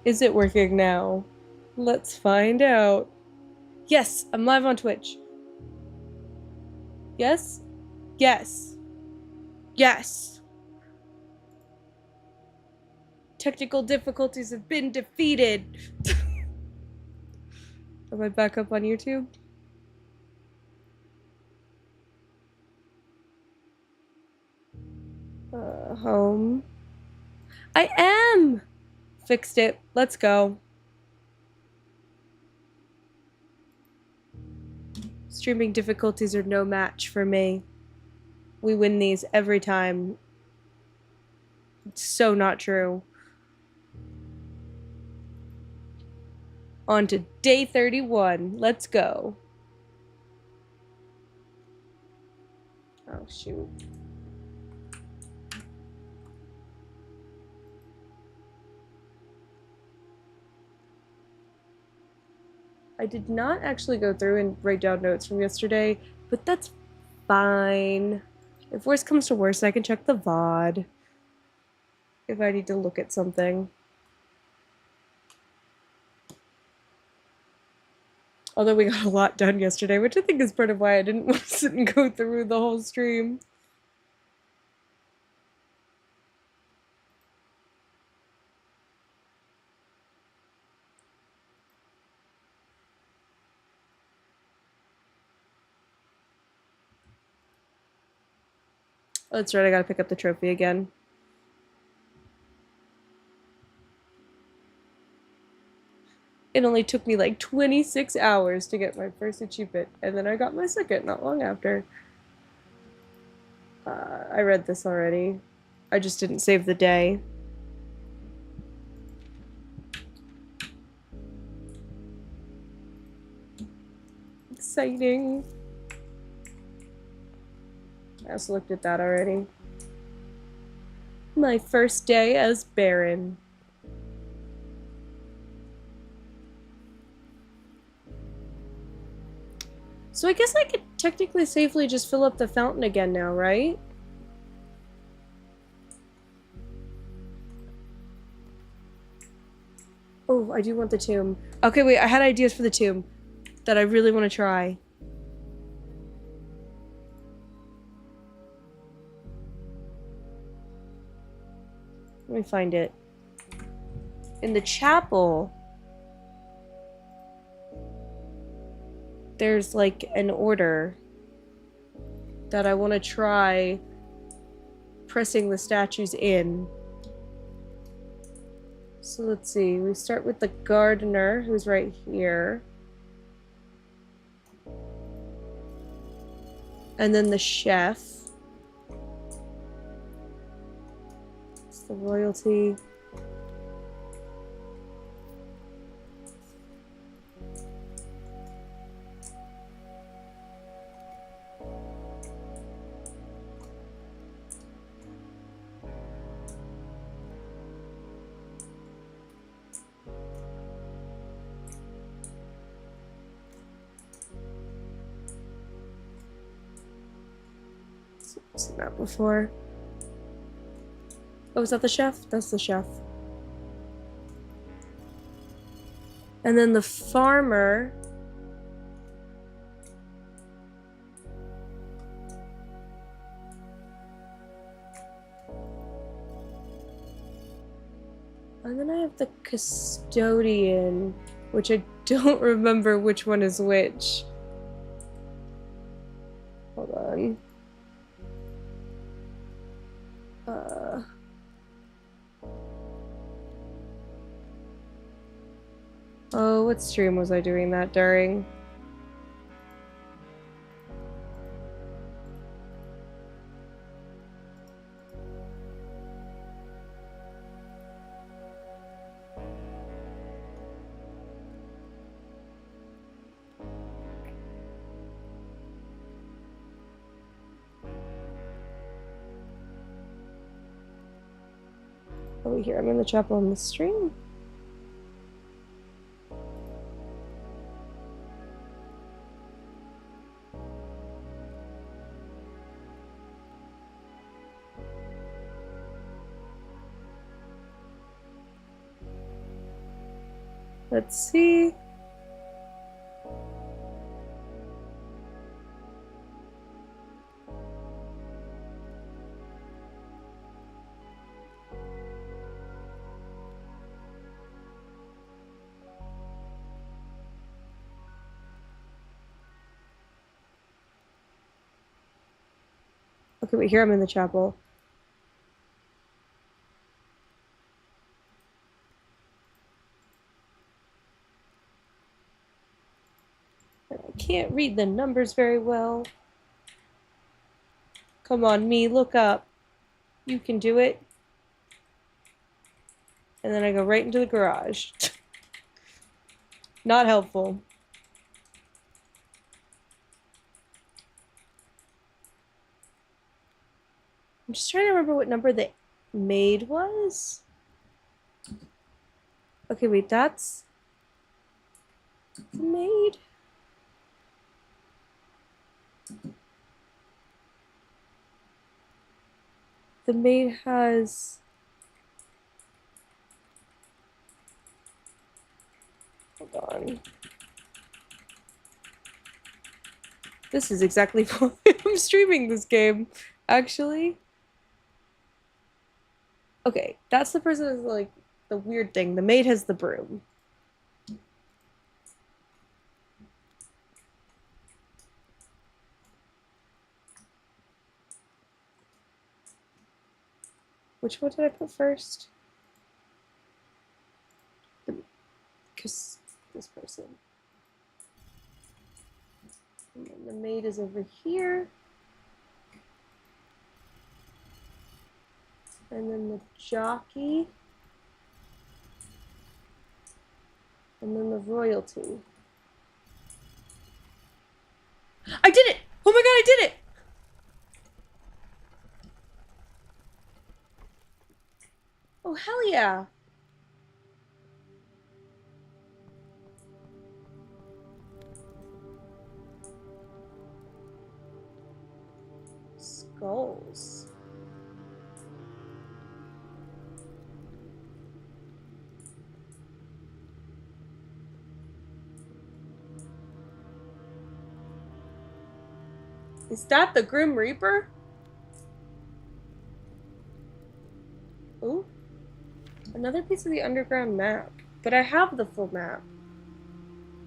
Is it working now? Let's find out. Yes, I'm live on Twitch. Yes? Yes. Yes. Technical difficulties have been defeated. Am I back up on YouTube? Home. I am! Fixed it. Let's go. Streaming difficulties are no match for me. We win these every time. It's so not true. On to day 31. Let's go. Oh, shoot. I did not actually go through and write down notes from yesterday, but that's fine. If worse comes to worse, I can check the VOD if I need to look at something. Although we got a lot done yesterday, which I think is part of why I didn't want to sit and go through the whole stream. Oh, that's right, I gotta pick up the trophy again. It only took me like 26 hours to get my first achievement, and then I got my second not long after. I read this already. I just didn't save the day. Exciting. I also looked at that already. My first day as Baron. So I guess I could technically safely just fill up the fountain again now, right? Oh, I do want the tomb. Okay, wait, I had ideas for the tomb that I really want to try. Let me find it. In the chapel, there's like an order that I want to try pressing the statues in. So let's see. We start with the gardener, who's right here. And then the chef. It's the royalty. Seen that before. Oh, is that the chef? That's the chef. And then the farmer. And then I have the custodian, which I don't remember which one is which. Hold on. Oh, what stream was I doing that during? Oh, here, I'm in the chapel on the stream. Let's see. Okay, wait, here I'm in the chapel. I can't read the numbers very well. Come on, me, look up. You can do it. And then I go right into the garage. Not helpful. I'm just trying to remember what number the maid was. Okay, wait, that's the maid. The maid has... Hold on. This is exactly why I'm streaming this game, actually. Okay, that's the person who's like the weird thing. The maid has the broom. Which one did I put first? Because this person. And then the maid is over here. And then the jockey. And then the royalty. I did it! Oh my god, I did it! Oh, hell yeah. Skulls. Is that the Grim Reaper? Ooh. Another piece of the underground map. But I have the full map.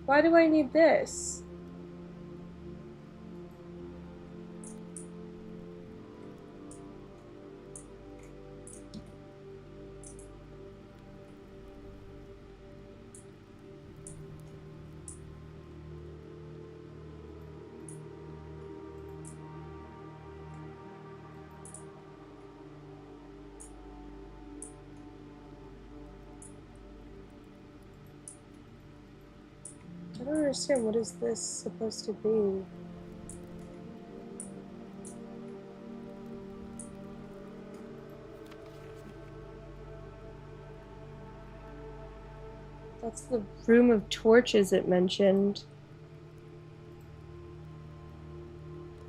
Why do I need this? I don't understand. What is this supposed to be? That's the room of torches it mentioned.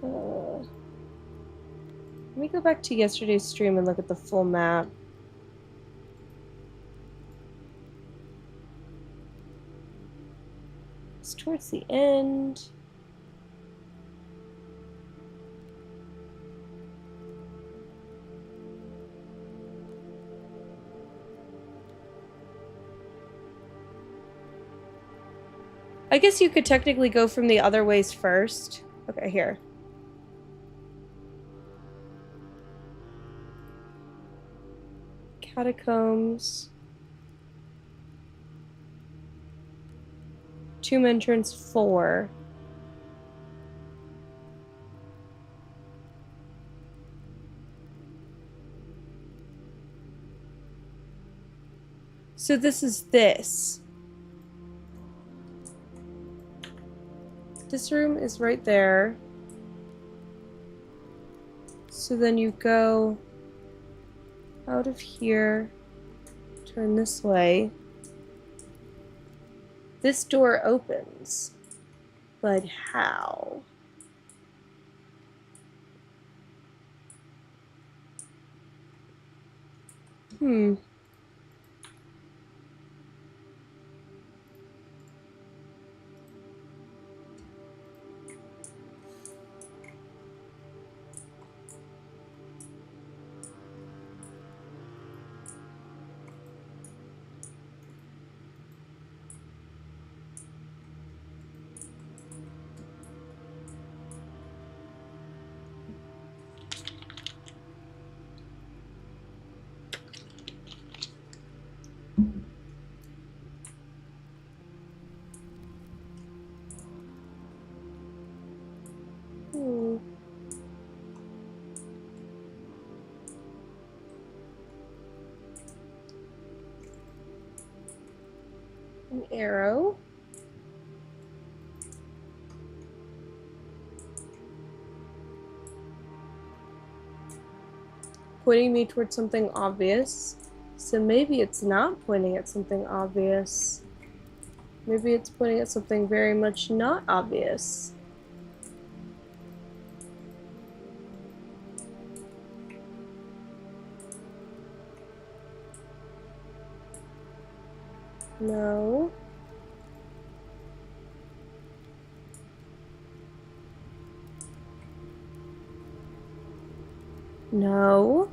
Let me go back to yesterday's stream and look at the full map. It's towards the end. I guess you could technically go from the other ways first. Okay, here. Catacombs. Tomb entrance 4. So this is this. This room is right there. So then you go out of here, turn this way. This door opens, but how? An arrow. Pointing me towards something obvious. So maybe it's not pointing at something obvious. Maybe it's pointing at something very much not obvious. No. No.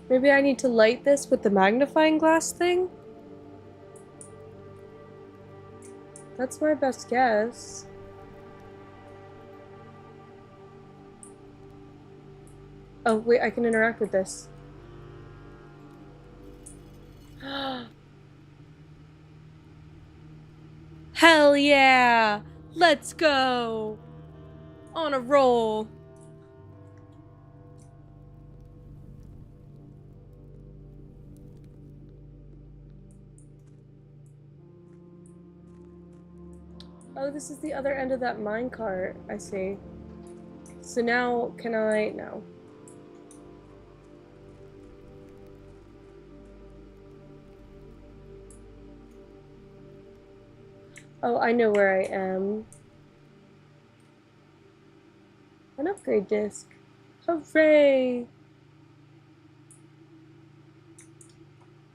Maybe I need to light this with the magnifying glass thing? That's my best guess. Oh, wait, I can interact with this. Hell yeah! Let's go! On a roll! Oh, this is the other end of that minecart. I see. So now, can I... No. Oh, I know where I am. An upgrade disc. Hooray!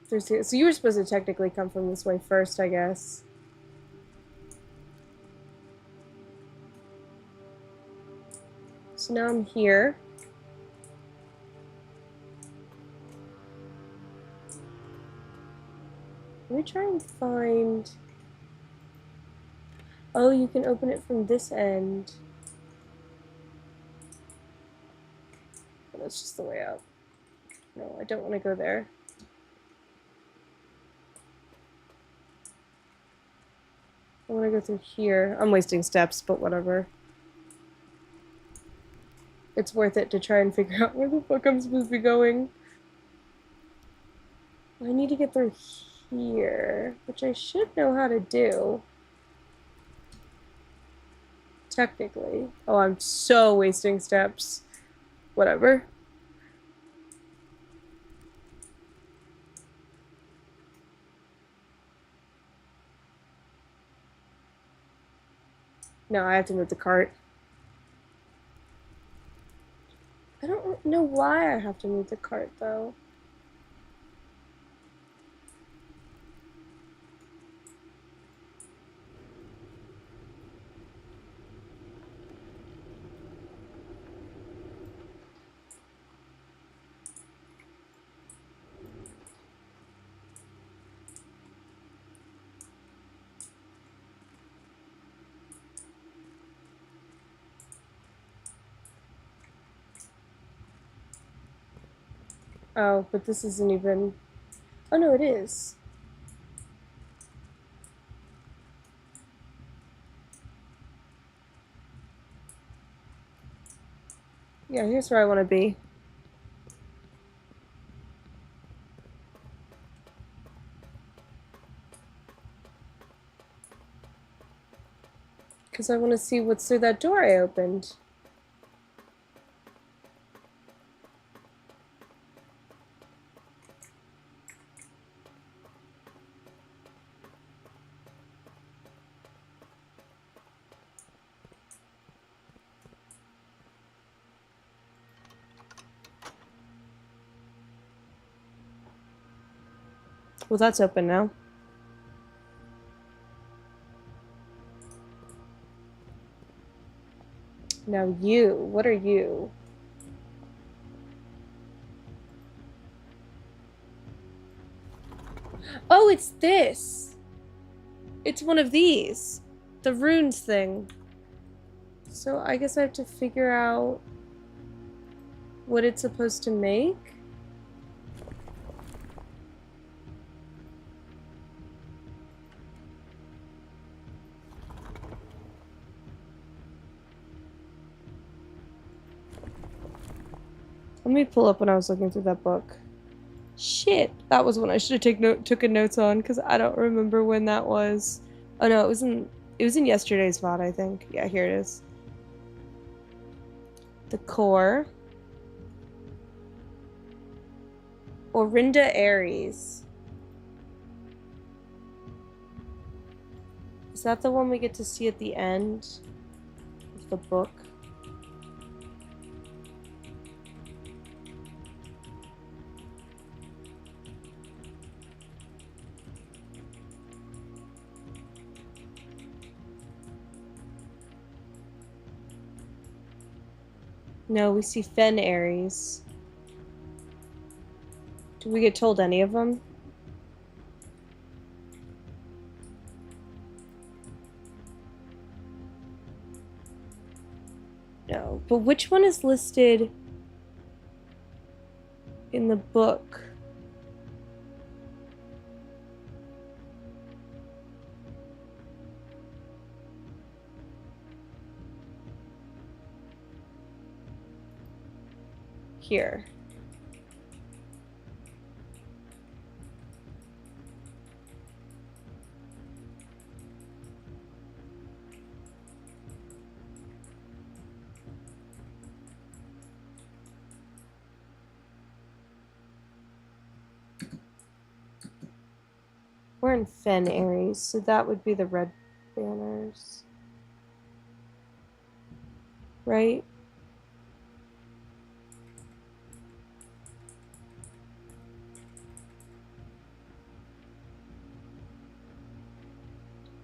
So you were supposed to technically come from this way first, I guess. So now I'm here. Let me try and find... Oh, you can open it from this end. Oh, that's just the way up. No, I don't want to go there. I want to go through here. I'm wasting steps, but whatever. It's worth it to try and figure out where the fuck I'm supposed to be going. I need to get through here, which I should know how to do. Technically. Oh, I'm so wasting steps. Whatever. No, I have to move the cart. I don't know why I have to move the cart, though. Oh, but this isn't even... Oh, no, it is. Yeah, here's where I want to be. Because I want to see what's through that door I opened. Well, that's open now. Now you, what are you? Oh, it's this! It's one of these. The runes thing. So I guess I have to figure out what it's supposed to make. Let me pull up when I was looking through that book. Shit, that was when I should have taken notes on because I don't remember when that was. Oh no, it was in yesterday's VOD, I think. Yeah, here it is. The core. Orinda Aries. Is that the one we get to see at the end of the book? No, we see Fen Aries. Do we get told any of them? No. But which one is listed in the book? Here. We're in Fen Aries, so that would be the red banners. Right?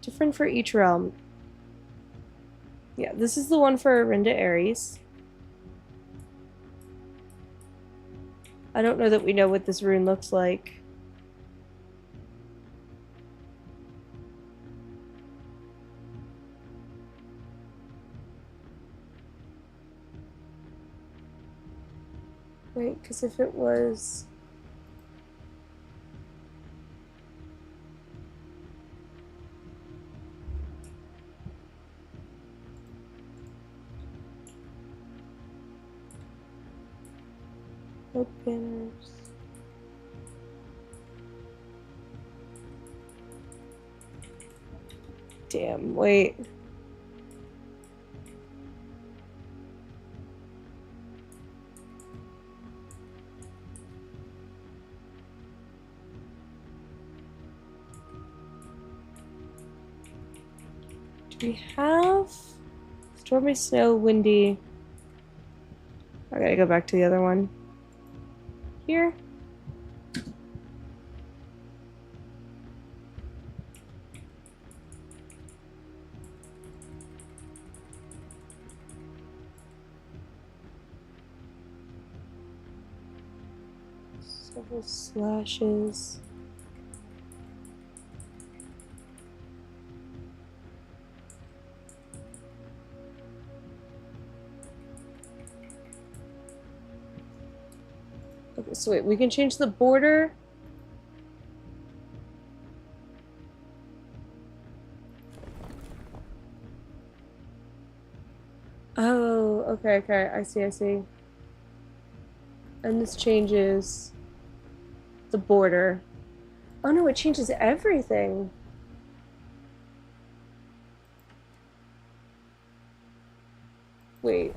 Different for each realm. Yeah, this is the one for Orinda Aries. I don't know that we know what this rune looks like. Wait, because if it was... Red banners. Damn, wait. Do we have Stormy, Snow, Windy? I gotta go back to the other one. Here. Several slashes. Okay, so wait, we can change the border. Oh, okay, okay. I see, I see. And this changes the border. Oh no, it changes everything. Wait.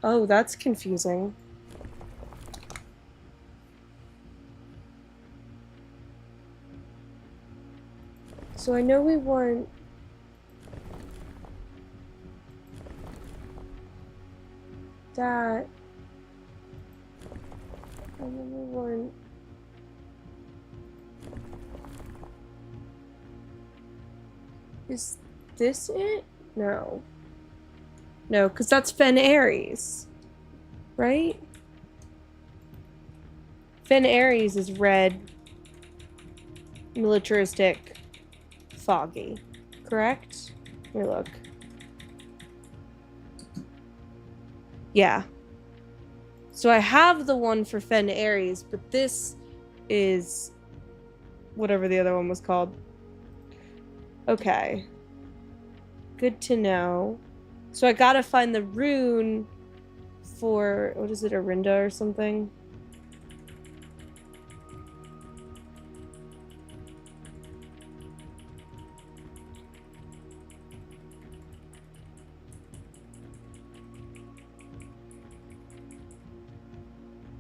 Oh, that's confusing. So I know we want... that. And then we want... Is this it? No. No, because that's Fen Aries. Right? Fen Aries is red, militaristic, foggy. Correct? Let me look. Yeah. So I have the one for Fen Aries, but this is whatever the other one was called. Okay. Good to know. So I gotta find the rune for, what is it, Orinda or something?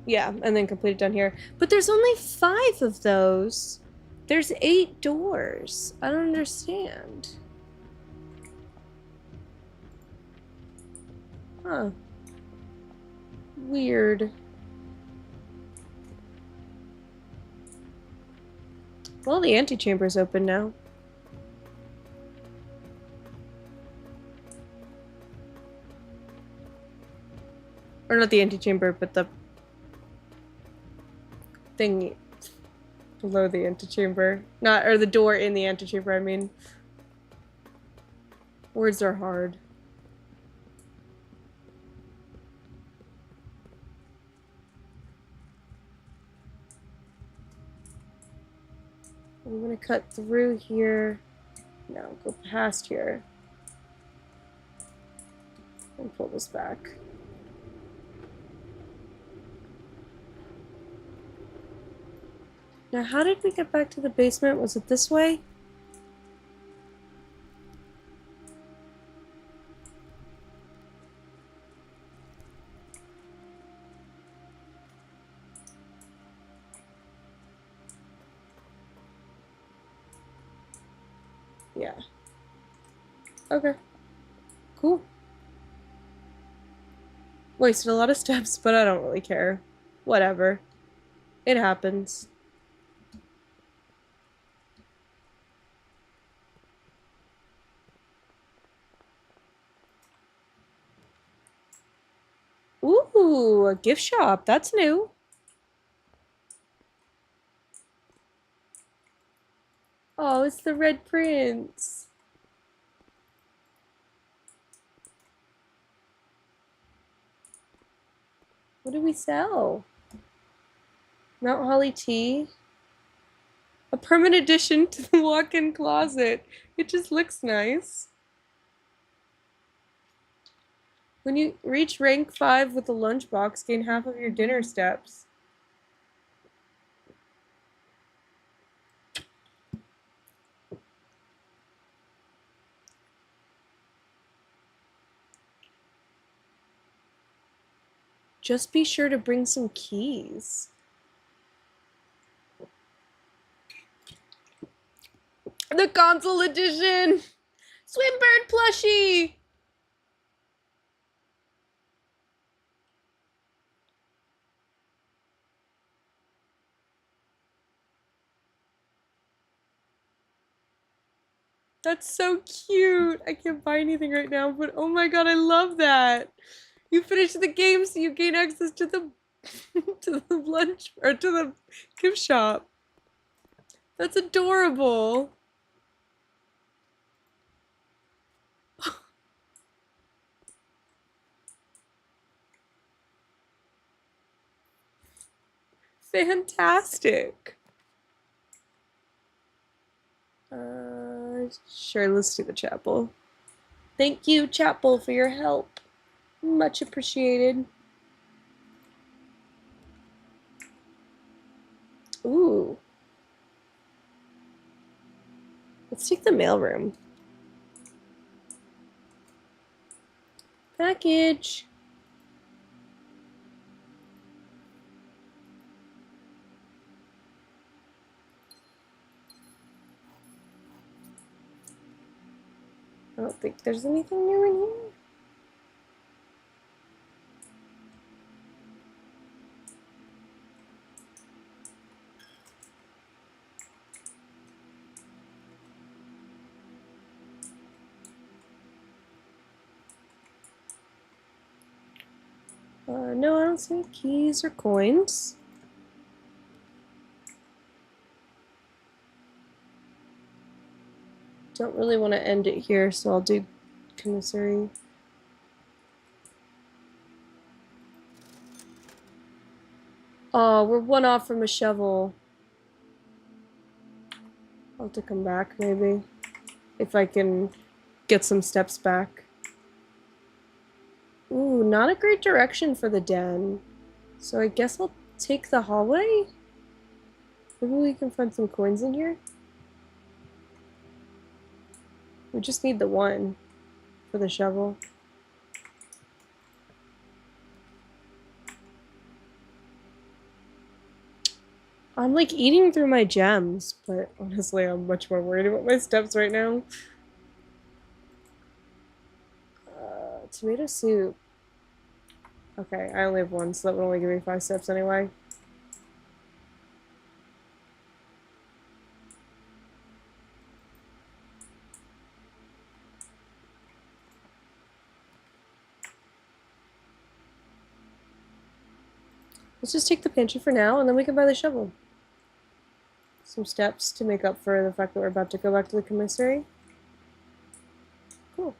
Yeah, and then complete it down here. But there's only 5 of those. There's 8 doors. I don't understand. Huh. Weird. Well, the antechamber's open now. Or not the antechamber, but the thing below the antechamber. Not, or the door in the antechamber, I mean. Words are hard. I'm gonna cut through here. No, go past here. And pull this back. Now, how did we get back to the basement? Was it this way? Yeah. Okay. Cool. Wasted a lot of steps, but I don't really care. Whatever. It happens. Ooh, a gift shop. That's new. Oh, it's the Red Prince. What do we sell? Mount Holly tea. A permanent addition to the walk-in closet. It just looks nice. When you reach rank 5 with the lunchbox, gain half of your dinner steps. Just be sure to bring some keys. The console edition! Swimbird plushie! That's so cute. I can't buy anything right now, but oh my god, I love that. You finish the game so you gain access to the to the lunch or to the gift shop. That's adorable. Fantastic. Sure, let's do the chapel. Thank you, chapel, for your help. Much appreciated. Ooh. Let's take the mailroom. Package. I don't think there's anything new in here. No, I don't see any keys or coins. Don't really want to end it here, so I'll do commissary. Oh, we're 1 off from a shovel. I'll have to come back, maybe. If I can get some steps back. Ooh, not a great direction for the den. So I guess I'll take the hallway? Maybe we can find some coins in here? We just need the one for the shovel. I'm like eating through my gems, but honestly, I'm much more worried about my steps right now. Tomato soup. Okay, I only have one, so that would only give me 5 steps anyway. Let's just take the pantry for now, and then we can buy the shovel. Some steps to make up for the fact that we're about to go back to the commissary. Cool.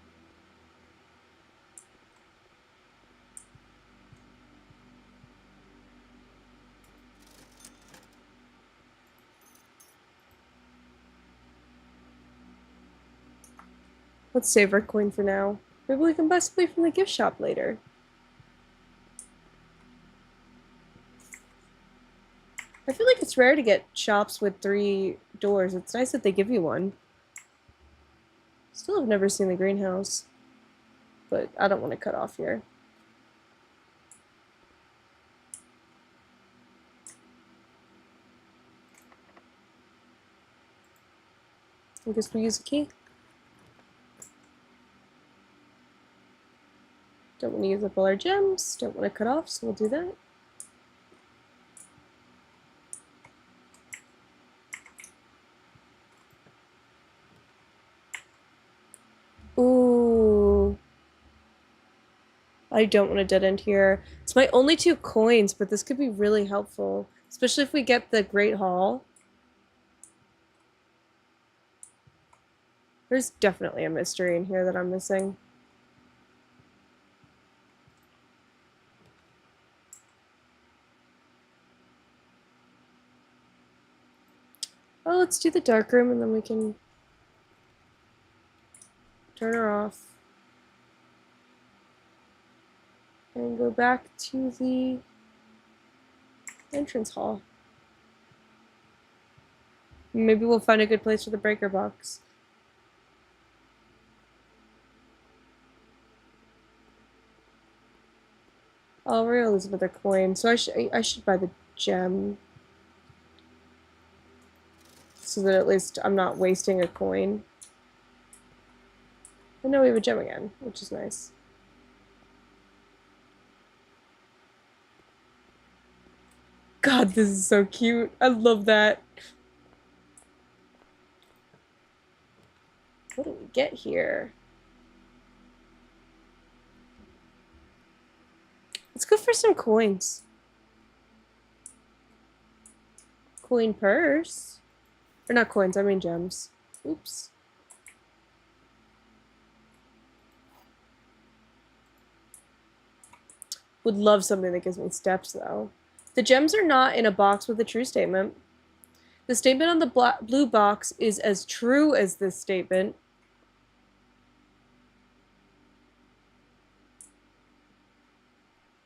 Let's save our coin for now. Maybe we can buy something from the gift shop later. I feel like it's rare to get shops with 3 doors. It's nice that they give you one. Still have never seen the greenhouse, but I don't want to cut off here. I guess we use a key. Don't want to use up all our gems. Don't want to cut off, so we'll do that. Ooh. I don't want a dead end here. It's my only 2 coins, but this could be really helpful. Especially if we get the Great Hall. There's definitely a mystery in here that I'm missing. Oh, let's do the dark room and then we can turn her off. And go back to the entrance hall. Maybe we'll find a good place for the breaker box. Oh, we're gonna lose another coin, so I should buy the gem. So that at least I'm not wasting a coin. And now we have a gem again, which is nice. God, this is so cute. I love that. What do we get here? Let's go for some coins. Coin purse. Or not coins, I mean gems. Oops. Would love something that gives me steps, though. The gems are not in a box with a true statement. The statement on the blue box is as true as this statement.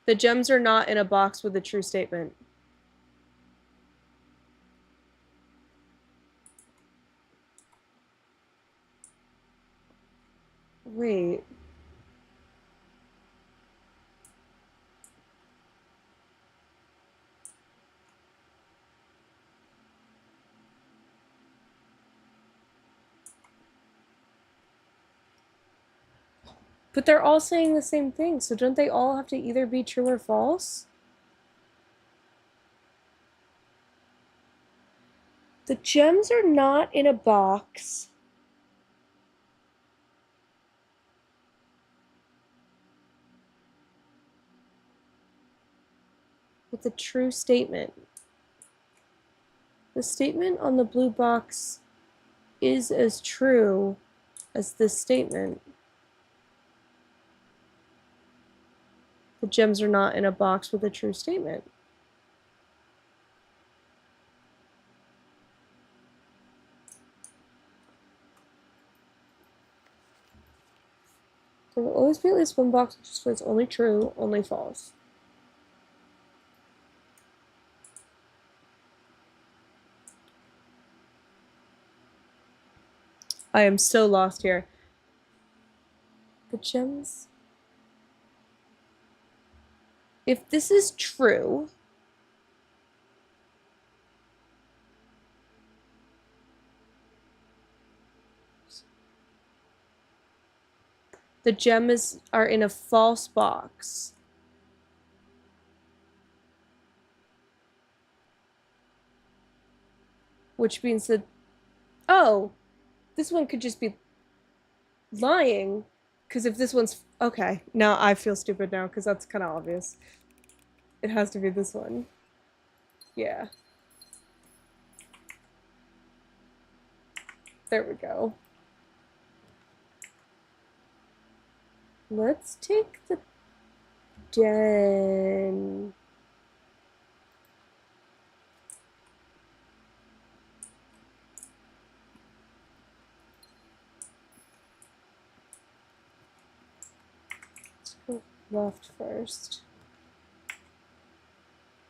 The gems are not in a box with a true statement. Wait. But they're all saying the same thing, so don't they all have to either be true or false? The gems are not in a box. With a true statement. The statement on the blue box is as true as this statement. The gems are not in a box with a true statement. There will always be at least one box which displays only true, only false. I am so lost here. The gems. If this is true, the gems are in a false box. Which means that, oh, this one could just be lying. Because if this one's, okay, now I feel stupid now because that's kind of obvious. It has to be this one. Yeah. There we go. Let's take the den. Let's go left first.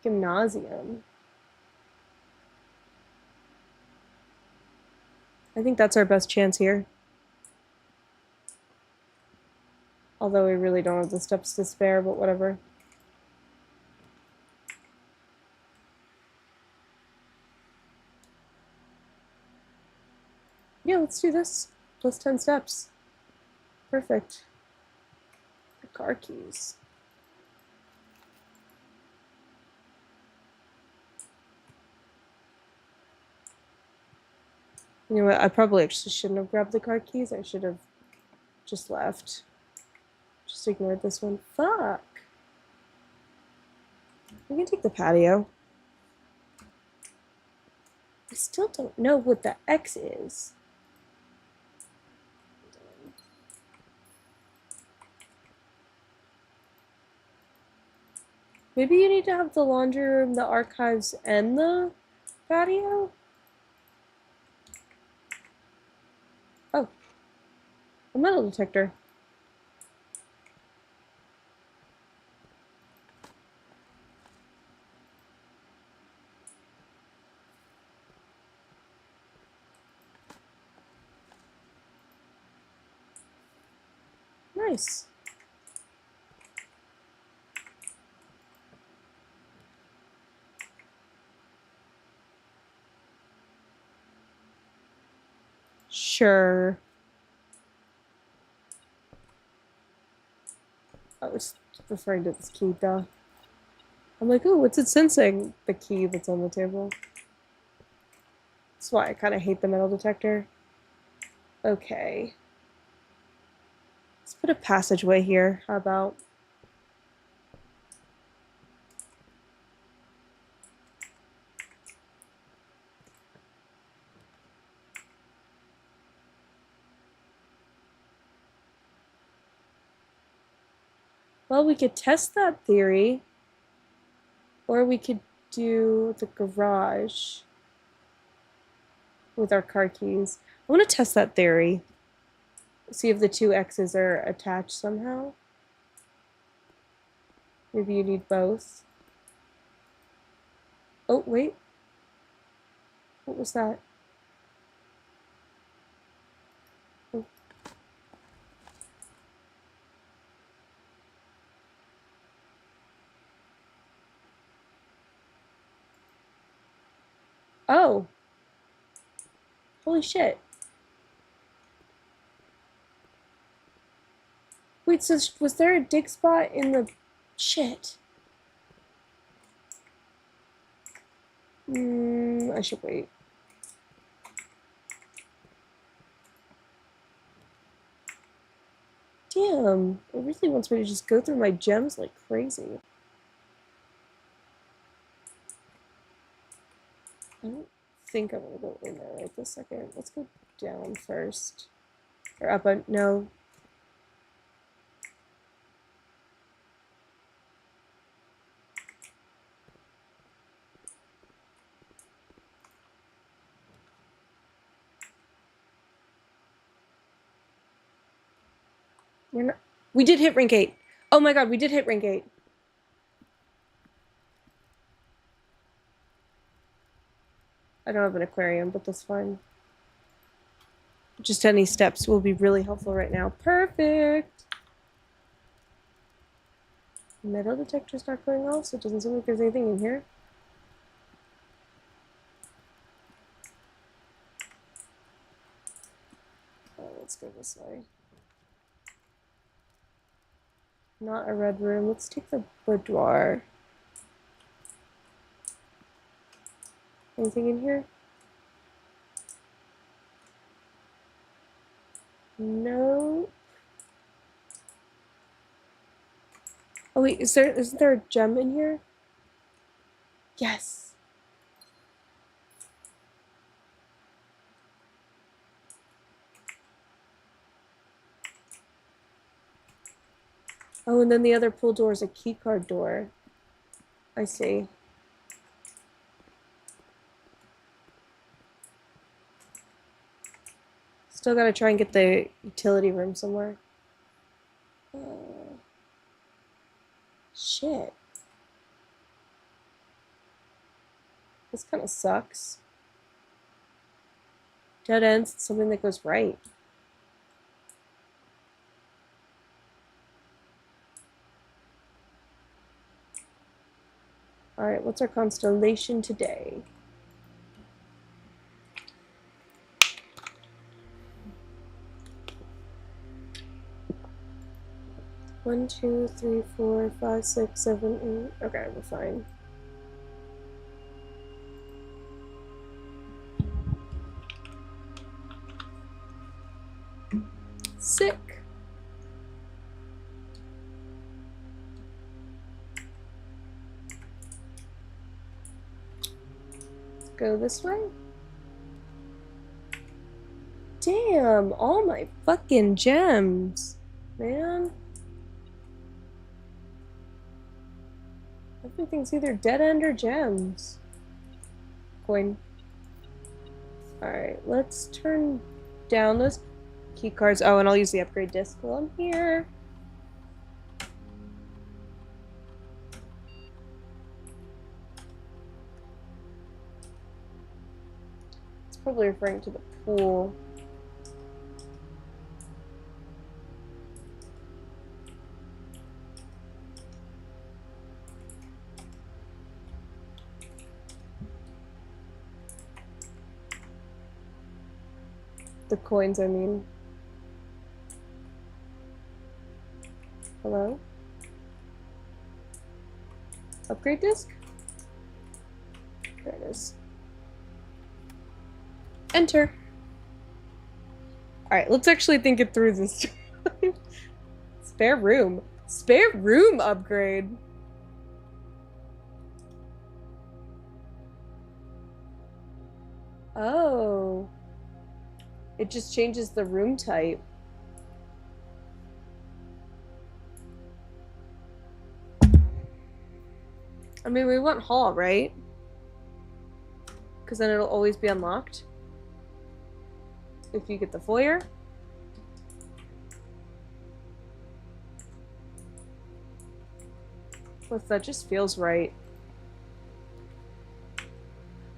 Gymnasium. I think that's our best chance here. Although we really don't have the steps to spare, but whatever. Yeah, let's do this. Plus 10 steps. Perfect. The car keys. You know what? I probably actually shouldn't have grabbed the car keys. I should have just left. Just ignored this one. Fuck. We can take the patio. I still don't know what the X is. Maybe you need to have the laundry room, the archives, and the patio? Oh. A metal detector. Nice. Sure. I was referring to this key, duh. I'm like, oh, what's it sensing? The key that's on the table. That's why I kind of hate the metal detector. Okay. Let's put a passageway here. How about? Well, we could test that theory. Or we could do the garage with our car keys. I want to test that theory. See if the two X's are attached somehow. Maybe you need both. Oh, wait. What was that? Oh. Oh. Holy shit. Wait, so was there a dig spot in the shit? I should wait. Damn, it really wants me to just go through my gems like crazy. I don't think I'm gonna go in there right this second. Let's go down first. Or up, no. We're not, We did hit rank 8. Oh my god, we did hit rank 8. I don't have an aquarium, but that's fine. Just any steps will be really helpful right now. Perfect! Metal detector's not going off, so it doesn't seem like there's anything in here. Oh, let's go this way. Not a red room. Let's take the boudoir. Anything in here? No. Oh wait, isn't there a gem in here? Yes. Oh, and then the other pull door is a keycard door. I see. Still gotta try and get the utility room somewhere. Shit. This kind of sucks. Dead ends, something that goes right. Alright, what's our constellation today? One, two, three, four, five, six, seven, 8. Okay, we're fine. Sick. Let's go this way. Damn, all my fucking gems, man. Everything's either dead end or gems. Coin. Alright, let's turn down those key cards. Oh, and I'll use the upgrade disc while I'm here. It's probably referring to the pool. The coins, I mean. Hello? Upgrade disc? There it is. Enter. Alright, let's actually think it through this time. Spare room. Spare room upgrade. Oh. It just changes the room type. I mean, we want hall, right? Because then it'll always be unlocked. If you get the foyer. Plus, that just feels right.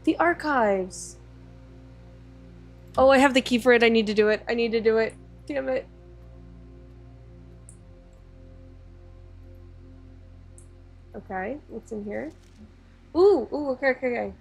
The archives! Oh, I have the key for it. I need to do it. I need to do it. Damn it. Okay, what's in here? Ooh, okay.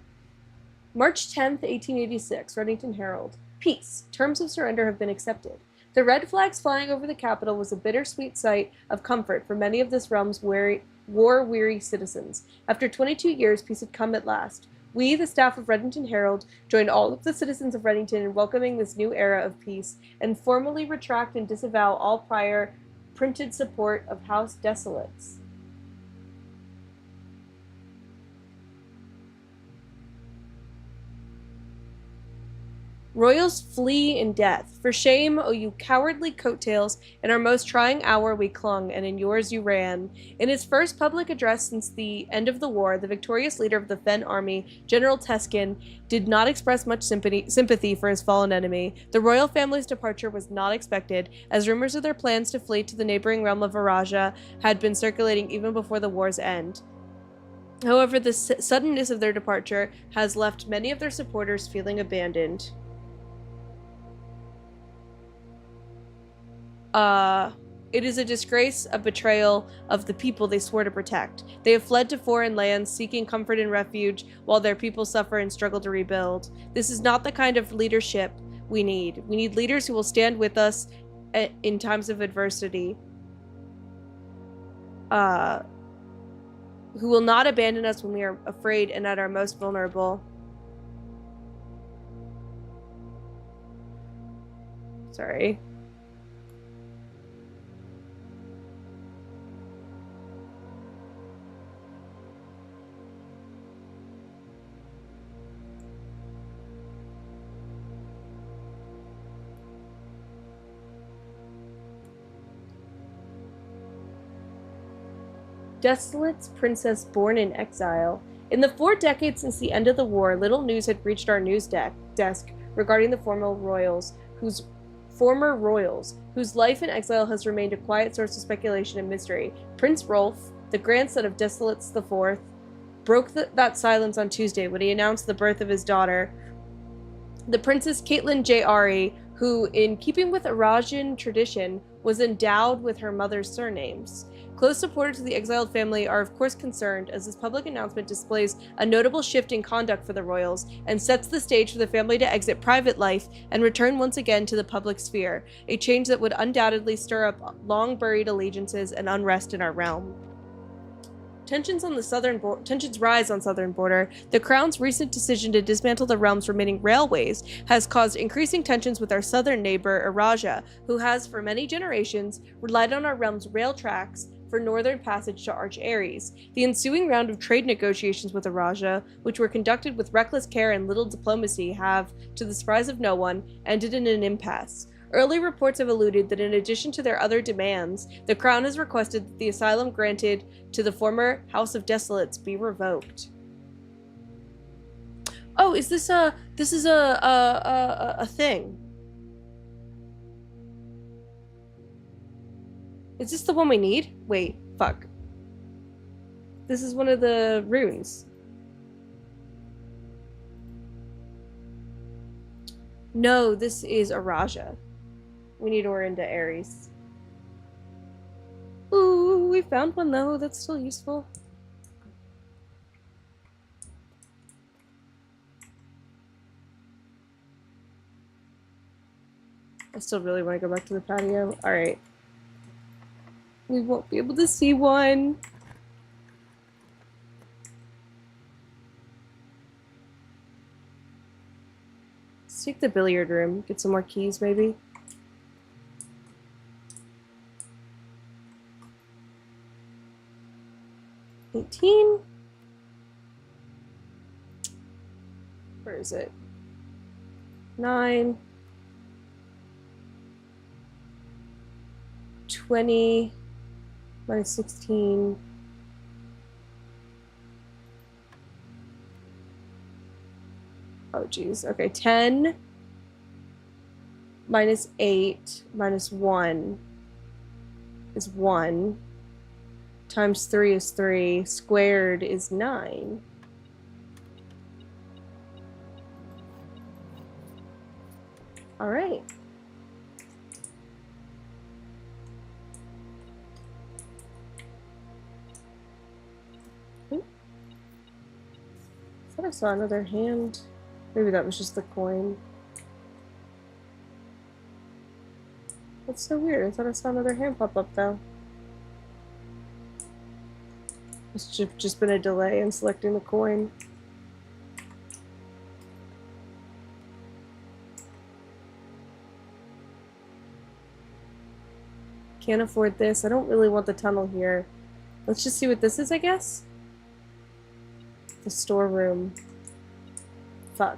March 10th, 1886, Reddington Herald. Peace. Terms of surrender have been accepted. The red flags flying over the capital was a bittersweet sight of comfort for many of this realm's war-weary citizens. After 22 years, peace had come at last. We, the staff of Reddington Herald, join all of the citizens of Reddington in welcoming this new era of peace, and formally retract and disavow all prior printed support of House Desolates. Royals flee in death. For shame, O you cowardly coattails, in our most trying hour we clung, and in yours you ran. In his first public address since the end of the war, the victorious leader of the Fen army, General Teskin, did not express much sympathy for his fallen enemy. The royal family's departure was not expected, as rumors of their plans to flee to the neighboring realm of Varaja had been circulating even before the war's end. However, the suddenness of their departure has left many of their supporters feeling abandoned. It is a disgrace, a betrayal of the people they swore to protect. They have fled to foreign lands, seeking comfort and refuge, while their people suffer and struggle to rebuild. This is not the kind of leadership we need. We need leaders who will stand with us in times of adversity. Who will not abandon us when we are afraid and at our most vulnerable. Sorry. Desolate's princess born in exile. In the 4 decades since the end of the war, little news had reached our news desk regarding the former royals, whose life in exile has remained a quiet source of speculation and mystery. Prince Rolf, the grandson of Desolates IV, broke that silence on Tuesday when he announced the birth of his daughter, the Princess Caitlin J. Ari, who, in keeping with Arajan tradition, was endowed with her mother's surnames. Close supporters of the exiled family are of course concerned, as this public announcement displays a notable shift in conduct for the royals and sets the stage for the family to exit private life and return once again to the public sphere, a change that would undoubtedly stir up long-buried allegiances and unrest in our realm. Tensions rise on southern border. The Crown's recent decision to dismantle the realm's remaining railways has caused increasing tensions with our southern neighbor, Araja, who has, for many generations, relied on our realm's rail tracks for northern passage to Arch Ares. The ensuing round of trade negotiations with Araja, which were conducted with reckless care and little diplomacy, have, to the surprise of no one, ended in an impasse. Early reports have alluded that in addition to their other demands, the Crown has requested that the asylum granted to the former House of Desolates be revoked. Oh, is this a thing? Is this the one we need? Wait, fuck. This is one of the runes. No, this is Araja. We need Orinda Ares. Ooh, we found one though. That's still useful. I still really want to go back to the patio. Alright. We won't be able to see one. Let's take the billiard room. Get some more keys, maybe. Where is it? 9. 20. Minus 16. Oh, geez. Okay, 10. Minus 8. Minus 1 is 1. Times 3 is 3. Squared is 9. All right. I thought I saw another hand. Maybe that was just the coin. That's so weird. I thought I saw another hand pop up though. It's just been a delay in selecting the coin. Can't afford this. I don't really want the tunnel here. Let's just see what this is, I guess. The storeroom. Fuck.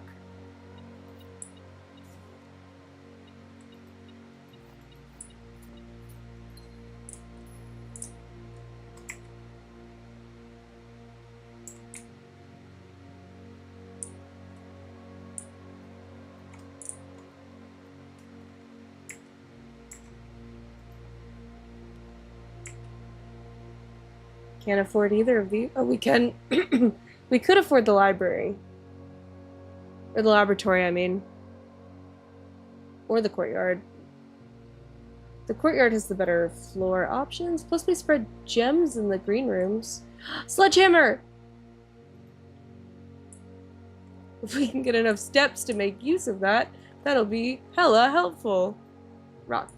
can't afford either of these. Oh, we can. We could afford the library. Or the laboratory, I mean. Or the courtyard. The courtyard has the better floor options. Plus, we spread gems in the green rooms. Sledgehammer! If we can get enough steps to make use of that, that'll be hella helpful. Rock.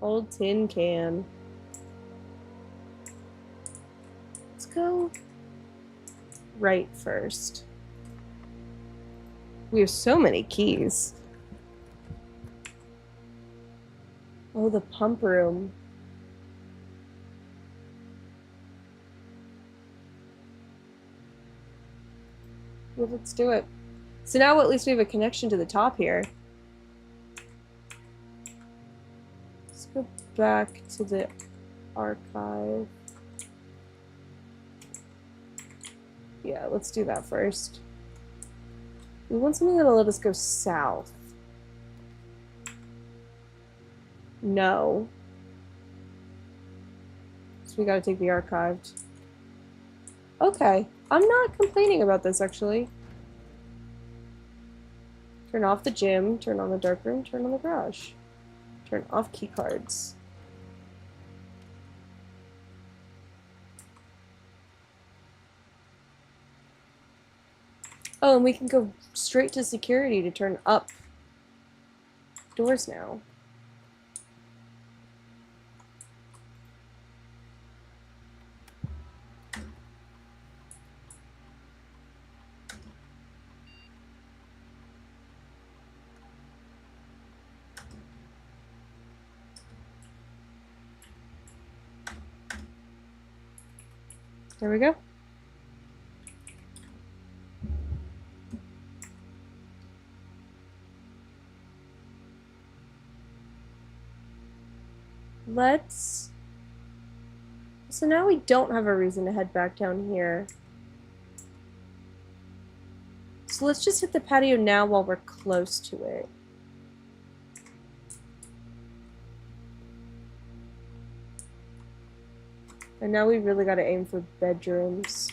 Old tin can. Let's go right first. We have so many keys. Oh, the pump room. Well, let's do it. So now at least we have a connection to the top here. Let's go back to the archive. Yeah, let's do that first. We want something that'll let us go south. No. So we gotta take the archived. Okay. I'm not complaining about this, actually. Turn off the gym, turn on the dark room, turn on the garage. Turn off key cards. Oh, and we can go straight to security to turn up doors now. There we go. Let's... So now we don't have a reason to head back down here. So let's just hit the patio now while we're close to it. And now we really gotta aim for bedrooms.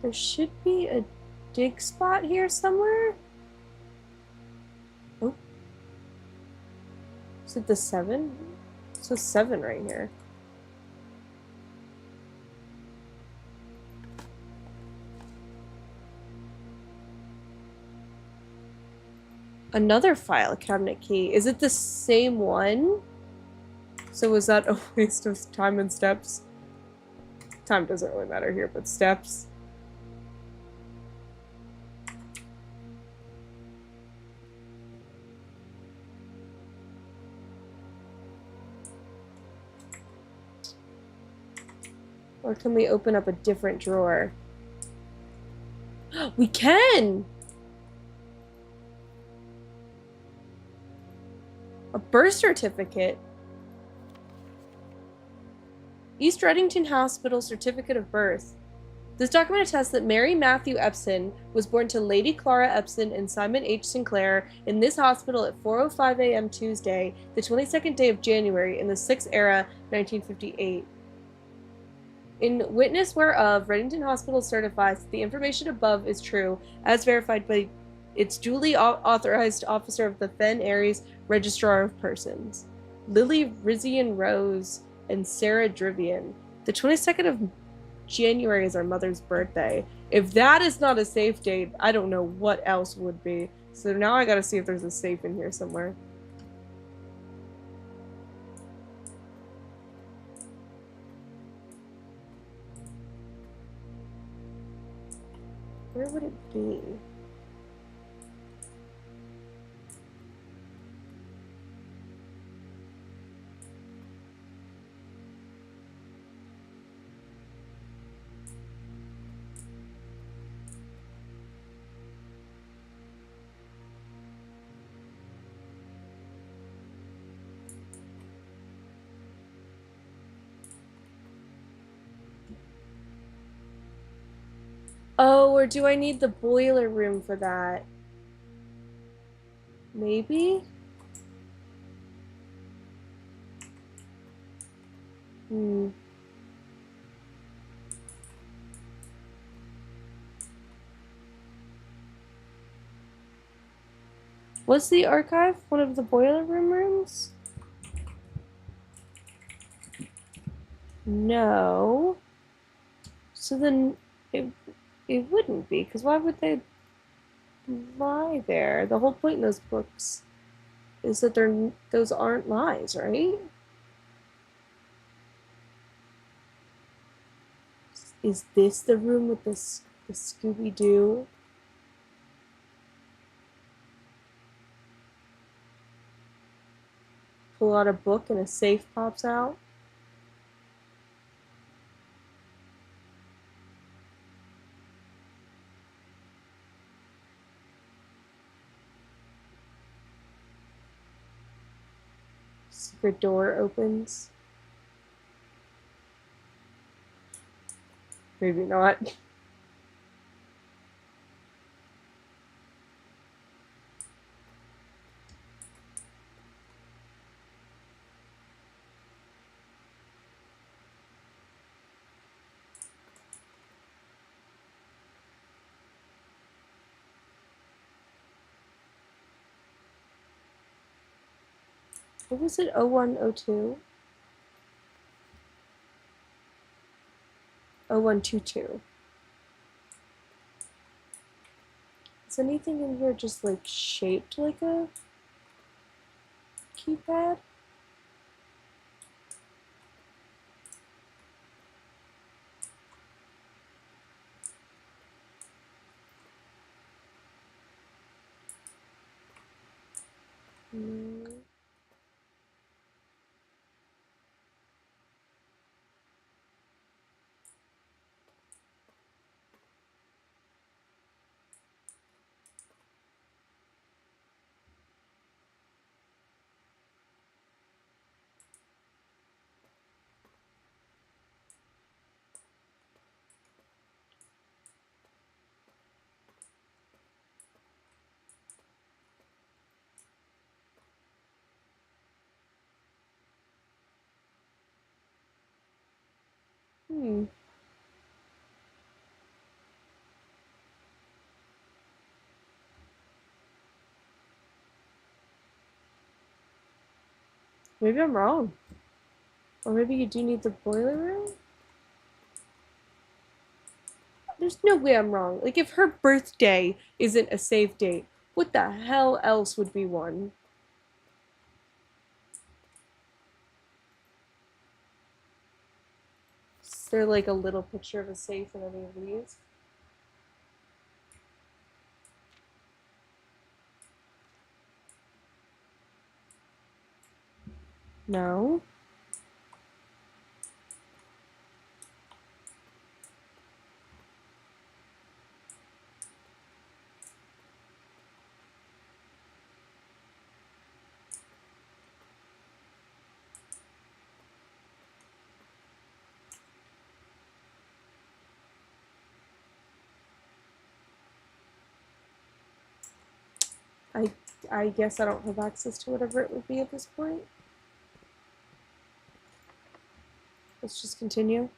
There should be a dig spot here somewhere. Oh. Is it the 7? So 7 right here. Another file cabinet key. Is it the same one? So was that a waste of time and steps? Time doesn't really matter here, but steps. Or can we open up a different drawer? We can! A birth certificate. East Reddington Hospital Certificate of Birth. This document attests that Mary Matthew Epson was born to Lady Clara Epson and Simon H. Sinclair in this hospital at 4:05 a.m. Tuesday, the 22nd day of January in the 6th era, 1958. In witness whereof, Reddington Hospital certifies that the information above is true, as verified by its duly authorized officer of the Fen Aries Registrar of Persons, Lily Rizian Rose and Sarah Drivian. The 22nd of January is our mother's birthday. If that is not a safe date, I don't know what else would be. So now I gotta see if there's a safe in here somewhere. Where would it be? Oh, or do I need the boiler room for that? Maybe? Hmm. Was the archive one of the boiler room rooms? No. So then it wouldn't be, because why would they lie there? The whole point in those books is that those aren't lies, right? Is this the room with the Scooby Doo? Pull out a book and a safe pops out. Secret door opens. Maybe not. What was it? 0102? 0122. Is anything in here just like shaped like a keypad? No. Hmm. Maybe I'm wrong. Or maybe you do need the boiler room? There's no way I'm wrong. Like, if her birthday isn't a save date, what the hell else would be one? Is there like a little picture of a safe in any of these? No. I I guess I don't have access to whatever it would be at this point. Let's just continue.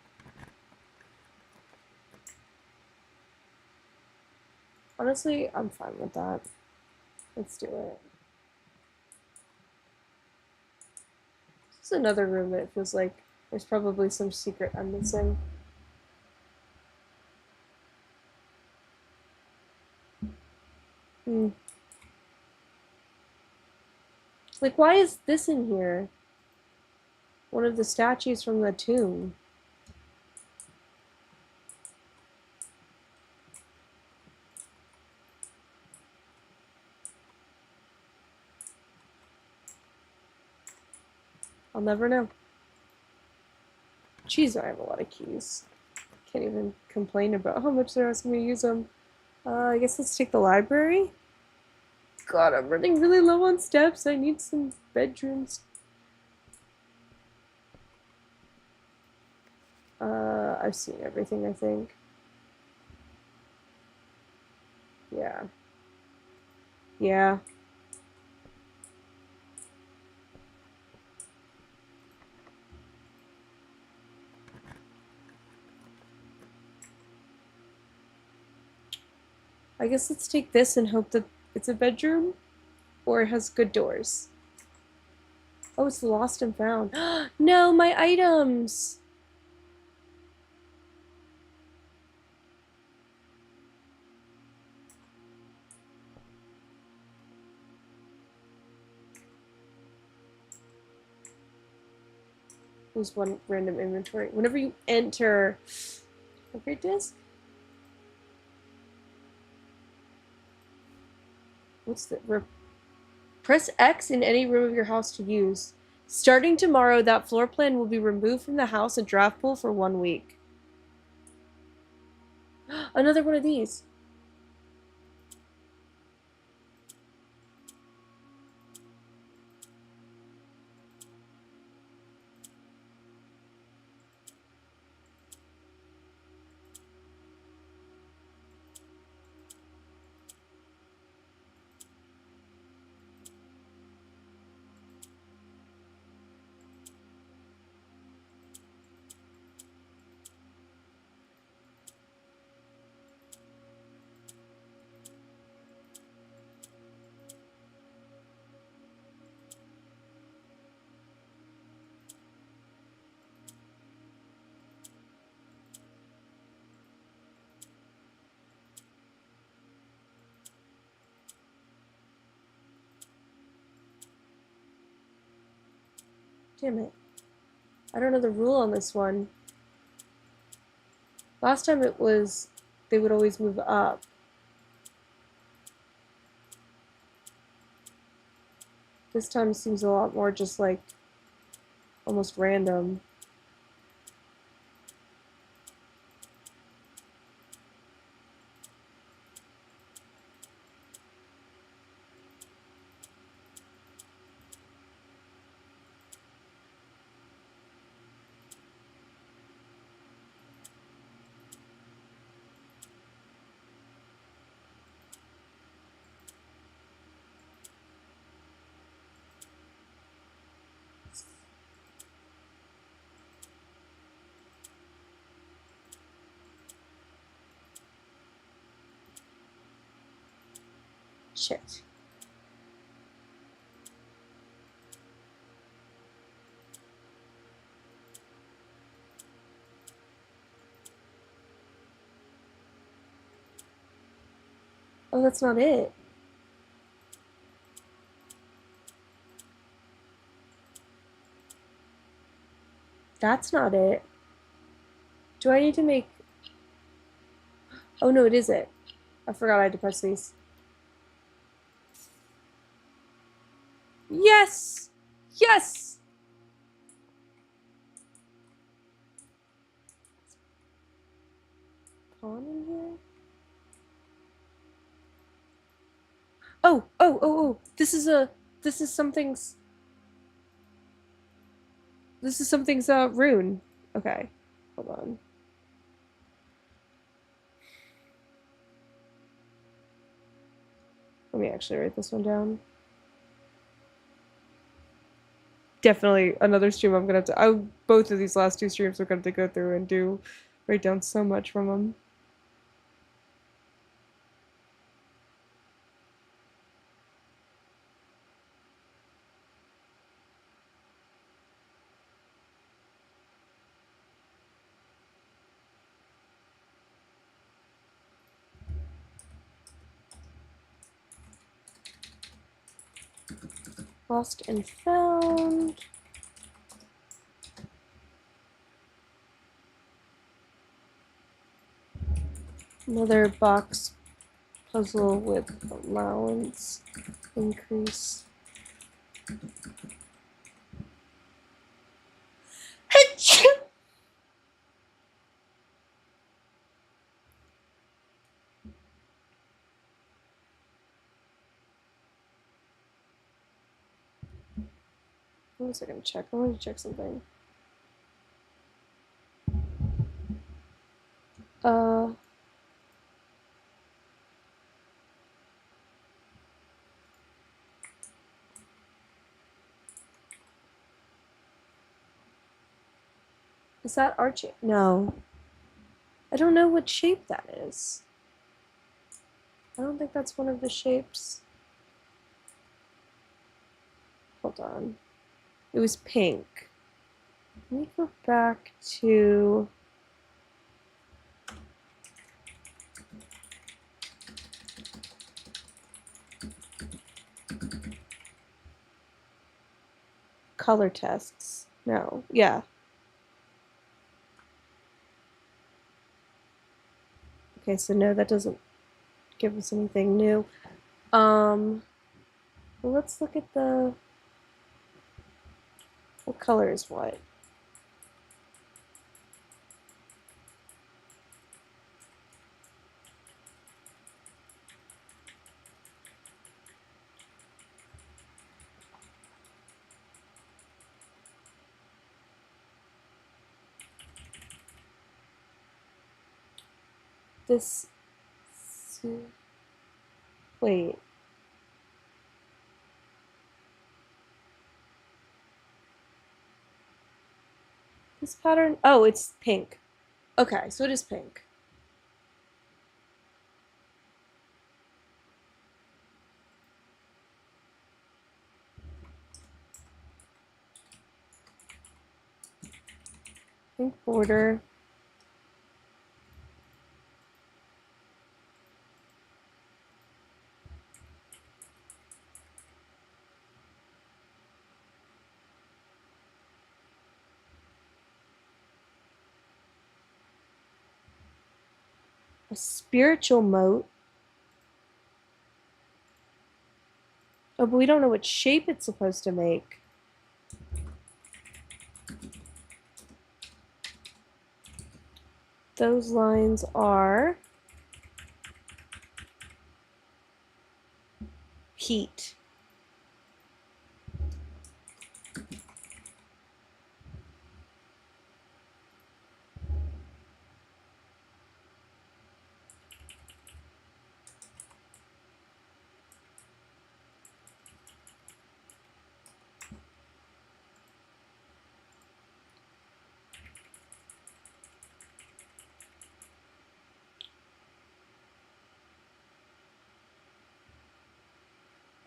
Honestly, I'm fine with that. Let's do it. This is another room that feels like there's probably some secret I'm missing. Hmm. Like, why is this in here? One of the statues from the tomb. I'll never know. Jeez, I have a lot of keys. Can't even complain about how much they're asking me to use them. I guess let's take the library. God, I'm running really low on steps. I need some bedrooms. I've seen everything, I think. Yeah. Yeah. I guess let's take this and hope that it's a bedroom or it has good doors. Oh, it's lost and found. No, my items. There's one random inventory. Whenever you enter upgrade disc. What's the press X in any room of your house to use. Starting tomorrow, that floor plan will be removed from the house and draft pool for 1 week. Another one of these. Damn it. I don't know the rule on this one. Last time it was they would always move up. This time seems a lot more just like almost random. Shit. Oh, that's not it. That's not it. Do I need to make... Oh, no, it is it. I forgot I had to press these. Yes! Yes! Pawn in here? Oh, oh, oh, oh. This is something's... This is something's, rune. Okay. Hold on. Let me actually write this one down. Definitely another stream I'm gonna have to... both of these last 2 streams are gonna have to go through and write down so much from them. Lost and found. Another box puzzle with allowance increase. What was I gonna check? I wanted to check something. Uh, Is that arching? No. I don't know what shape that is. I don't think that's one of the shapes. Hold on. It was pink. Let me go back to... color tests. No. Yeah. Okay, so no, that doesn't give us anything new. Well, let's look at the... What color is what? This... Wait. This pattern... Oh, it's pink. Okay, so it is pink. Pink border. A spiritual moat. Oh, but we don't know what shape it's supposed to make. Those lines are heat.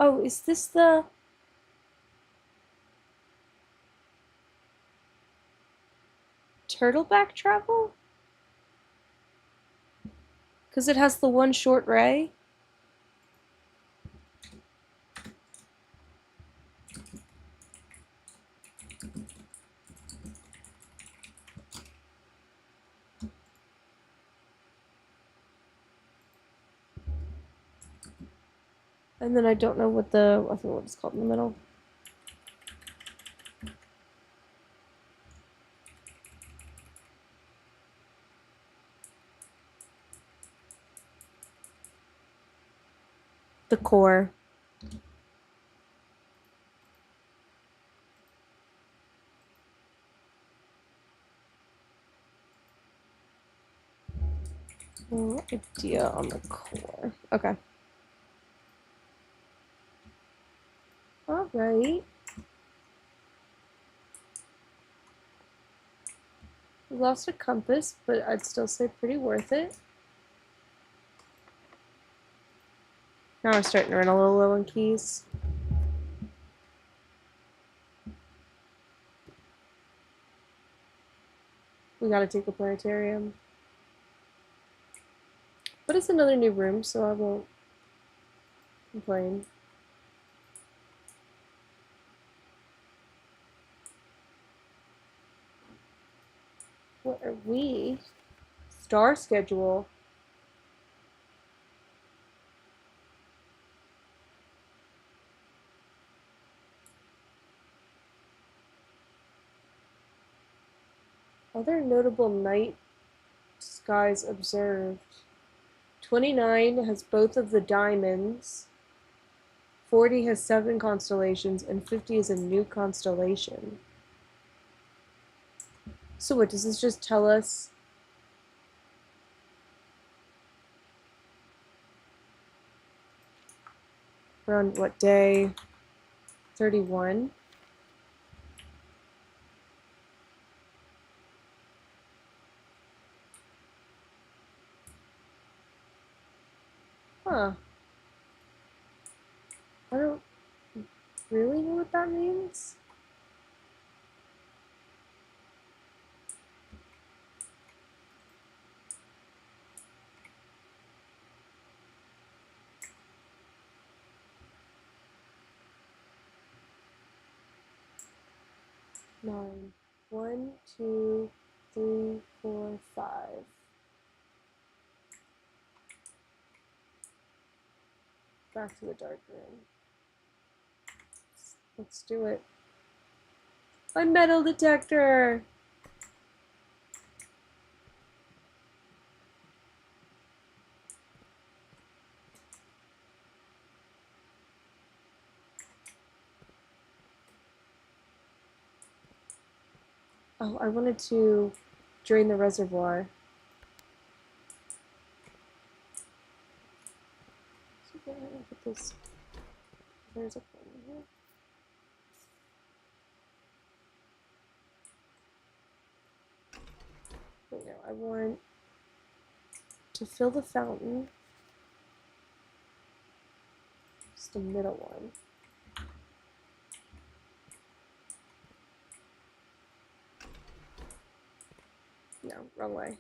Oh, is this the... Turtleback travel? Because it has the one short ray? And then I don't know what the... I forget what it's called in the middle. The core. No idea on the core. Okay. All right. We lost a compass, but I'd still say pretty worth it. Now we're starting to run a little low on keys. We gotta take a planetarium. But it's another new room, so I won't complain. What are we? Star schedule. Other notable night skies observed. 29 has both of the diamonds. 40 has 7 constellations, and 50 is a new constellation. So what, does this just tell us? We're on what day? 31? Huh. I don't really know what that means. Nine. 1, 2, 3, 4, 5. Back to the dark room. Let's do it. A metal detector! Oh, I wanted to drain the reservoir. So I'm gonna put this. There's a phone here. Wait, no, I want to fill the fountain. Just the middle one. No, wrong way.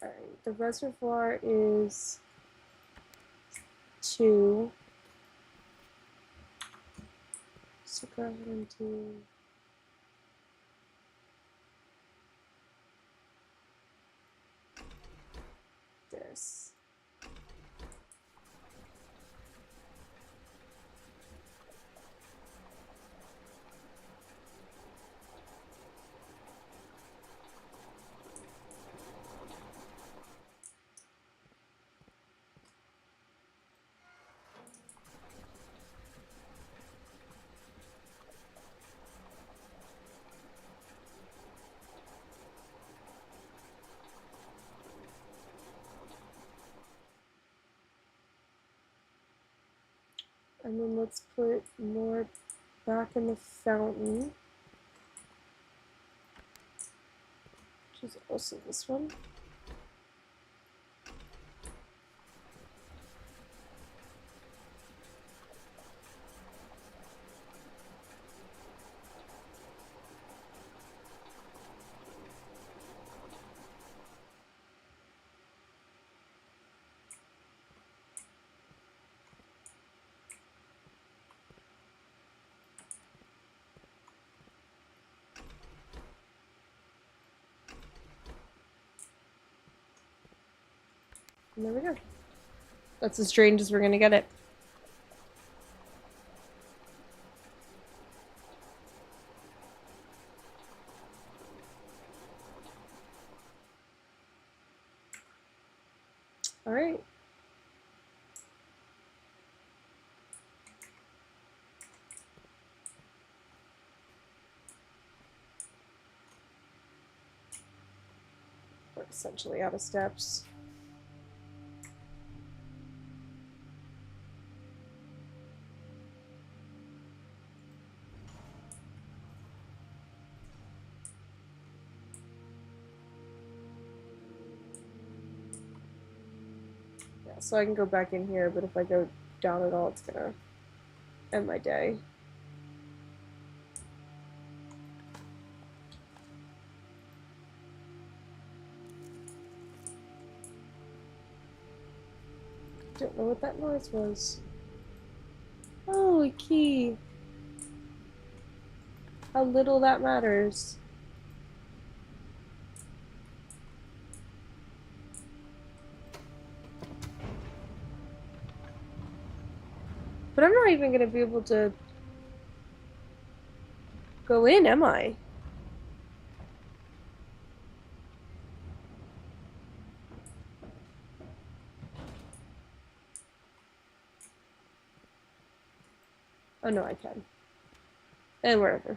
Alright, the reservoir is 2. So go ahead and do this. And then let's put more back in the fountain, which is also this one. And there we go. That's as strange as we're gonna get it. Alright. We're essentially out of steps. Yeah, so I can go back in here, but if I go down at all, it's gonna end my day. Don't know what that noise was. Oh, a key. How little that matters. But I'm not even gonna be able to go in, am I? Oh no, I can. And wherever.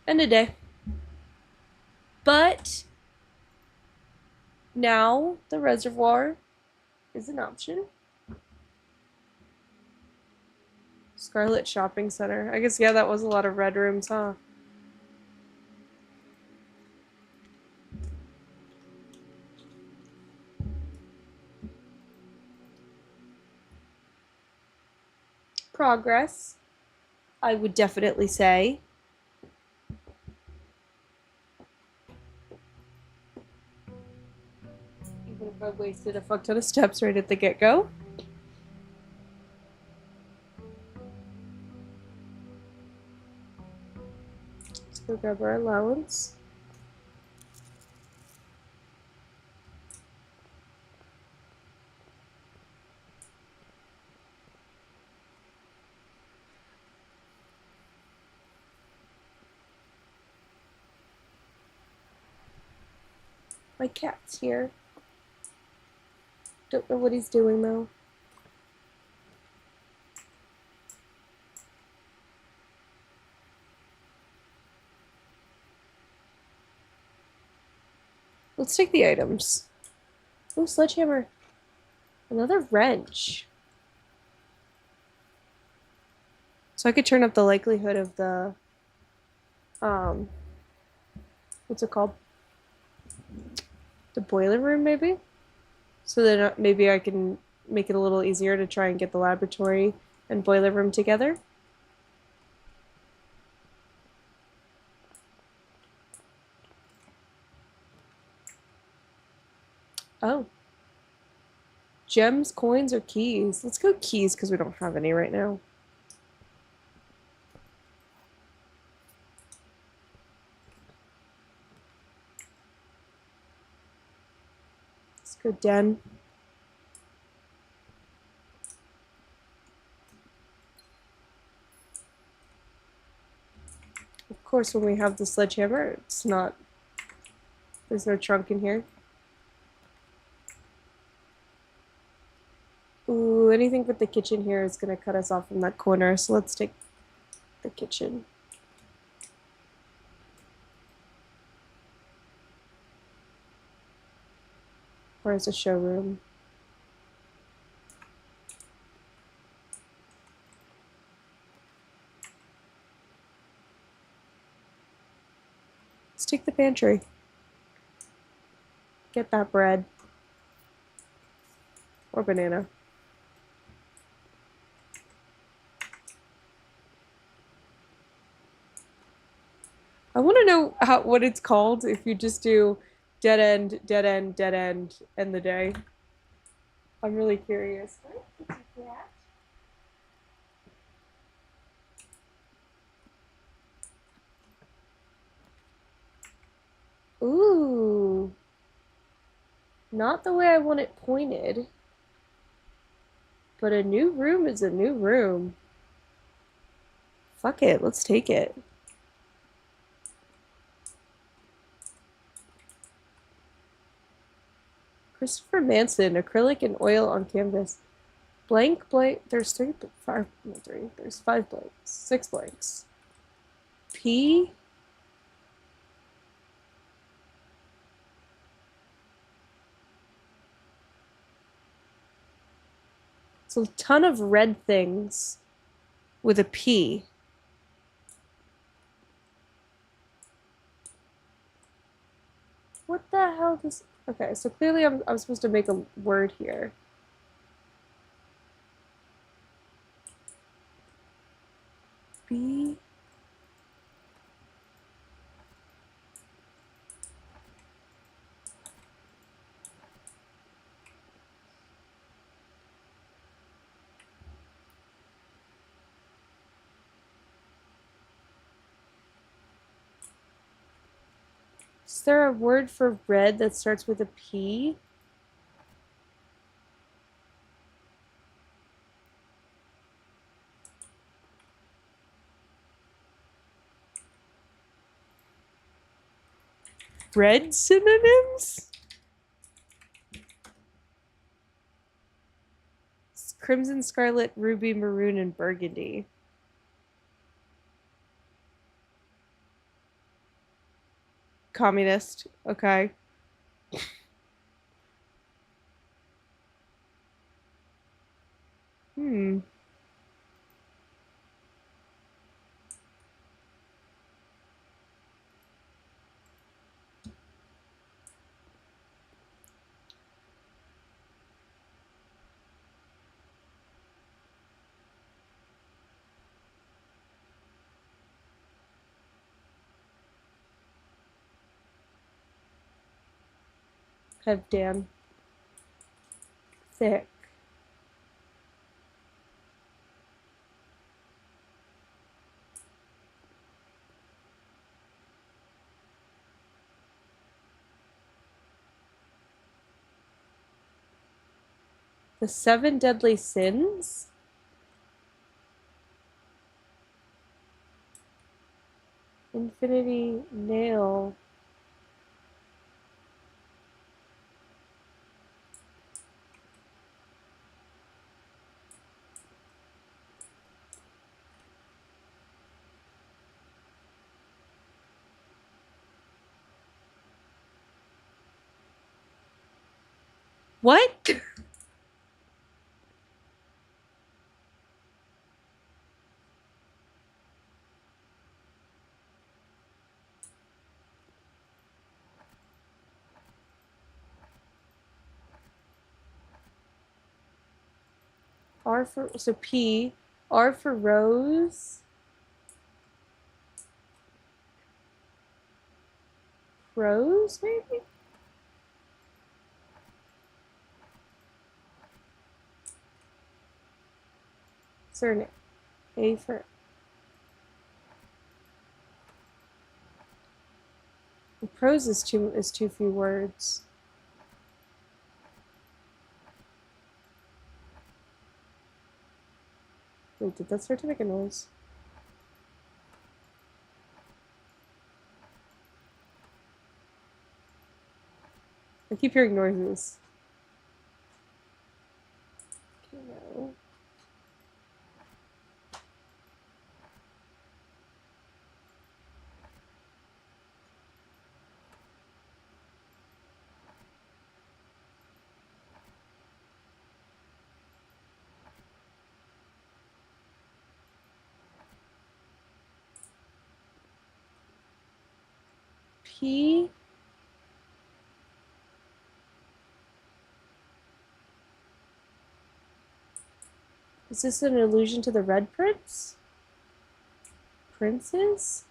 End of day. But now the reservoir is an option. Scarlet Shopping Center. I guess, yeah, that was a lot of red rooms, huh? Progress, I would definitely say. Even if I wasted a fuck ton of steps right at the get-go. Let's go grab our allowance. My cat's here. Don't know what he's doing though. Let's take the items. Oh, sledgehammer. Another wrench. So I could turn up the likelihood of the, what's it called? The boiler room, maybe? So then maybe I can make it a little easier to try and get the laboratory and boiler room together. Oh. Gems, coins, or keys? Let's go keys because we don't have any right now. Let's go den. Of course, when we have the sledgehammer, it's not, there's no trunk in here. Ooh, anything but the kitchen here is going to cut us off from that corner, so let's take the kitchen. Where's the showroom? Let's take the pantry. Get that bread. Or banana. I want to know what it's called if you just do dead end, dead end, dead end, end the day. I'm really curious. Ooh. Not the way I want it pointed. But a new room is a new room. Fuck it, let's take it. Christopher Manson, acrylic and oil on canvas. Blank, there's there's 5 blanks, 6 blanks. P. It's a ton of red things with a P. What the hell does... Okay, so clearly I'm supposed to make a word here. B. Is there a word for red that starts with a P? Red synonyms? Crimson, scarlet, ruby, maroon, and burgundy. Communist. Okay. Hmm. Have damn thick. The 7 deadly sins? Infinity nail. What? R for so P. R for rose. Rose, maybe? Is there an A for prose is too few words. Wait, did that start to make a noise? I keep hearing noises. Okay, no. P. Is this an allusion to the Red Prince? Princes?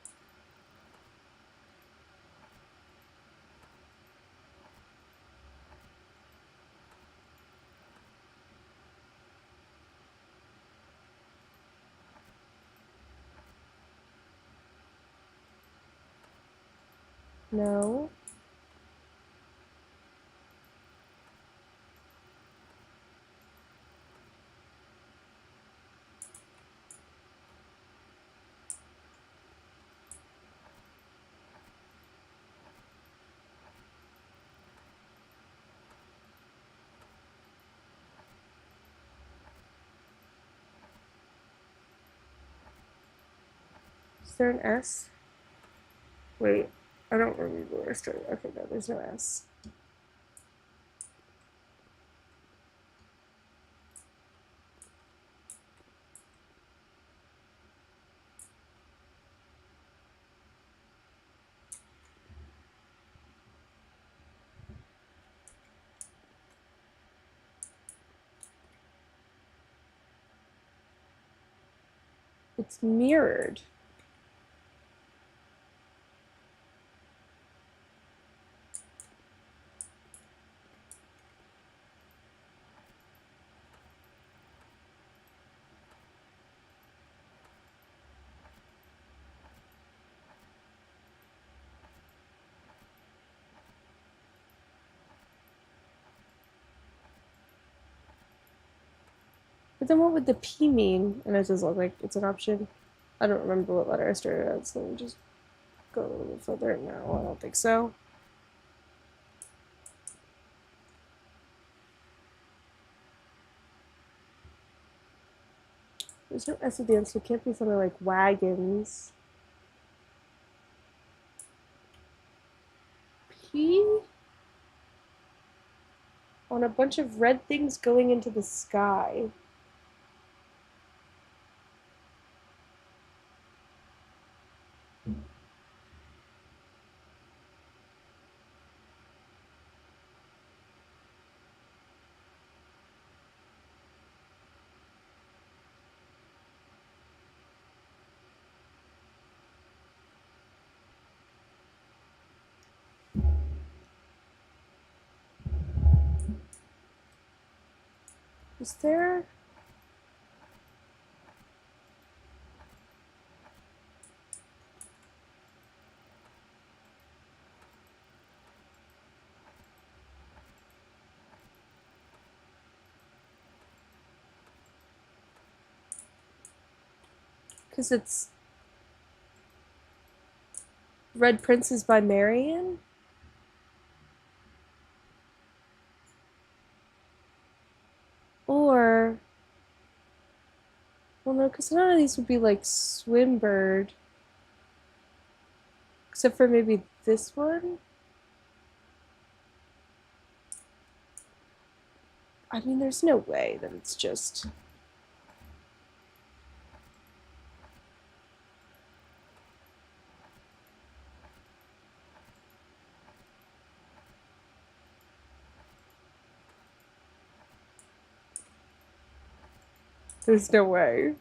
No. Is there an S? Wait, I don't remember where I started. Okay, no, there's no S. It's mirrored. But then what would the P mean? And it does look like it's an option. I don't remember what letter I started at, so let me just go a little bit further now. I don't think so. There's no S at the end, so it can't be something like wagons. P on a bunch of red things going into the sky. Is there? Because it's Red Princes by Marion? Or, well, no, because none of these would be like Swimbird. Except for maybe this one? I mean, there's no way that it's just. There's no way.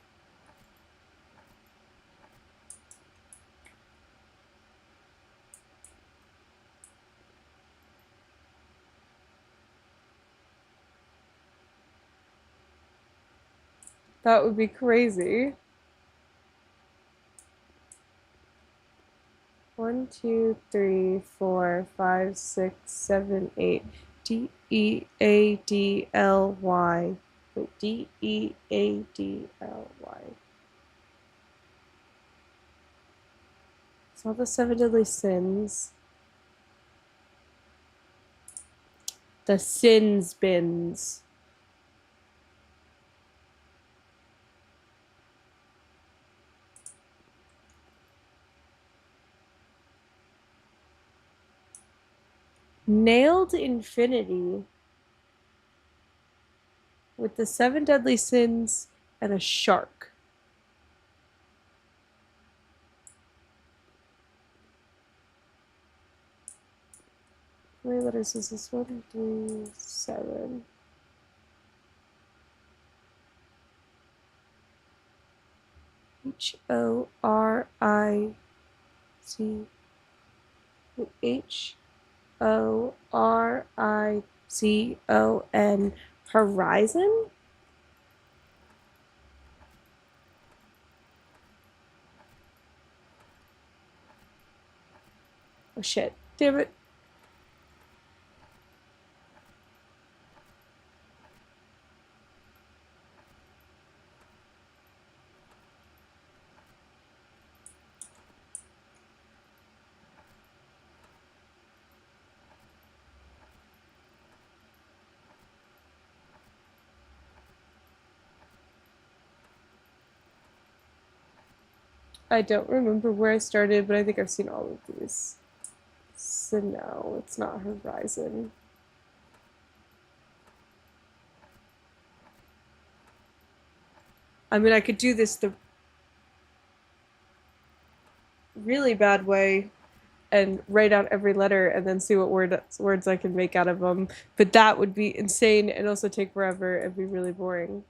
That would be crazy. 1, 2, 3, 4, 5, 6, 7, 8. D-E-A-D-L-Y. Wait, D-E-A-D-L-Y. It's not the seven deadly sins. The sins bins. Nailed Infinity with the seven deadly sins and a shark. How many letters is this? 1, 3, 7. H-O-R-I-C. H-O-R-I-C-O-N. Horizon? Oh shit. Damn it. I don't remember where I started, but I think I've seen all of these. So no, it's not Horizon. I mean, I could do this the really bad way and write out every letter and then see what words I can make out of them. But that would be insane and also take forever and be really boring.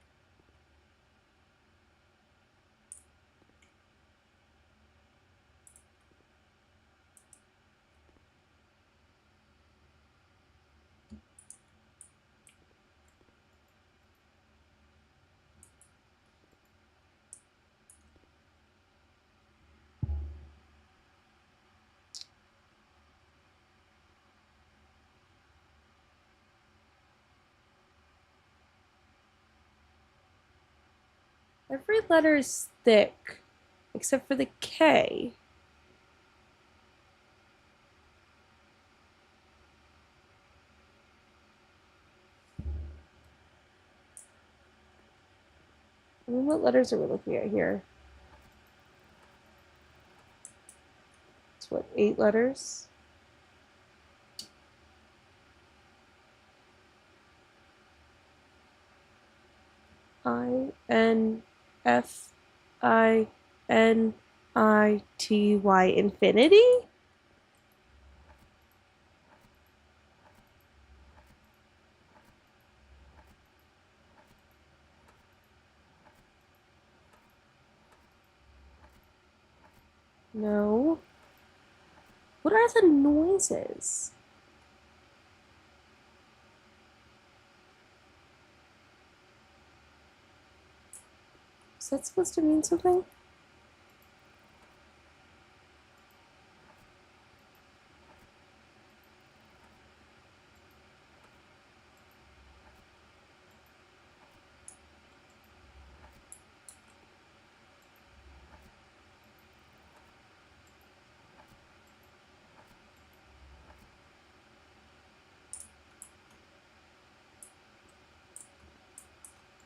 Every letter is thick except for the K. I mean, what letters are we looking at here? It's what, 8 letters? INFINITY infinity? No. What are the noises? Is that supposed to mean something?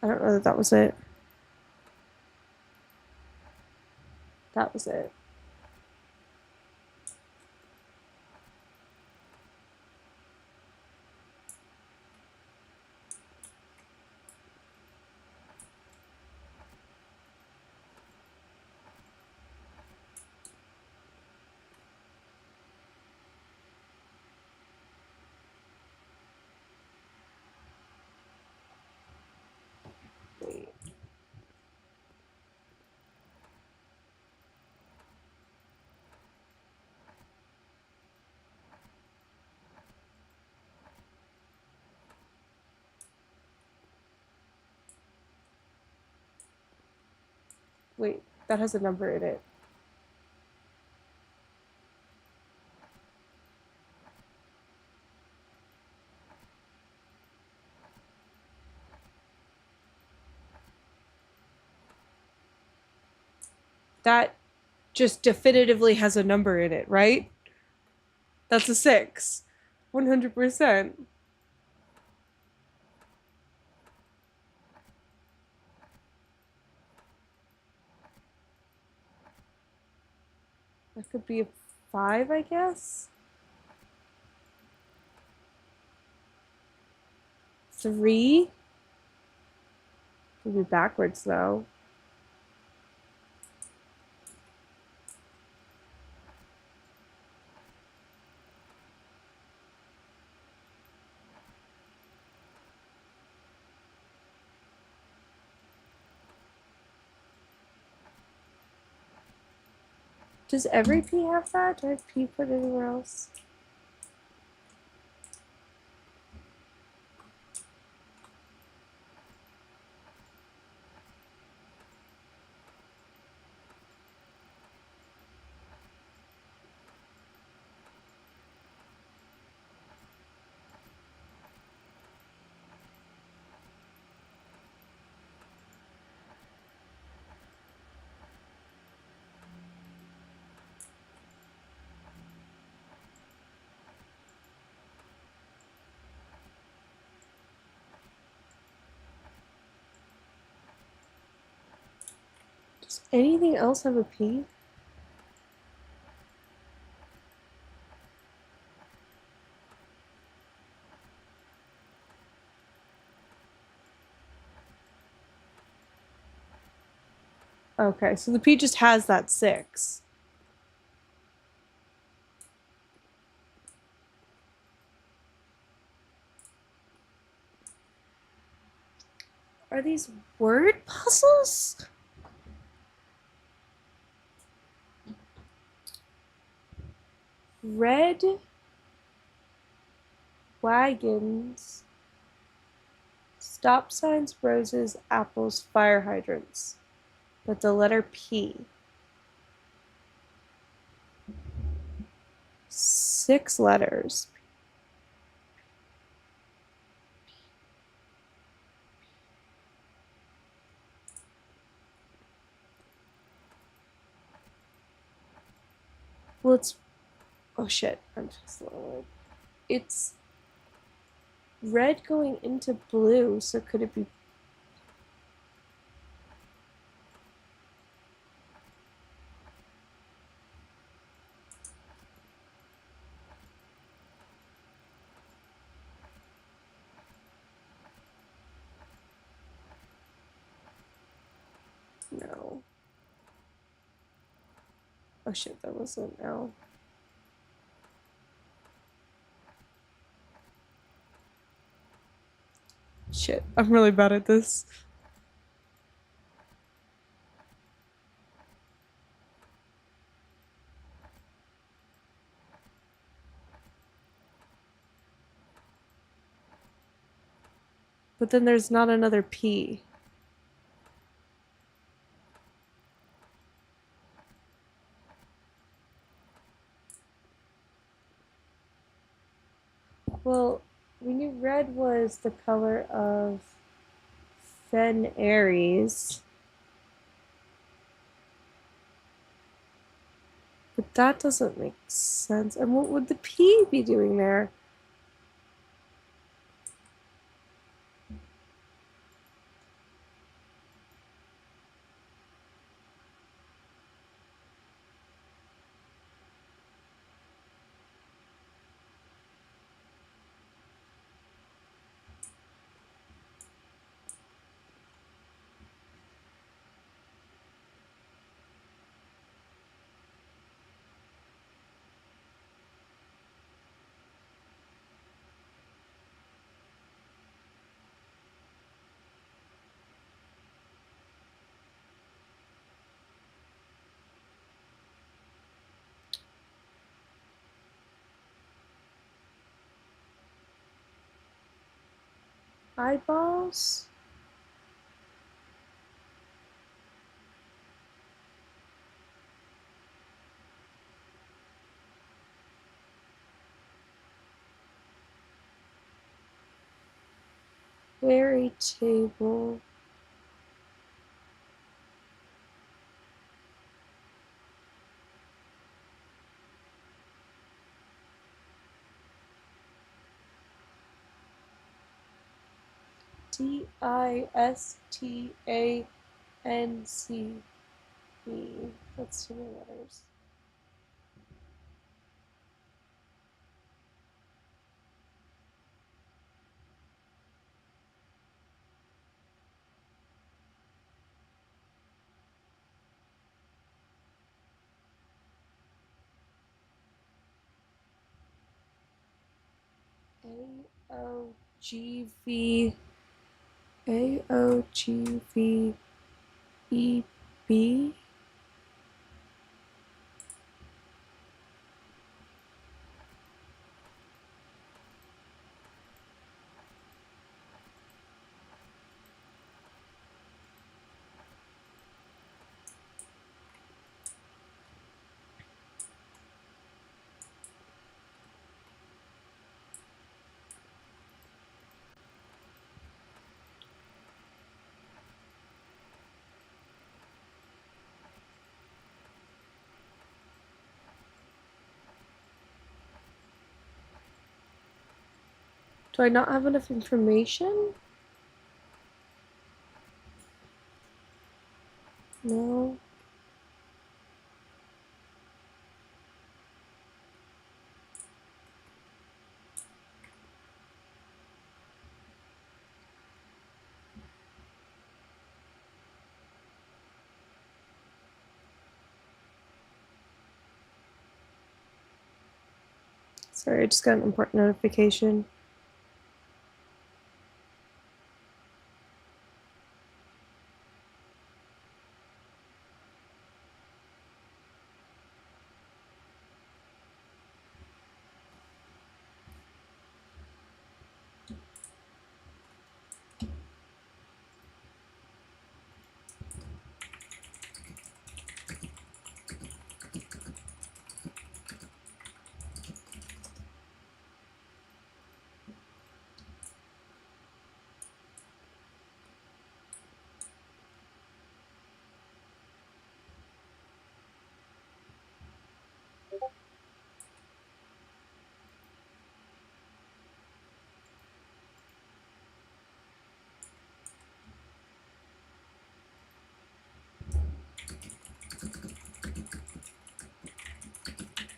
I don't know that that was it. That was it. Wait. Wait, that has a number in it. That just definitively has a number in it, right? That's a 6. 100%. That could be a 5, I guess. 3? Could be backwards, though. Does every P have that? Do I have P put anywhere else? Does anything else have a P? Okay, so the P just has that 6. Are these word puzzles? Red wagons, stop signs, roses, apples, fire hydrants. But the letter P. 6 letters. Well, it's. Oh shit, I'm just. It's red going into blue, so could it be. Oh shit, that was an L. Shit, I'm really bad at this. But then there's not another P. Well, we knew red was the color of Fen Aries. But that doesn't make sense. And what would the P be doing there? Eyeballs? Berry table. Distanc. That's too many letters. AOGV. AOGVEB. Do I not have enough information? No. Sorry, I just got an important notification.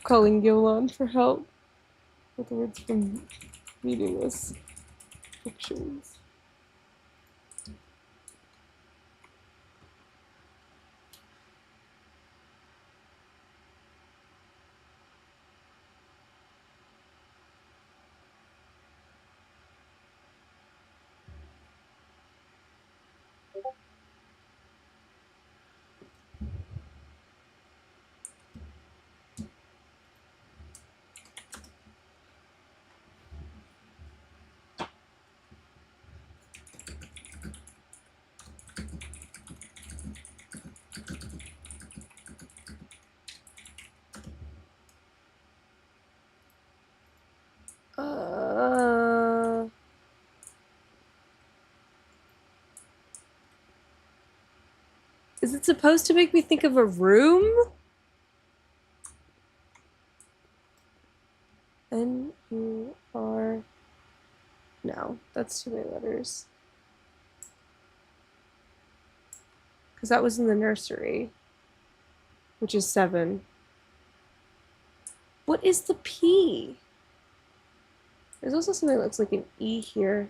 Calling Yolan for help with words from meaningless pictures. Is it supposed to make me think of a room? N-U-R... No, that's too many letters. Because that was in the nursery, which is 7. What is the P? There's also something that looks like an E here.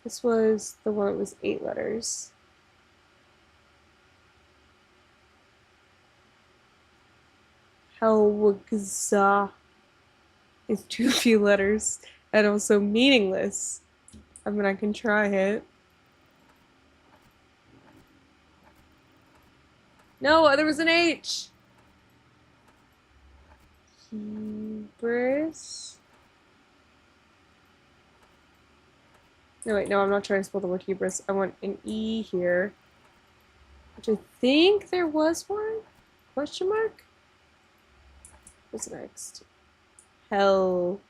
This was the one that was 8 letters. Helwgza is too few letters and also meaningless. I mean, I can try it. No, there was an H. Hubris. No, wait, no, I'm not trying to spell the word hubris. I want an E here, which I think there was one. Question mark? What's next? Hell.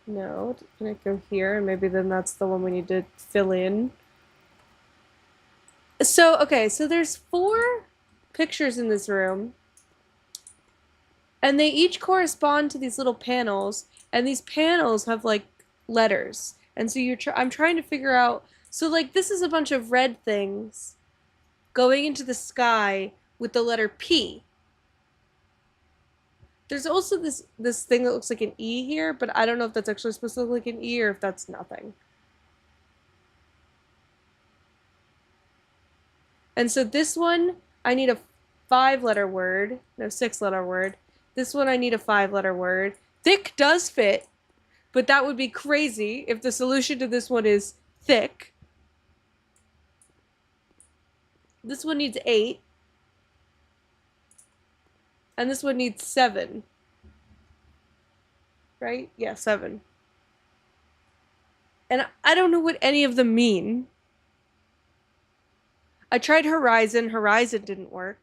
No, can it go here? And maybe then that's the one we need to fill in. So, okay, so there's 4 pictures in this room. And they each correspond to these little panels. And these panels have, like, letters. And so I'm trying to figure out... So, like, this is a bunch of red things going into the sky with the letter P. There's also this thing that looks like an E here, but I don't know if that's actually supposed to look like an E or if that's nothing. And so this one, I need a 5-letter word. No, 6-letter word. This one, I need a 5-letter word. Thick does fit, but that would be crazy if the solution to this one is thick. This one needs 8. And this one needs 7. Right? Yeah, 7. And I don't know what any of them mean. I tried horizon. Horizon didn't work.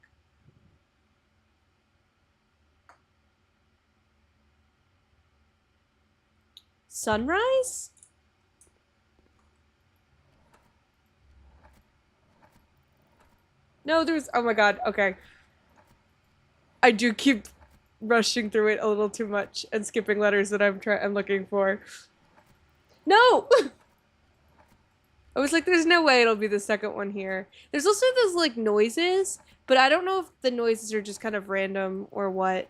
Sunrise? No, there's... Oh my god, okay. I do keep rushing through it a little too much and skipping letters that I'm looking for. No! I was like, there's no way it'll be the second one here. There's also those, like, noises, but I don't know if the noises are just kind of random or what.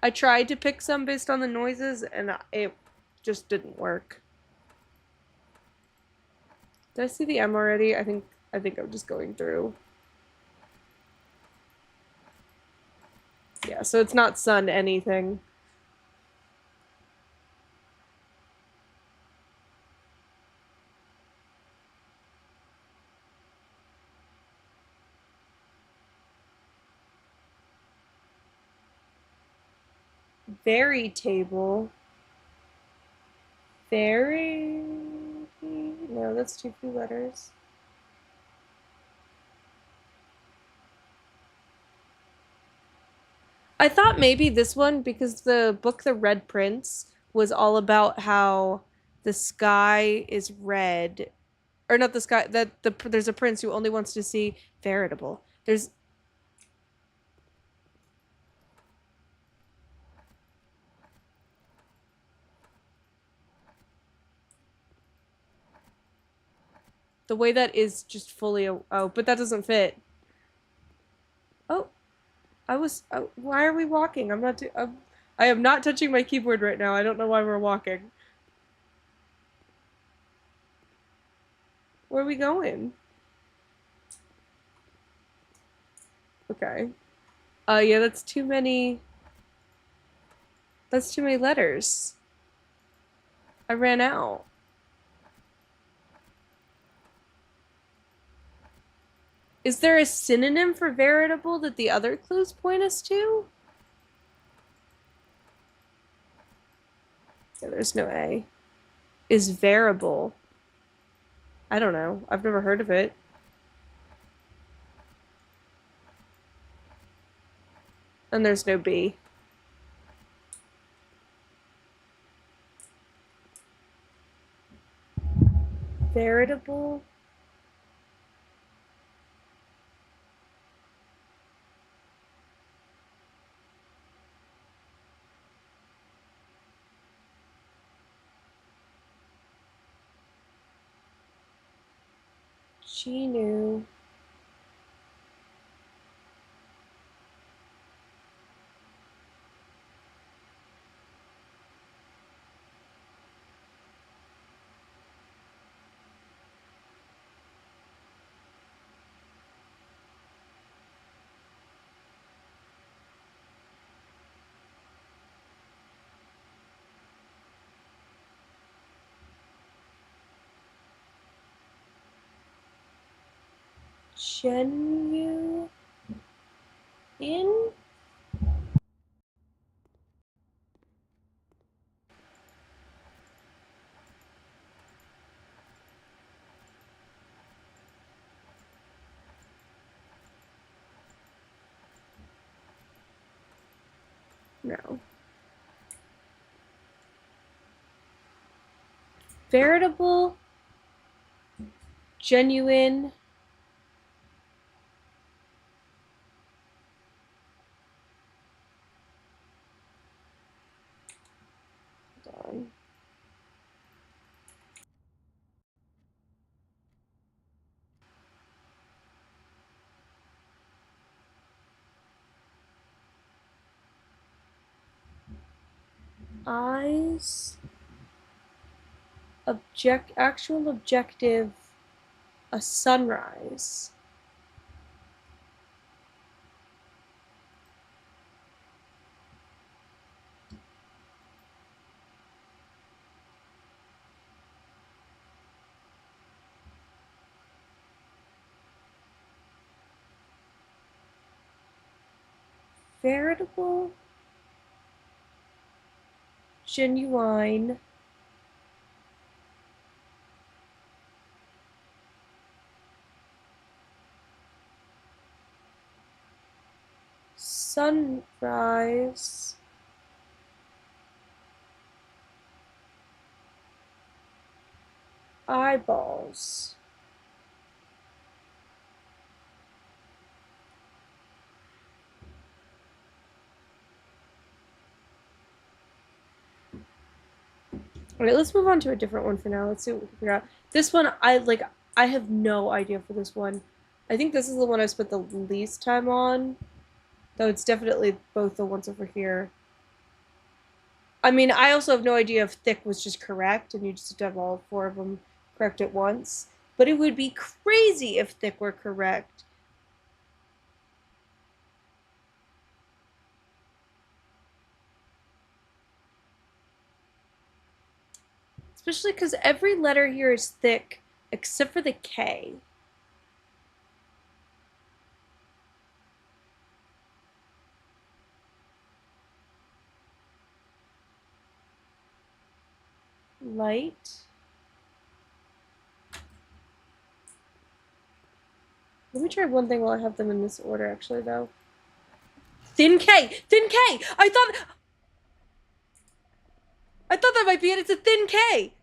I tried to pick some based on the noises, and it just didn't work. Did I see the M already? I think I'm just going through. Yeah, so it's not sun anything. Very table. Very... No, that's too few letters. I thought maybe this one, because the book The Red Prince was all about how the sky is red. Or not the sky, there's a prince who only wants to see veritable. There's... The way that is just fully... Oh, but that doesn't fit. Oh. Why are we walking? I am not touching my keyboard right now. I don't know why we're walking. Where are we going? Okay. Yeah, that's too many... That's too many letters. I ran out. Is there a synonym for veritable that the other clues point us to? Yeah, there's no A. Is variable. I don't know. I've never heard of it. And there's no B. Veritable. Genu. Genuine? No. Veritable, genuine. Hold on. Eyes. Actual objective. A sunrise. Veritable, genuine. Sunrise. Eyeballs. All right, let's move on to a different one for now. Let's see what we can figure out. This one, I have no idea for this one. I think this is the one I spent the least time on, though it's definitely both the ones over here. I mean, I also have no idea if thick was just correct and you just have all four of them correct at once. But it would be crazy if thick were correct. Especially because every letter here is thick except for the K. Light. Let me try one thing while I have them in this order, actually, though. Thin K! Thin K! I thought that might be it. It's a thin K!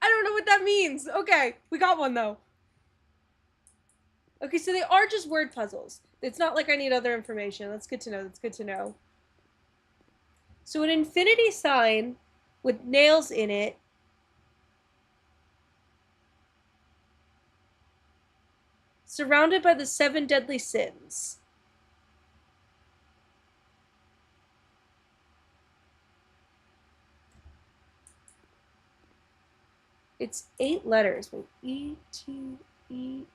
I don't know what that means. Okay, we got one, though. Okay, so they are just word puzzles. It's not like I need other information. That's good to know. That's good to know. So an infinity sign with nails in it surrounded by the 7 deadly sins. It's 8 letters. Wait, ETERNITY.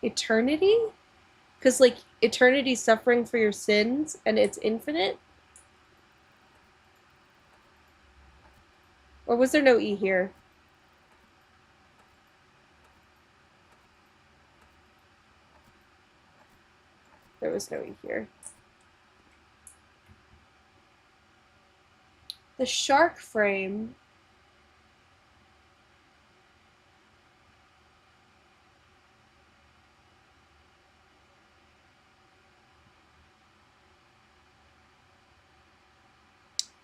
Eternity? Because, like, eternity suffering for your sins and it's infinite? Or was there no E here? There was no E here. The shark frame.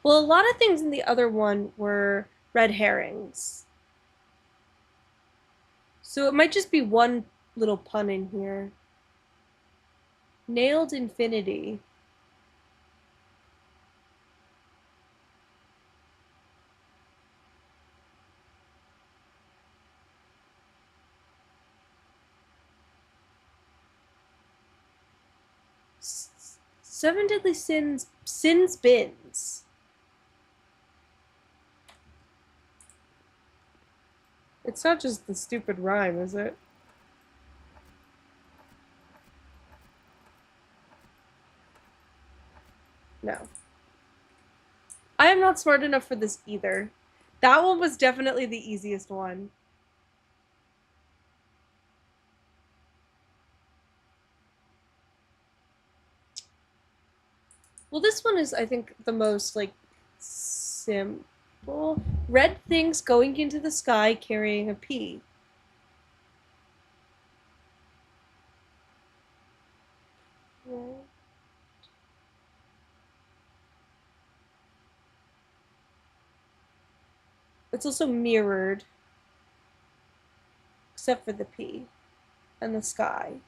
Well, a lot of things in the other one were red herrings. So it might just be one little pun in here. Nailed infinity. Seven deadly sins. Sins bins. It's not just the stupid rhyme, is it? No. I am not smart enough for this either. That one was definitely the easiest one. Well, this one is, I think, the most, like, simple. Red things going into the sky carrying a P. Red. It's also mirrored, except for the P and the sky.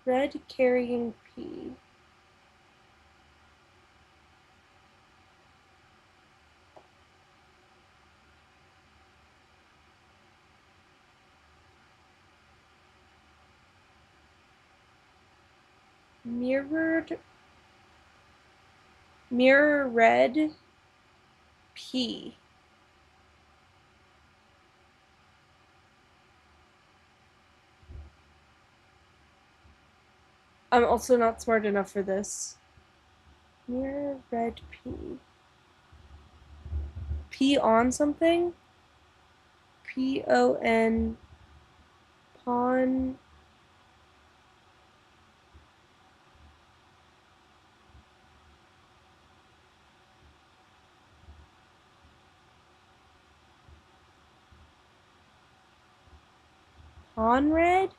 Red carrying P. Mirrored. Mirror red P. I'm also not smart enough for this. Mirror red P. P on something? P-O-N. Pawn. Pawn red?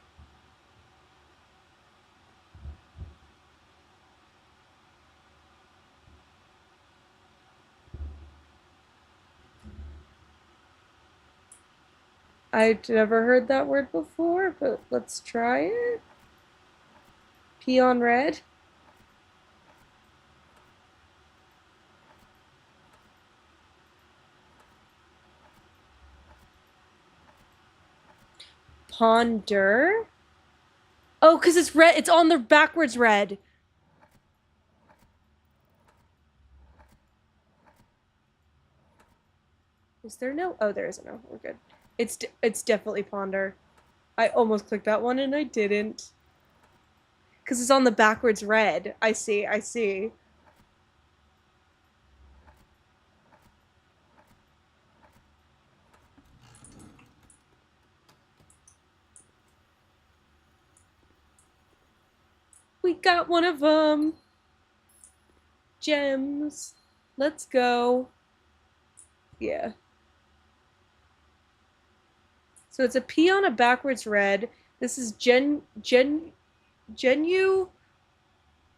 I'd never heard that word before, but let's try it. Peon red? Ponder? Oh, because it's red. It's on the backwards red. Is there no? Oh, there isn't. No, we're good. It's definitely ponder. I almost clicked that one and I didn't. Because it's on the backwards red. I see. I see. We got one of them. Gems. Let's go. Yeah. So it's a P on a backwards red. This is Genu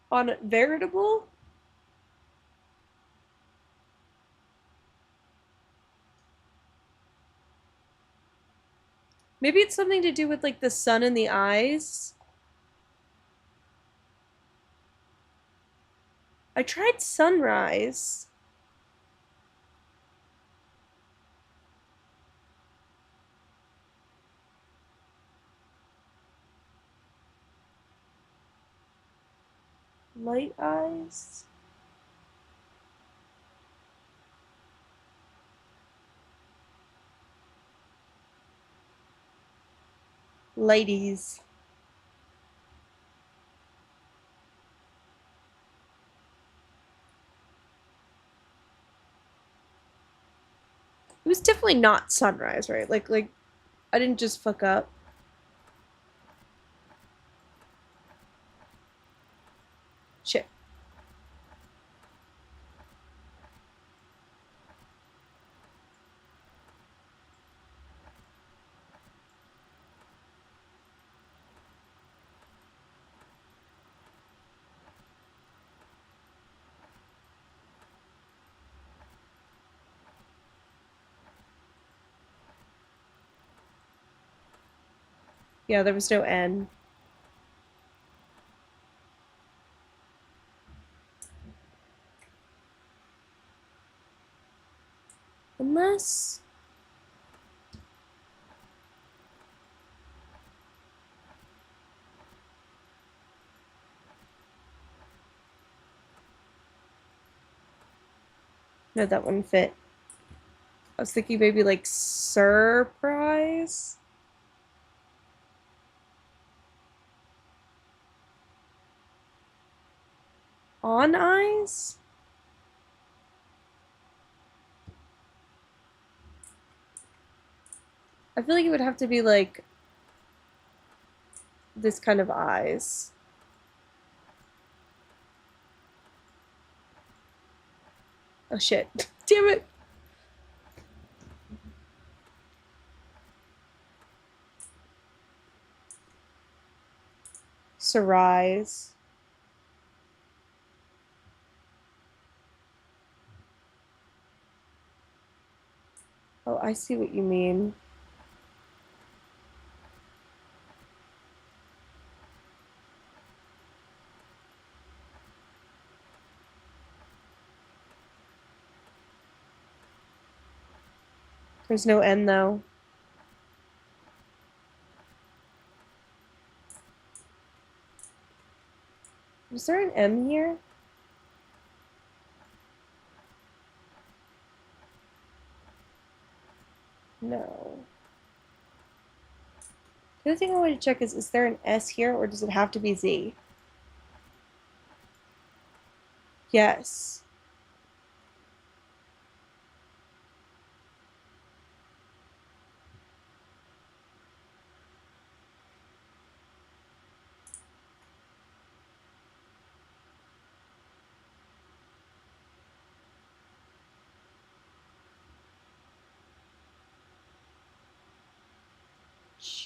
on veritable. Maybe it's something to do with like the sun in the eyes. I tried sunrise. Light eyes? Ladies. It was definitely not sunrise, right? Like I didn't just fuck up. Shit. Yeah, there was no N. Unless... No, that wouldn't fit. I was thinking maybe like surprise. On eyes? I feel like it would have to be like this kind of eyes. Oh shit. Damn it. Surprise. Oh, I see what you mean. There's no N though. Was there an M here? No. The other thing I want to check is there an S here or does it have to be Z? Yes.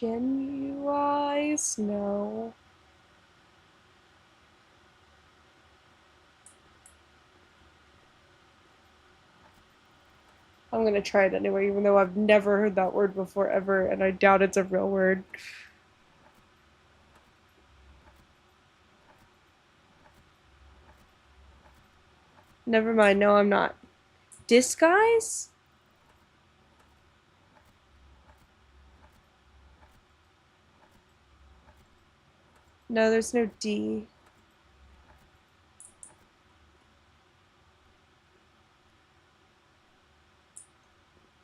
Genuise? No. I'm gonna try it anyway, even though I've never heard that word before ever, and I doubt it's a real word. Never mind, no, I'm not. Disguise? No, there's no D.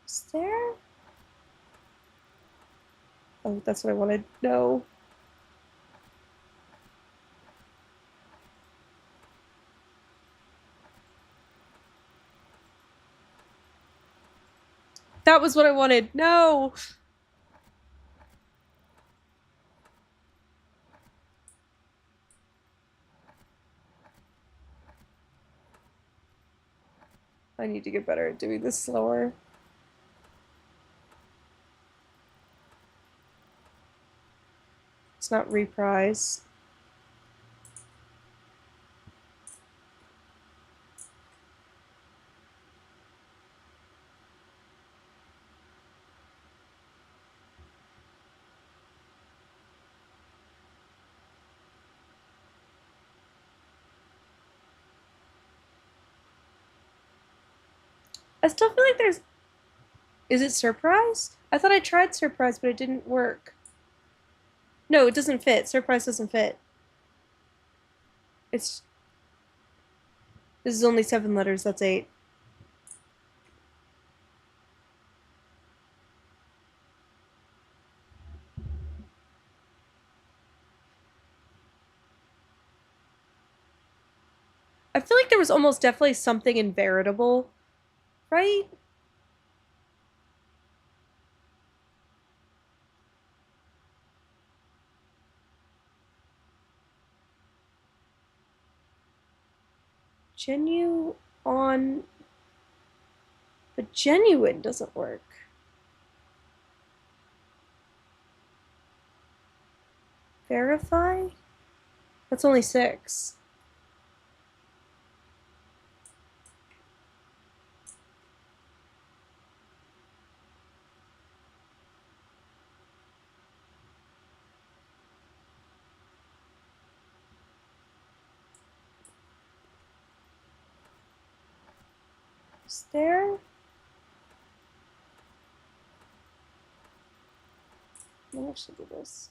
Is there? Oh, that's what I wanted. No. That was what I wanted. No. I need to get better at doing this slower. It's not reprise. I still feel like there's... Is it surprise? I thought I tried surprise, but it didn't work. No, it doesn't fit. Surprise doesn't fit. It's This is only 7 letters, that's 8. I feel like there was almost definitely something in veritable, right? On, but genuine doesn't work. Verify? That's only 6. Is there? Let me actually do this.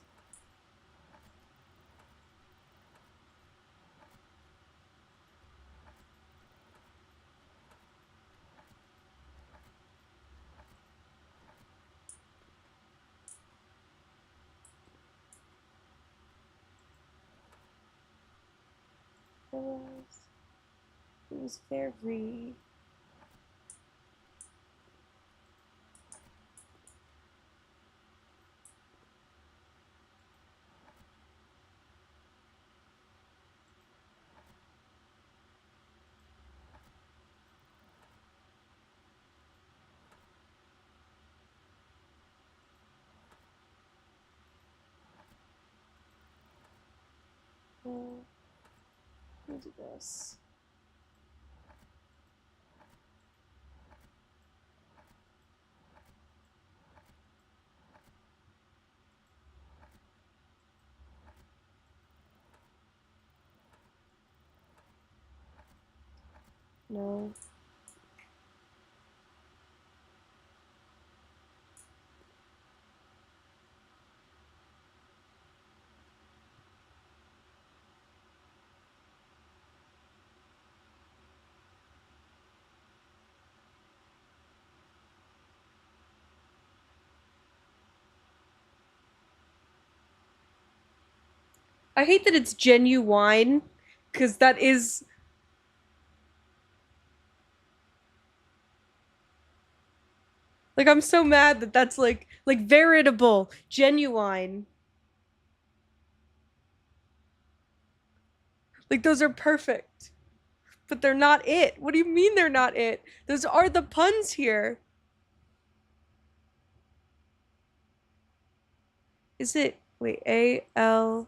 It was very. Let me do this. No. I hate that it's genuine, because that is. Like, I'm so mad that that's like veritable, genuine. Like, those are perfect. But they're not it. What do you mean they're not it? Those are the puns here. Is it, wait, ALCOHOL?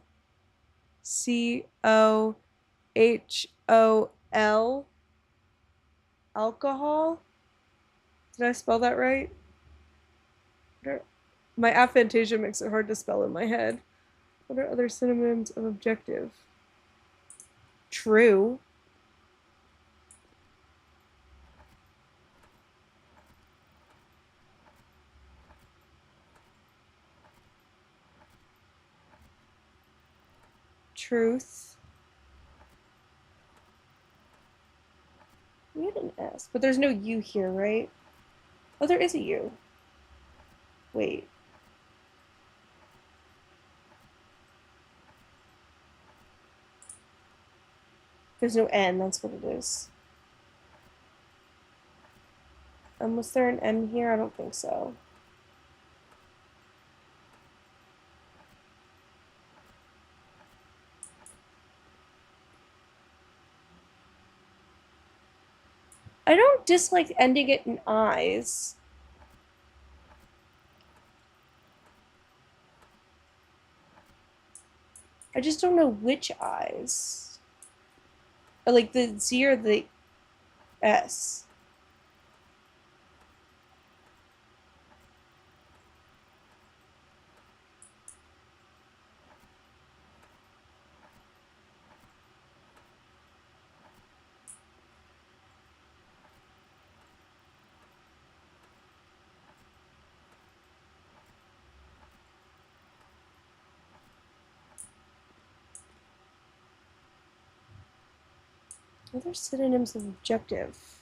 Alcohol? Did I spell that right? My aphantasia makes it hard to spell in my head. What are other synonyms of objective? True. Truth. We had an S, but there's no U here, right? Oh, there is a U. Wait. There's no N, that's what it is. Was there an N here? I don't think so. I don't dislike ending it in eyes. I just don't know which eyes. Or like the Z or the S. Other synonyms of objective.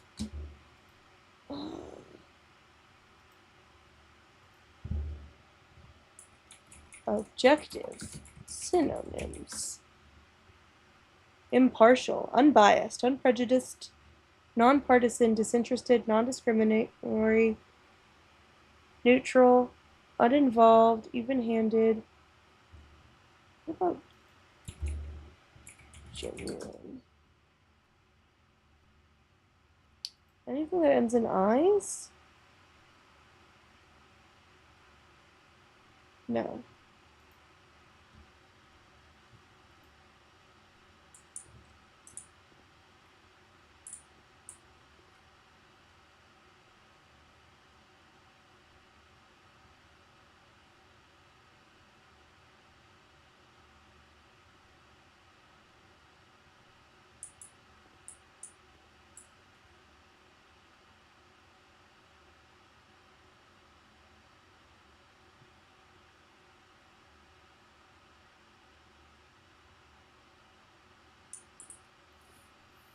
Objective synonyms. Impartial, unbiased, unprejudiced, nonpartisan, disinterested, non-discriminatory, neutral, uninvolved, even-handed. What about genuine? Anything that ends in eyes? No.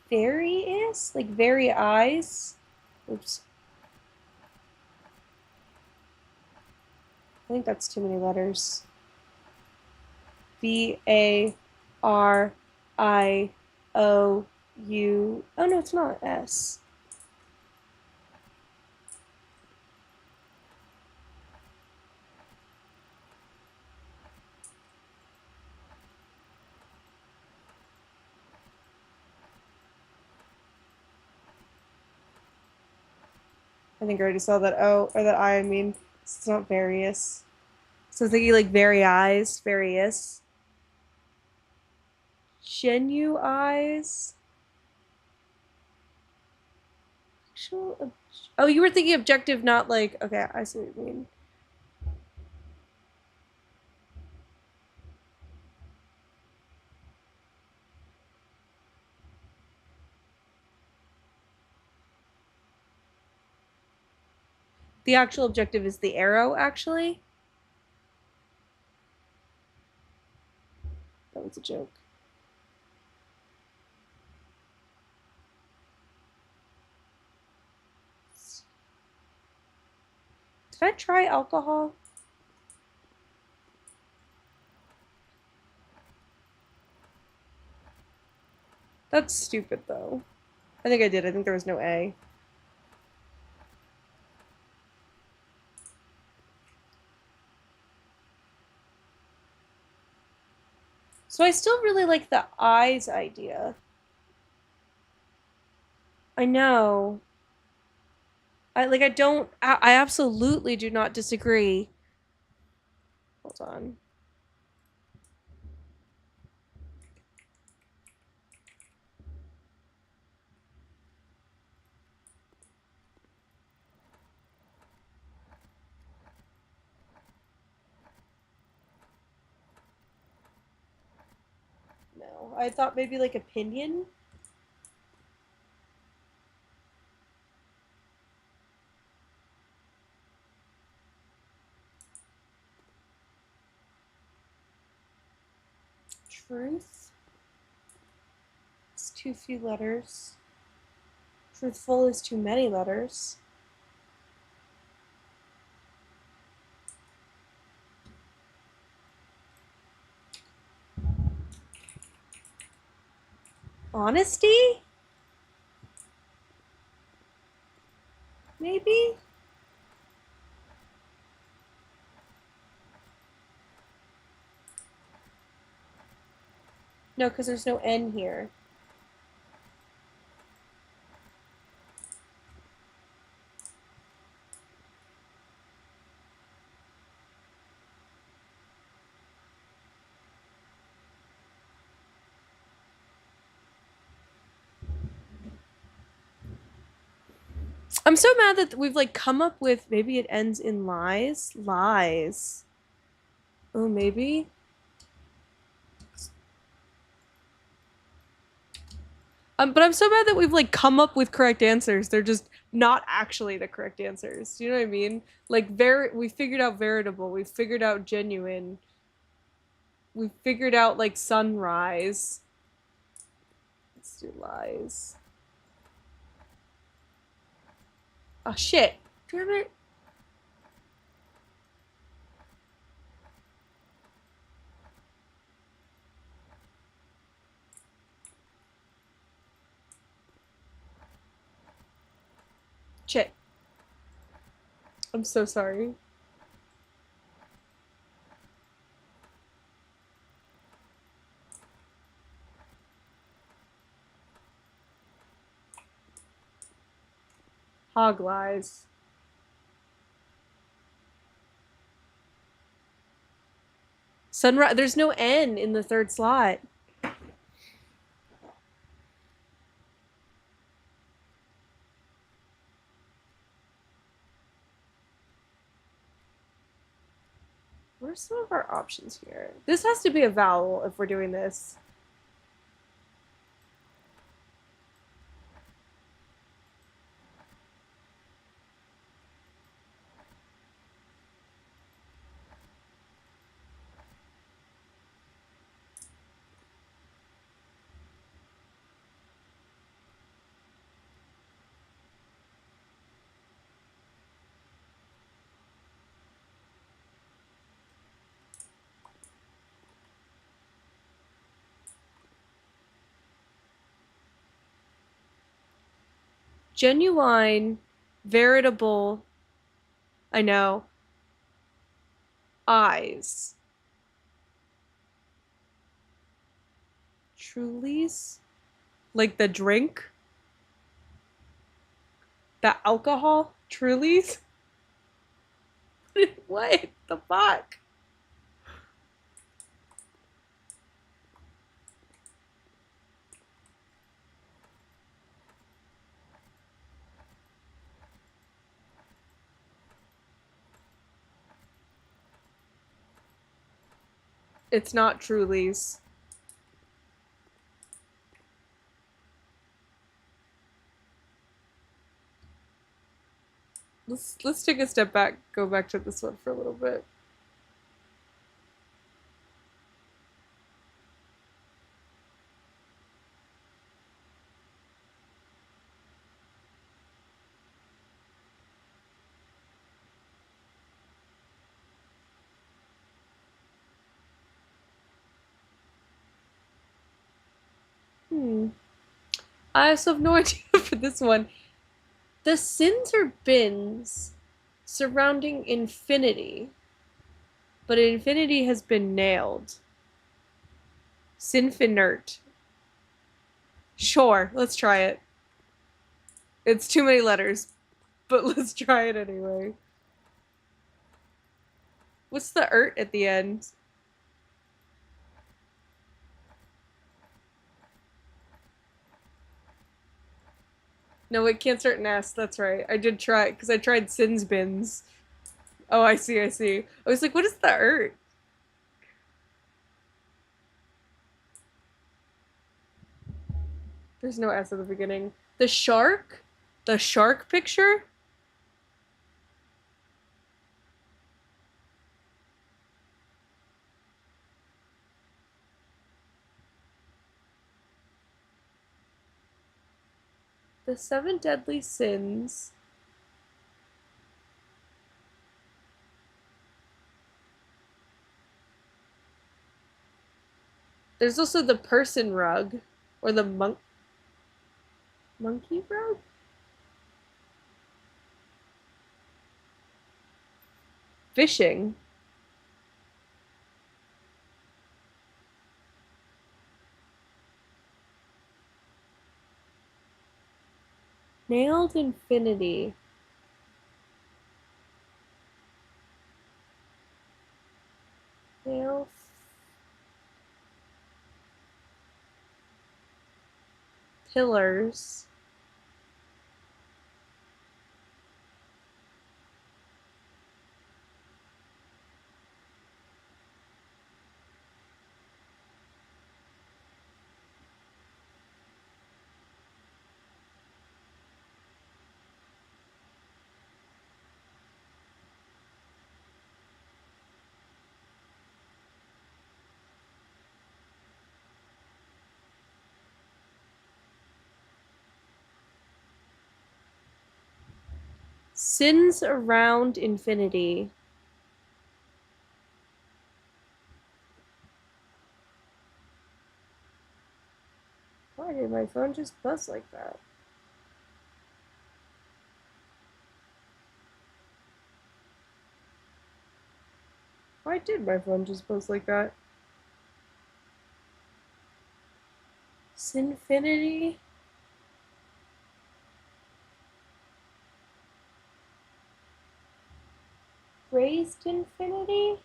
Various? Like very eyes? Oops. I think that's too many letters. V-A-R-I-O-U. Oh, no, it's not S. I think I already saw that O, or that I mean. It's not various. So I was thinking like very eyes, various. Genu eyes. Actual. Oh, you were thinking objective, not like. Okay, I see what you mean. The actual objective is the arrow, actually. That was a joke. Did I try alcohol? That's stupid, though. I think I did. I think there was no A. So I still really like the eyes idea. I know. I absolutely do not disagree. Hold on. No. I thought maybe like opinion. Truth. It's too few letters. Truthful is too many letters. Honesty? Maybe? No, because there's no N here. I'm so mad that we've like come up with maybe it ends in lies. Lies. Oh, maybe. But I'm so mad that we've like come up with correct answers. They're just not actually the correct answers. Do you know what I mean? Like we figured out veritable, we figured out genuine, we figured out like sunrise. Let's do lies. Oh shit. Damn it. Shit. I'm so sorry. Hog lies. Sunrise. There's no N in the third slot. What are some of our options here? This has to be a vowel if we're doing this. Genuine, veritable, I know, eyes. Truly's? Like the drink? The alcohol? Truly's? What the fuck? It's not Truly's. Let's take a step back, go back to this one for a little bit. I also have no idea for this one. The sins are bins surrounding infinity, but infinity has been nailed. Sinfinert. Sure, let's try it. It's too many letters, but let's try it anyway. What's the ert at the end? No, it can't start an S. That's right. I did try because I tried sins bins. Oh, I see. I see. I was like, what is the ert? There's no S at the beginning. The shark? The shark picture? The seven deadly sins. There's also the person rug, or the monkey rug? Fishing. Nailed infinity. Nail. Pillars. Sins around infinity. Why did my phone just buzz like that? Why did my phone just buzz like that? Sinfinity? Raised infinity?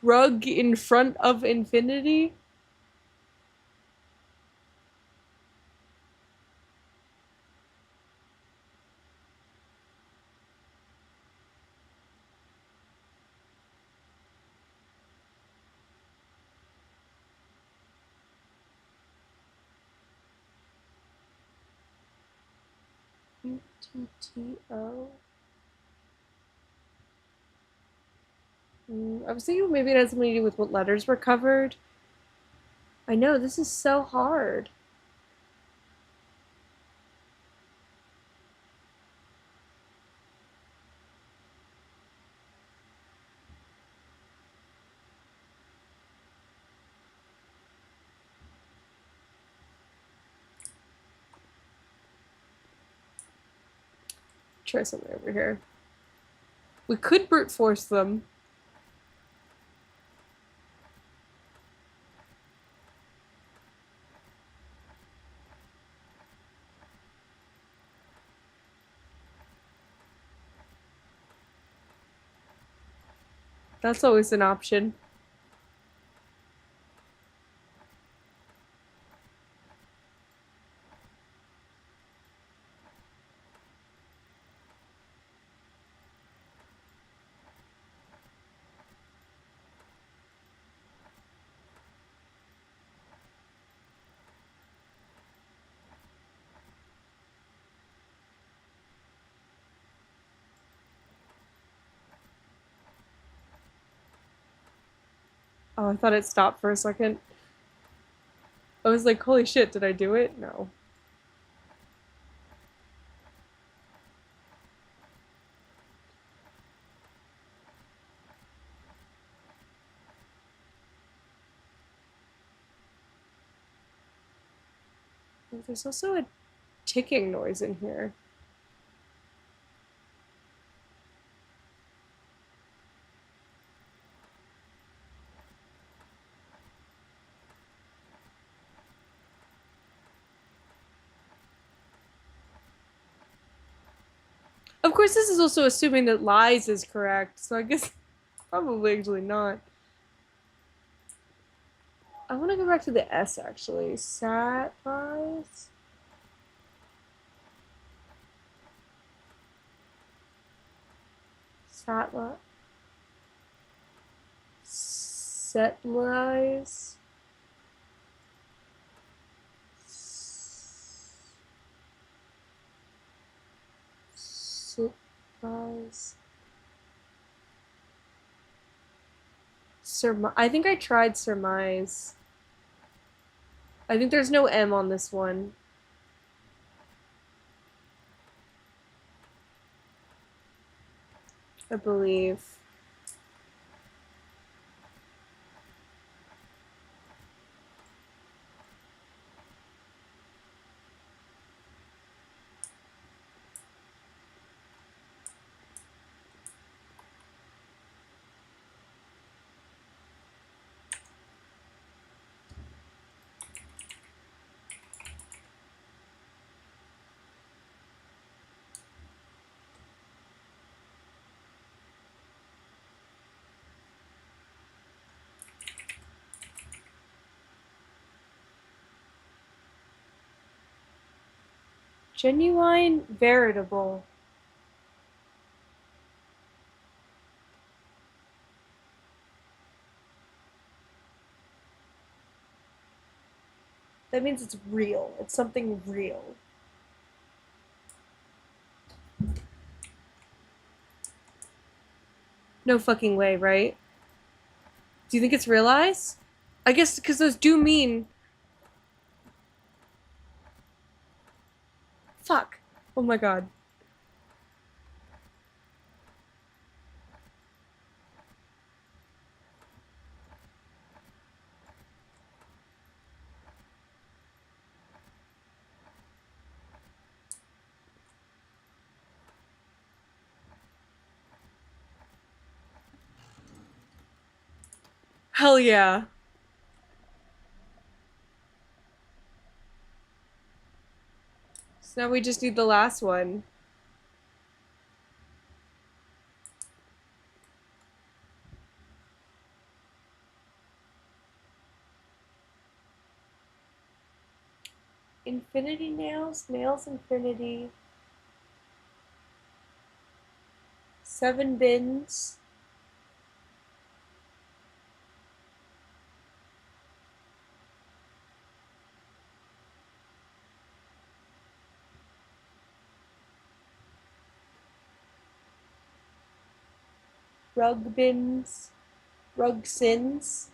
Rug in front of infinity? UTTO? I was thinking maybe it has something to do with what letters were covered. I know, this is so hard. Try something over here. We could brute force them. That's always an option. Oh, I thought it stopped for a second. I was like, holy shit, did I do it? No. There's also a ticking noise in here. Of course, this is also assuming that lies is correct, so I guess probably actually not. I want to go back to the S actually. Sat lies? Sat lies? Set lies? Sit lies? I think I tried surmise. I think there's no M on this one. I believe. Genuine, veritable. That means it's real. It's something real. No fucking way, right? Do you think it's real eyes? I guess because those do mean. Fuck. Oh my god. Hell yeah. So now we just need the last one. Infinity nails, nails infinity. 7 bins. Rug bins. Rug sins.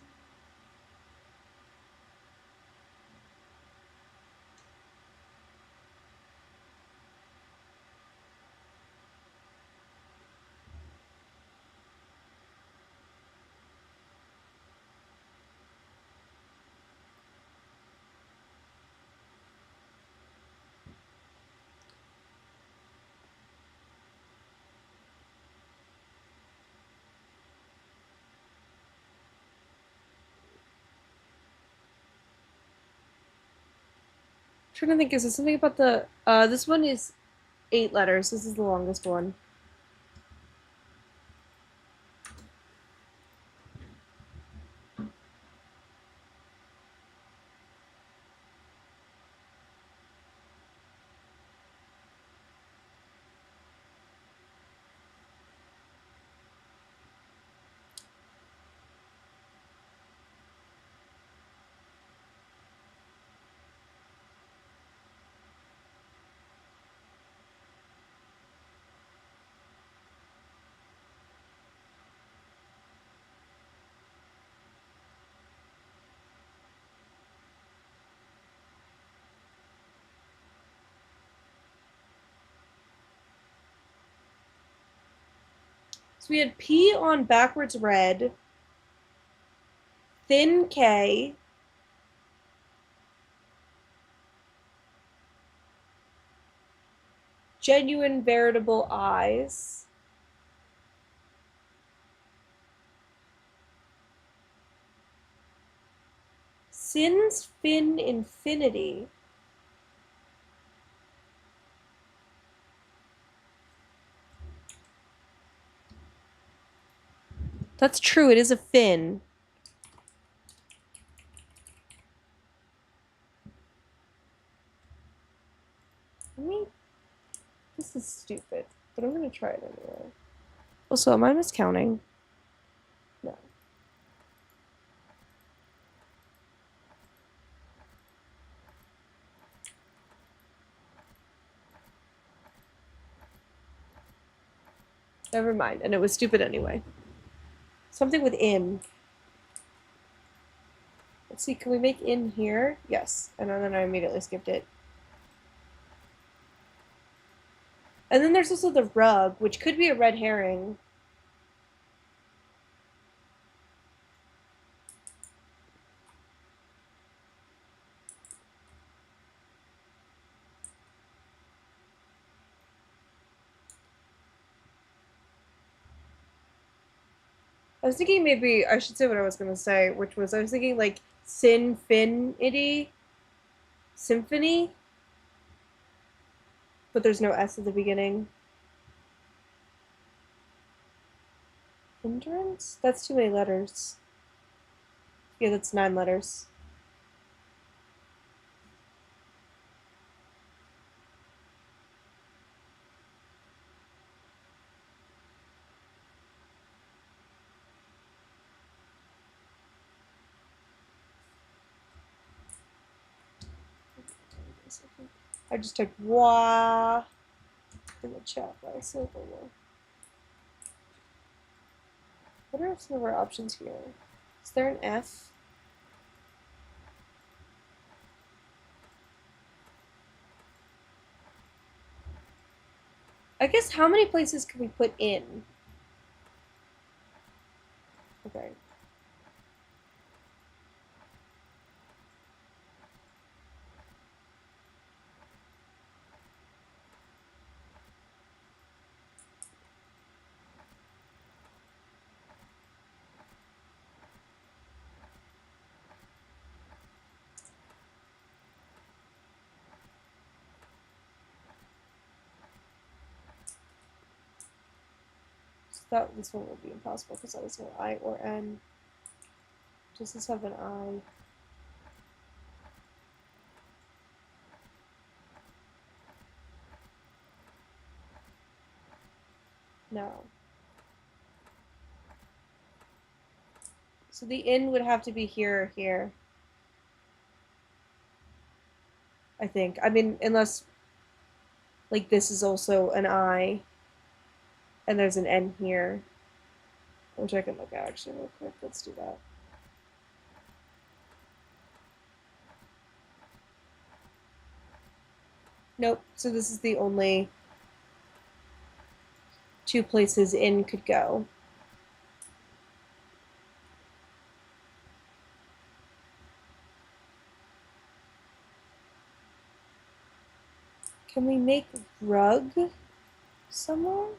Trying to think, is there something about the this one is 8 letters. This is the longest one. So we had P on backwards red, thin K, genuine veritable eyes, Sin's fin infinity. That's true, it is a fin. I mean, this is stupid, but I'm gonna try it anyway. Also, am I miscounting? No. Never mind, and it was stupid anyway. Something with in. Let's see, can we make in here? Yes. And then I immediately skipped it. And then there's also the rug, which could be a red herring. I was thinking maybe I should say what I was gonna say, which was I was thinking like Sinfinity Symphony, but there's no S at the beginning. Hindrance? That's too many letters. Yeah, that's 9 letters. I just typed wah in the chat by syllable. What are some of our options here? Is there an F? I guess how many places can we put in? Okay. Thought this one would be impossible because that was no I or N. Does this have an I? No. So the in would have to be here or here. I think. I mean, unless like this is also an I and there's an N here, which I can look at actually real quick. Let's do that. Nope. So this is the only two places in could go. Can we make rug somewhere?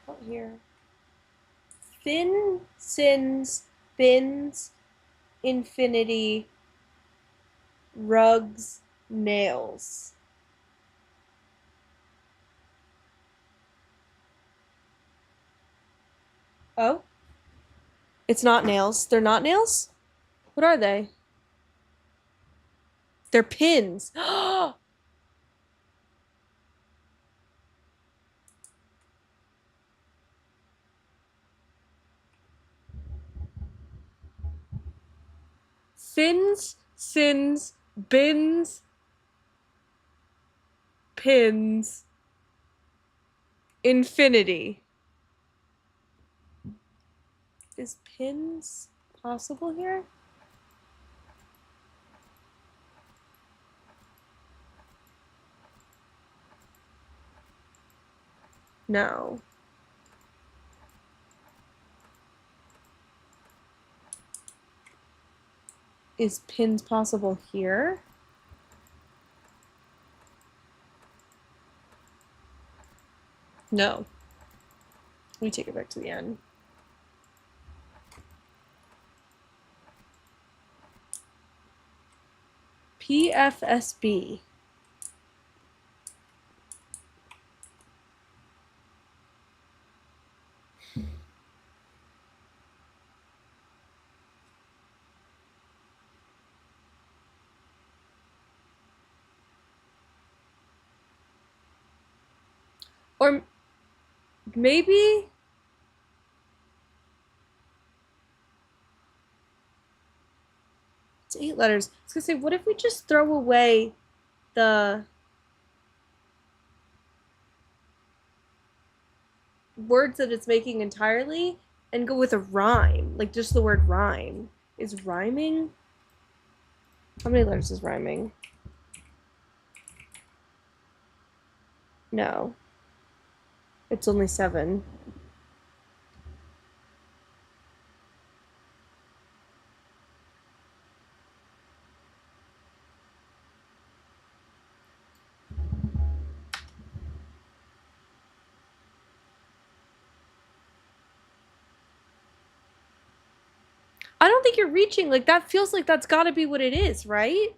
Not here. Thin, sins, bins, infinity, rugs, nails. Oh? It's not nails. They're not nails? What are they? They're pins. Fins, sins, bins, pins, infinity. Is pins possible here? No. Is pins possible here? No. Let me take it back to the end. PFSB. Or maybe it's 8 letters. I was gonna say, what if we just throw away the words that it's making entirely and go with a rhyme? Like just the word rhyme. Is rhyming? How many letters is rhyming? No. It's only 7. I don't think you're reaching. Like, that feels like that's got to be what it is, right?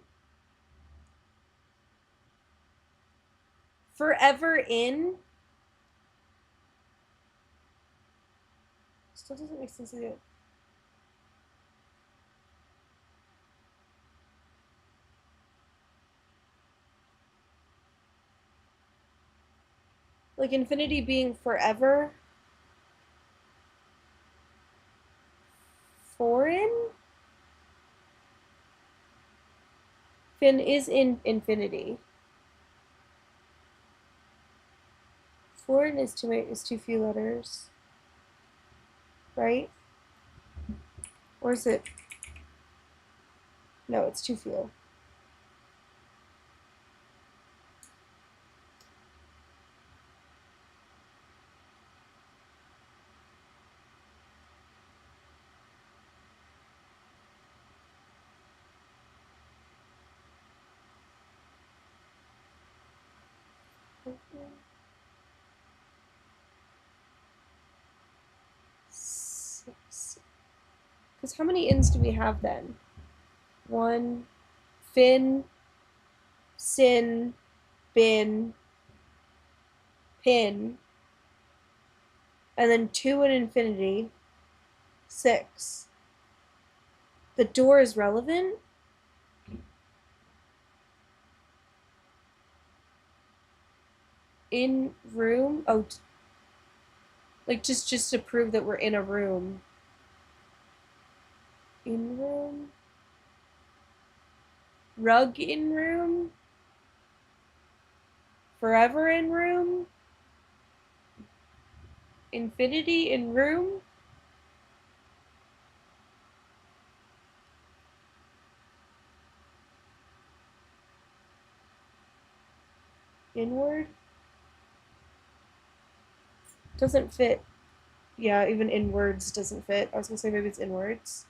Forever in. Still doesn't make sense either. Like infinity being forever. Foreign? Fin is in infinity. Foreign is too few letters. Right? Or is it? No, it's too few. Because how many ins do we have then? One, fin, sin, bin, pin, and then two in infinity, 6. The door is relevant? In room? Oh, like just to prove that we're in a room. In room? Rug in room? Forever in room? Infinity in room? Inward? Doesn't fit. Yeah, even inwards doesn't fit. I was gonna say maybe it's inwards.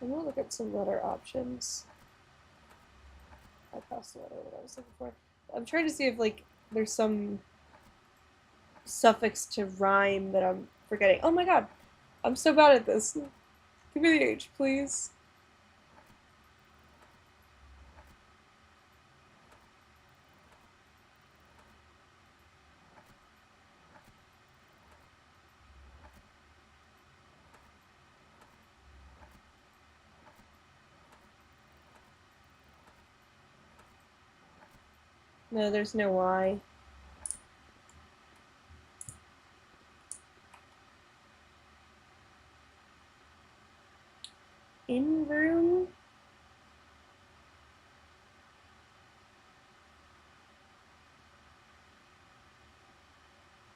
I'm gonna look at some letter options. I passed the letter that I was looking for. I'm trying to see if like there's some suffix to rhyme that I'm forgetting. Oh my god, I'm so bad at this. Give me the H, please. No, there's no Y. In room?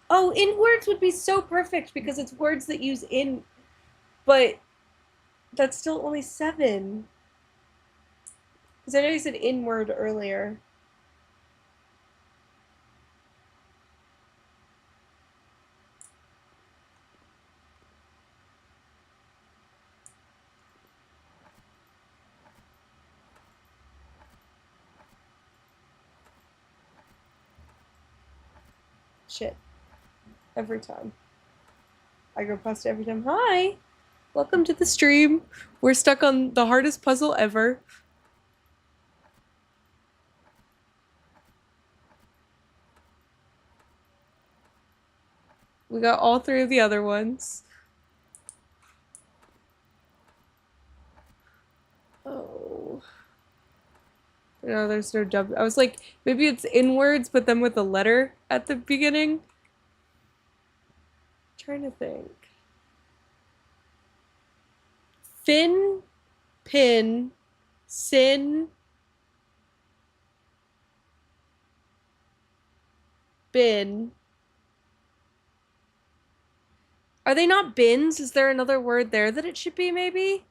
Oh, inwards would be so perfect because it's words that use in, but that's still only 7. Because I know you said inward earlier. Shit. Every time. I go past it every time. Hi! Welcome to the stream. We're stuck on the hardest puzzle ever. We got all 3 of the other ones. Oh. No, there's no W. I was like, maybe it's inwards, but then with a letter at the beginning. I'm trying to think. Fin, pin, sin, bin. Are they not bins? Is there another word there that it should be, maybe?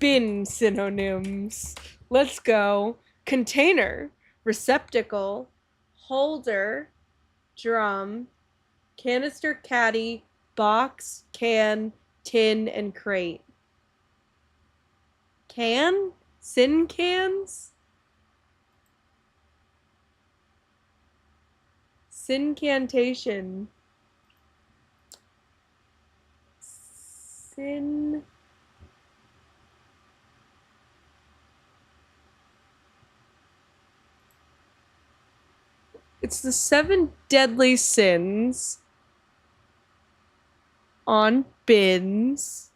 Bin synonyms. Let's go. Container, receptacle, holder, drum, canister, caddy, box, can, tin, and crate. Can? Sin cans? Sincantation. Sin. It's the 7 deadly sins on bins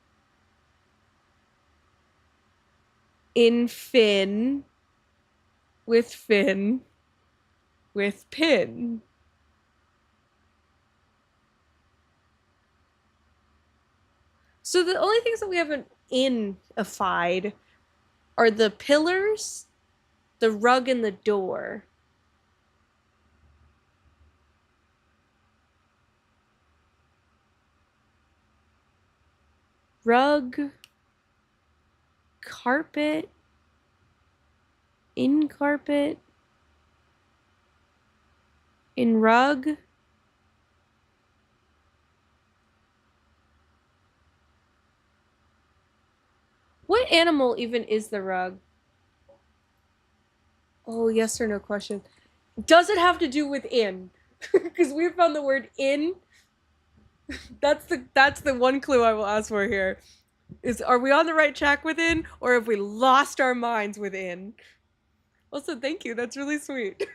in fin with fin with pin. So the only things that we haven't in-ified are the pillars, the rug, and the door. Rug, carpet, in carpet, in rug. What animal even is the rug? Oh, yes or no question. Does it have to do with in? Because we found the word in. That's the one clue I will ask for here. Are we on the right track with in, or have we lost our minds with in? Also, thank you. That's really sweet.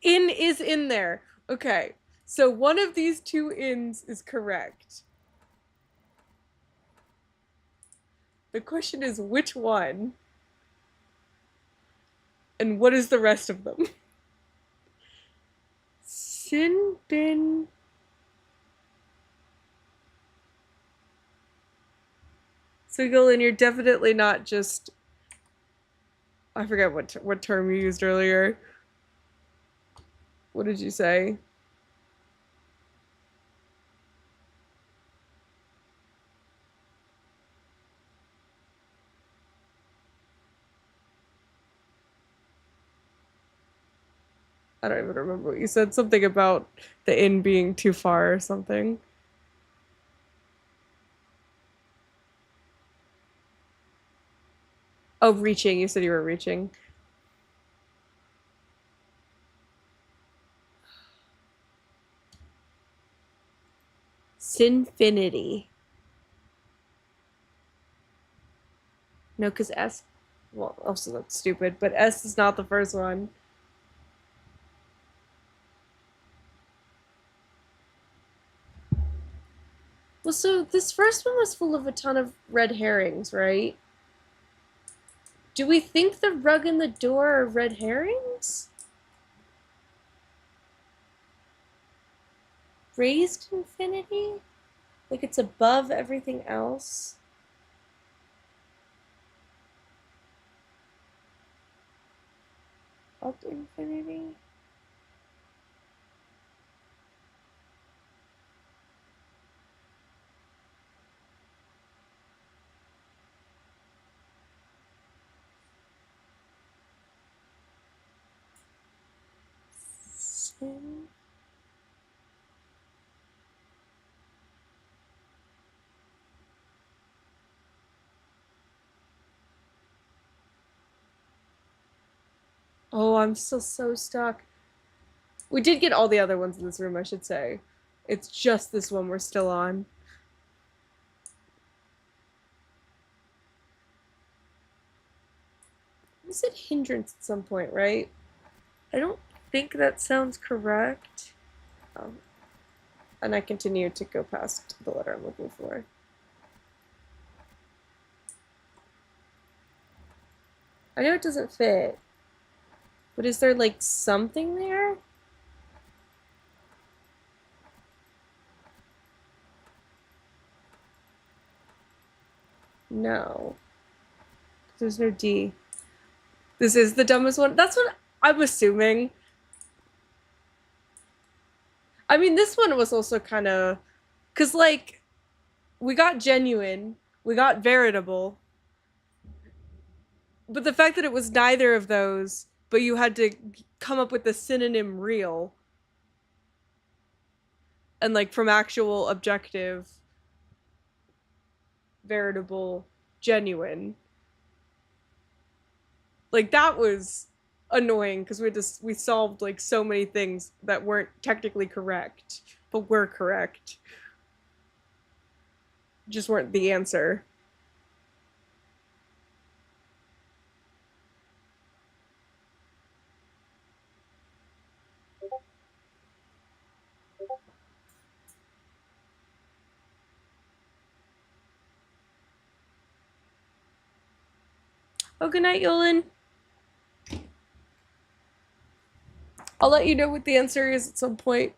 In is in there. Okay. So one of these two ins is correct. The question is which one? And what is the rest of them? Sin bin. So Golan, you're definitely not just. I forget what term you used earlier. What did you say? I don't even remember what you said. Something about the in being too far or something. Oh, reaching. You said you were reaching. Sinfinity. No, because S. Well, also that's stupid, but S is not the first one. Well, so this first one was full of a ton of red herrings, right? Do we think the rug and the door are red herrings? Raised infinity? Like it's above everything else? Up infinity? Sin? Oh, I'm still so stuck. We did get all the other ones in this room, I should say. It's just this one we're still on. We said hindrance at some point, right? I don't think that sounds correct. And I continue to go past the letter I'm looking for. I know it doesn't fit, but is there like something there? No. There's no D. This is the dumbest one. That's what I'm assuming. I mean, this one was also kind of. Because, like, we got genuine, we got veritable. But the fact that it was neither of those, but you had to come up with the synonym real and like from actual objective veritable genuine. Like that was annoying because we solved like so many things that weren't technically correct but were correct, just weren't the answer. Oh, good night, Yolan. I'll let you know what the answer is at some point.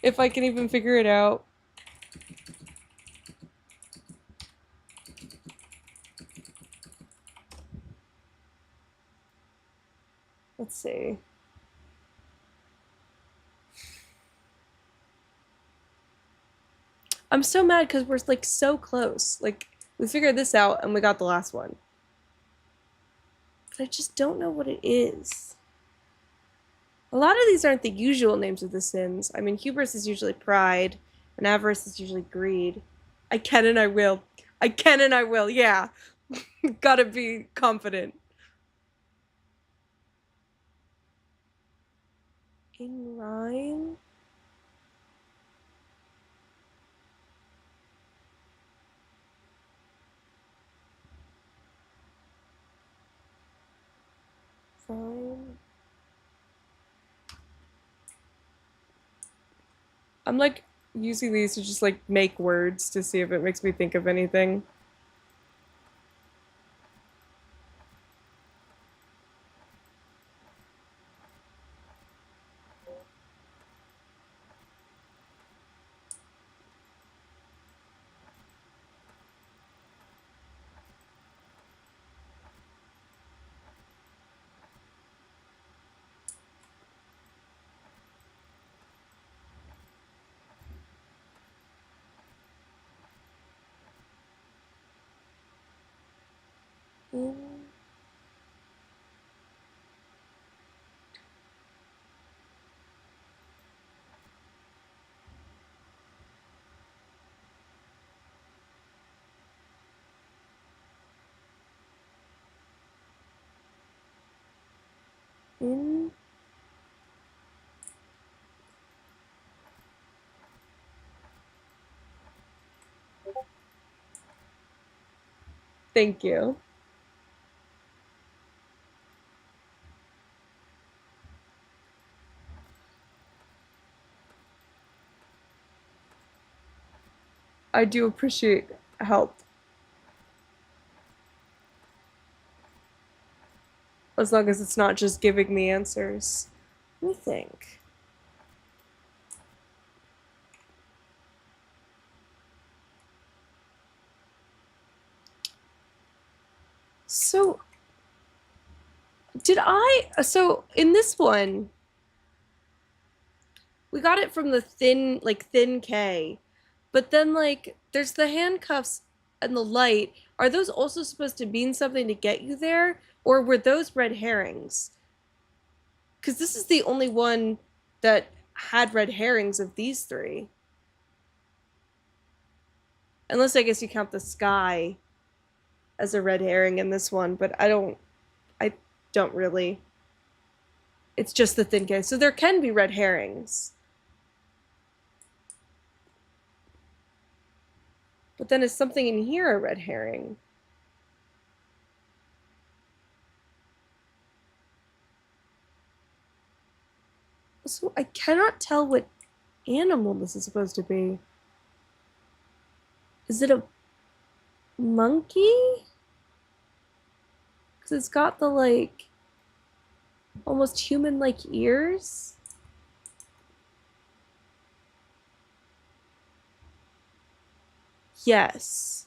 If I can even figure it out. Let's see. I'm so mad because we're like so close. Like we figured this out and we got the last one. But I just don't know what it is. A lot of these aren't the usual names of the sins. I mean, hubris is usually pride, and avarice is usually greed. I can and I will. I can and I will, yeah. Gotta be confident. In rhyme? Rhyme? I'm like using these to just like make words to see if it makes me think of anything. In, in, thank you. I do appreciate help. As long as it's not just giving me answers. Let me think. So, so in this one, we got it from the thin K, but then like there's the handcuffs and the light. Are those also supposed to mean something to get you there, or were those red herrings? Because this is the only one that had red herrings of these three. Unless I guess you count the sky as a red herring in this one, but I don't really. It's just the thin K. So there can be red herrings. But then is something in here a red herring? So I cannot tell what animal this is supposed to be. Is it a monkey? Because it's got the like almost human-like ears. Yes.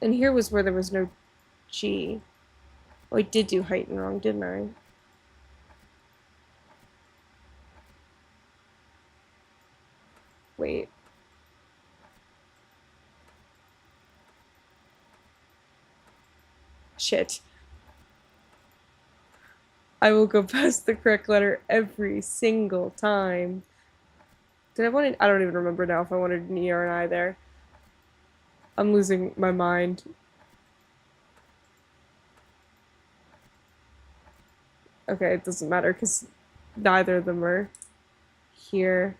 And here was where there was no G. Oh, I did do heighten wrong, didn't I? Wait. Shit. I will go past the correct letter every single time. Did I want it? I don't even remember now if I wanted an E or an I there. I'm losing my mind. Okay, it doesn't matter because neither of them are here.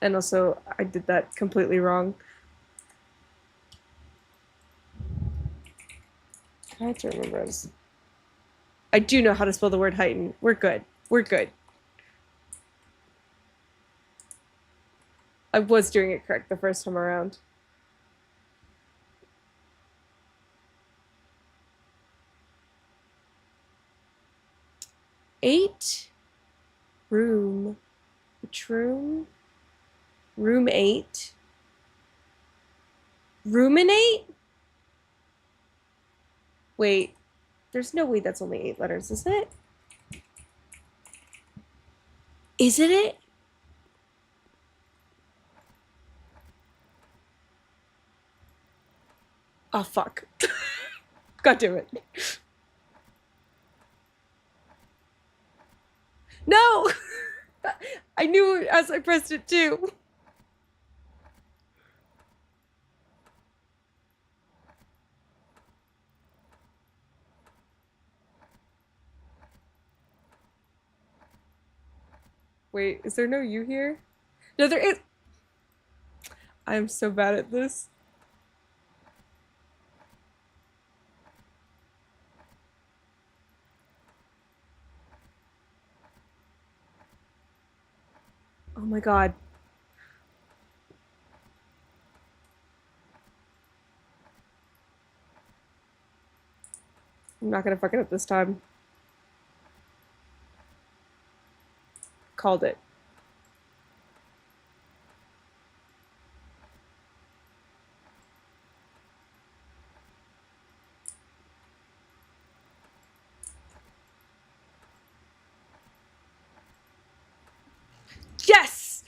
And also, I did that completely wrong. I have to remember this. I do know how to spell the word heighten. We're good. We're good. I was doing it correct the first time around. Eight. Room. Which room? Room 8. Ruminate? Wait. There's no way that's only 8 letters, is it? Isn't it? Oh, fuck. God damn it. No! I knew it as I pressed it too. Wait, is there no U here? No, there is. I am so bad at this. Oh my god. I'm not gonna fuck it up this time. Called it. Yes!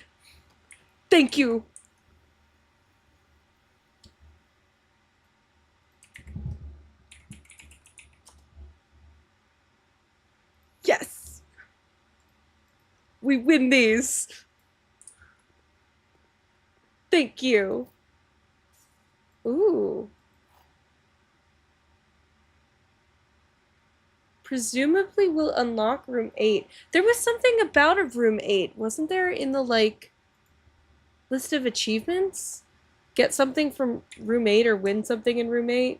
Thank you. Yes! We win these. Thank you. Ooh. Presumably we'll unlock room 8. There was something about a room 8, wasn't there, in the like list of achievements? Get something from room 8 or win something in room 8?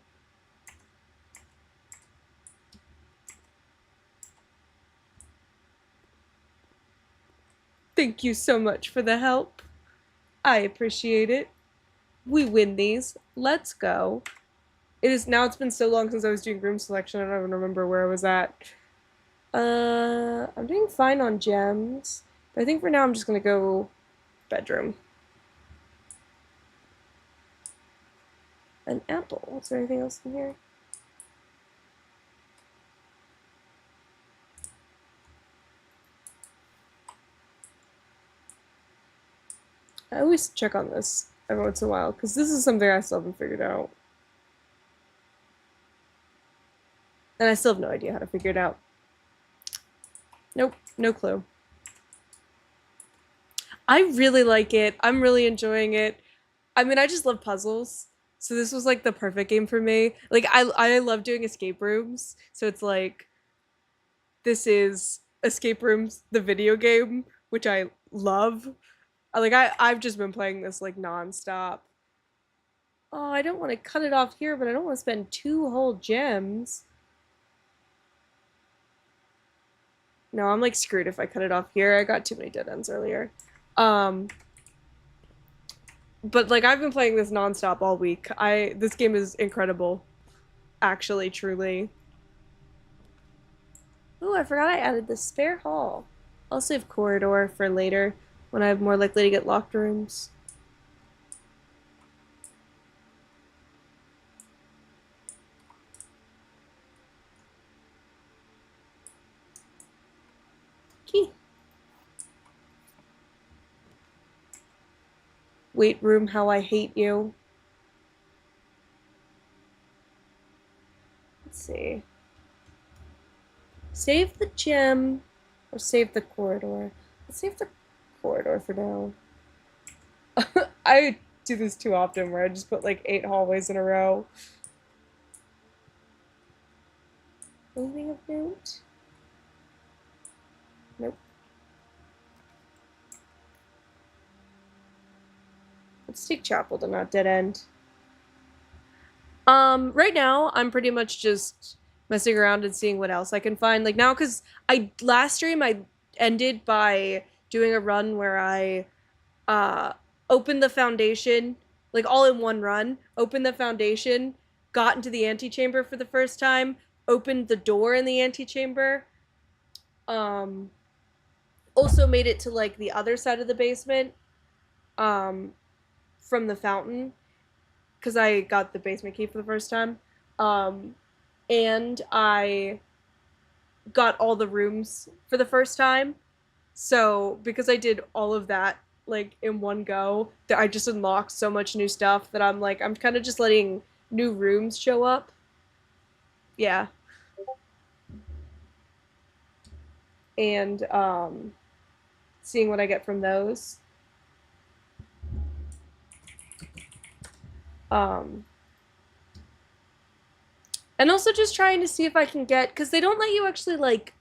Thank you so much for the help. I appreciate it. We win these. Let's go. It's been so long since I was doing room selection, I don't even remember where I was at. I'm doing fine on gems. But I think for now I'm just gonna go bedroom. An apple. Is there anything else in here? I always check on this every once in a while, because this is something I still haven't figured out. And I still have no idea how to figure it out. Nope, no clue. I really like it. I'm really enjoying it. I mean, I just love puzzles. So this was like the perfect game for me. Like I love doing escape rooms. So it's like this is Escape Rooms the video game, which I love. I've just been playing this like nonstop. Oh, I don't want to cut it off here, but I don't want to spend 2 whole gems. No, I'm like screwed if I cut it off here. I got too many dead ends earlier. Um, but like I've been playing this nonstop all week. This game is incredible. Actually, truly. Oh, I forgot I added the spare hall. I'll save corridor for later when I'm more likely to get locked rooms. Weight room, how I hate you. Let's see. Save the gym or save the corridor. Let's save the corridor for now. I do this too often where I just put like 8 hallways in a row. Anything of note? Nope. Let's take chapel to not dead end. Right now I'm pretty much just messing around and seeing what else I can find. Like now, because last stream I ended by doing a run where I opened the foundation, like all in one run, opened the foundation, got into the antechamber for the first time, opened the door in the antechamber, also made it to like the other side of the basement, from the fountain, because I got the basement key for the first time. And I got all the rooms for the first time. So because I did all of that like in one go, that I just unlocked so much new stuff that I'm like, I'm kind of just letting new rooms show up. Yeah. And seeing what I get from those. And also just trying to see if I can get, because they don't let you actually like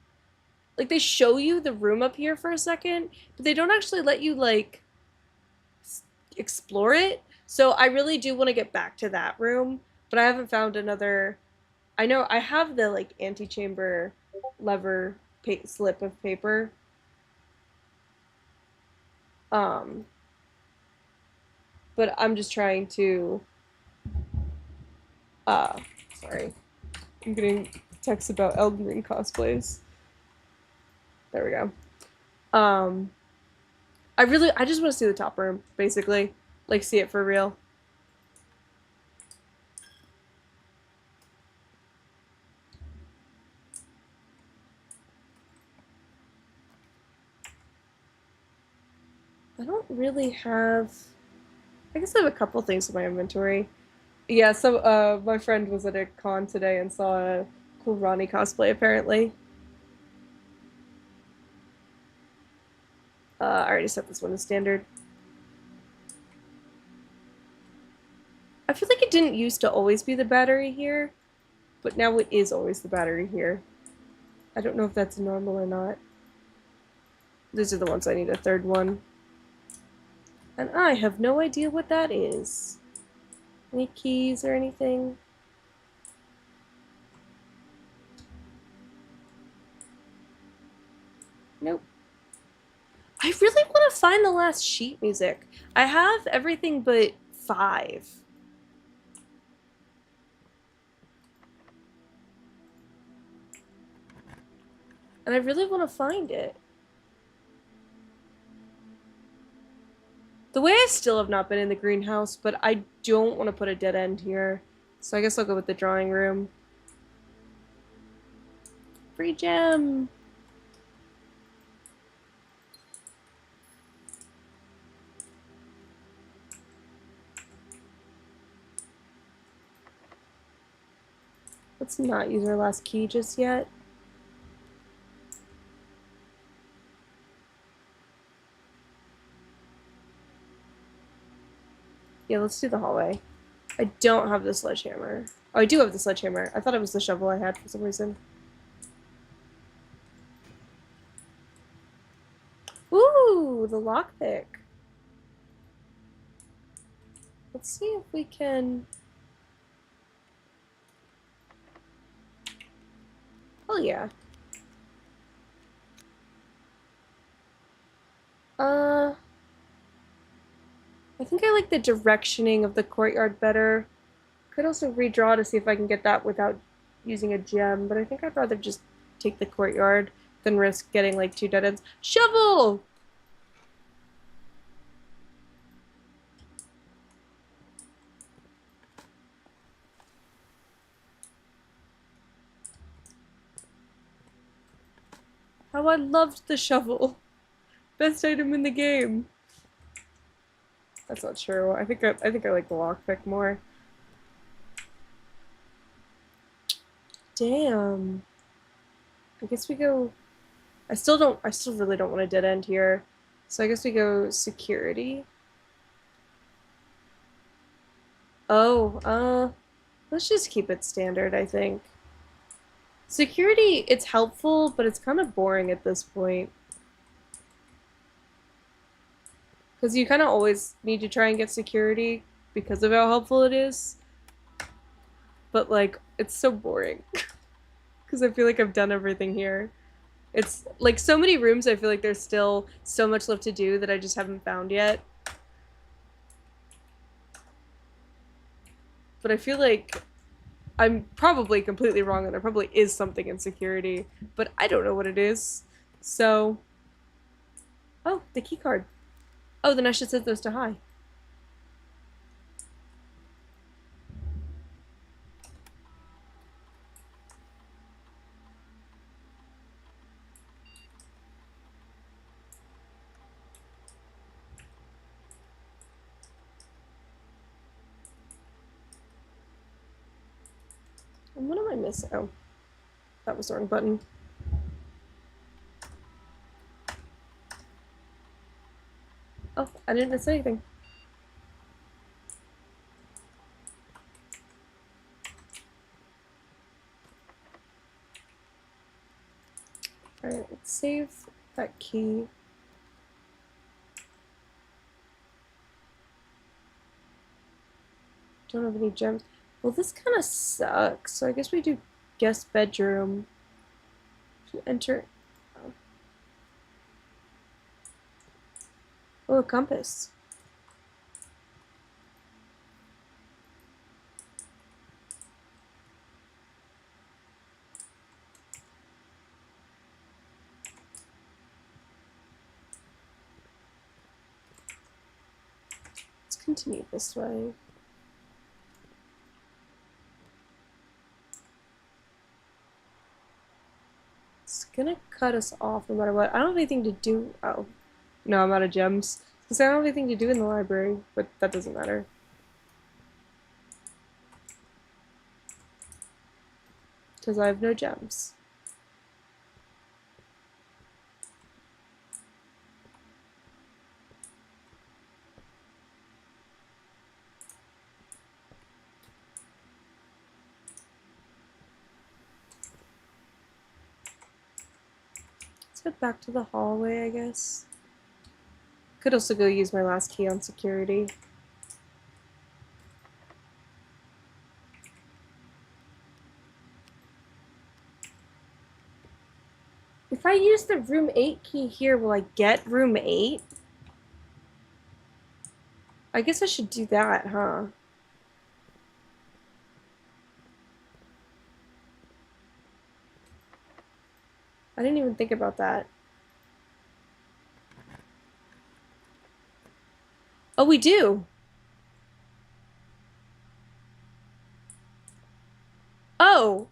they show you the room up here for a second, but they don't actually let you like explore it. So I really do want to get back to that room, but I haven't found another. I know I have the like antechamber lever slip of paper. But I'm just trying to sorry. I'm getting texts about Elden Ring cosplays. There we go. I just want to see the top room, basically. Like, see it for real. I don't really have... I guess I have a couple things in my inventory. Yeah, so, my friend was at a con today and saw a cool Ronnie cosplay, apparently. I already set this one as standard. I feel like it didn't used to always be the battery here, but now it is always the battery here. I don't know if that's normal or not. These are the ones I need a third one. And I have no idea what that is. Any keys or anything? Nope. I really want to find the last sheet music. I have everything but 5. And I really want to find it. The way I still have not been in the greenhouse, but I don't want to put a dead end here. So I guess I'll go with the drawing room. Free gem! Let's not use our last key just yet. Yeah, let's do the hallway. I don't have the sledgehammer. Oh, I do have the sledgehammer. I thought it was the shovel I had for some reason. Ooh, the lockpick. Let's see if we can... Oh, yeah. I think I like the directioning of the courtyard better. Could also redraw to see if I can get that without using a gem, but I think I'd rather just take the courtyard than risk getting like 2 dead ends. Shovel! How I loved the shovel. Best item in the game. That's not true. I think I like the lockpick more. Damn. I guess we go. I still really don't want a dead end here. So I guess we go security. Oh, let's just keep it standard, I think. Security, it's helpful, but it's kind of boring at this point. Because you kind of always need to try and get security because of how helpful it is. But, like, it's so boring. Because I feel like I've done everything here. It's, like, so many rooms, I feel like there's still so much left to do that I just haven't found yet. But I feel like I'm probably completely wrong and there probably is something in security, but I don't know what it is. So, oh, the key card. Oh, then I should set those to high. And what am I missing? Oh, that was the wrong button. Oh, I didn't miss anything. Alright, let's save that key. Don't have any gems. Well, this kind of sucks. So I guess we do guest bedroom. To enter. Oh, a compass. Let's continue this way. It's gonna cut us off no matter what. I don't have anything to do. Oh, no, I'm out of gems. Because I don't have anything to do in the library, but that doesn't matter. Because I have no gems. Let's head back to the hallway, I guess. Could also go use my last key on security. If I use the room 8 key here, will I get room 8? I guess I should do that, huh? I didn't even think about that. Oh, we do. Oh.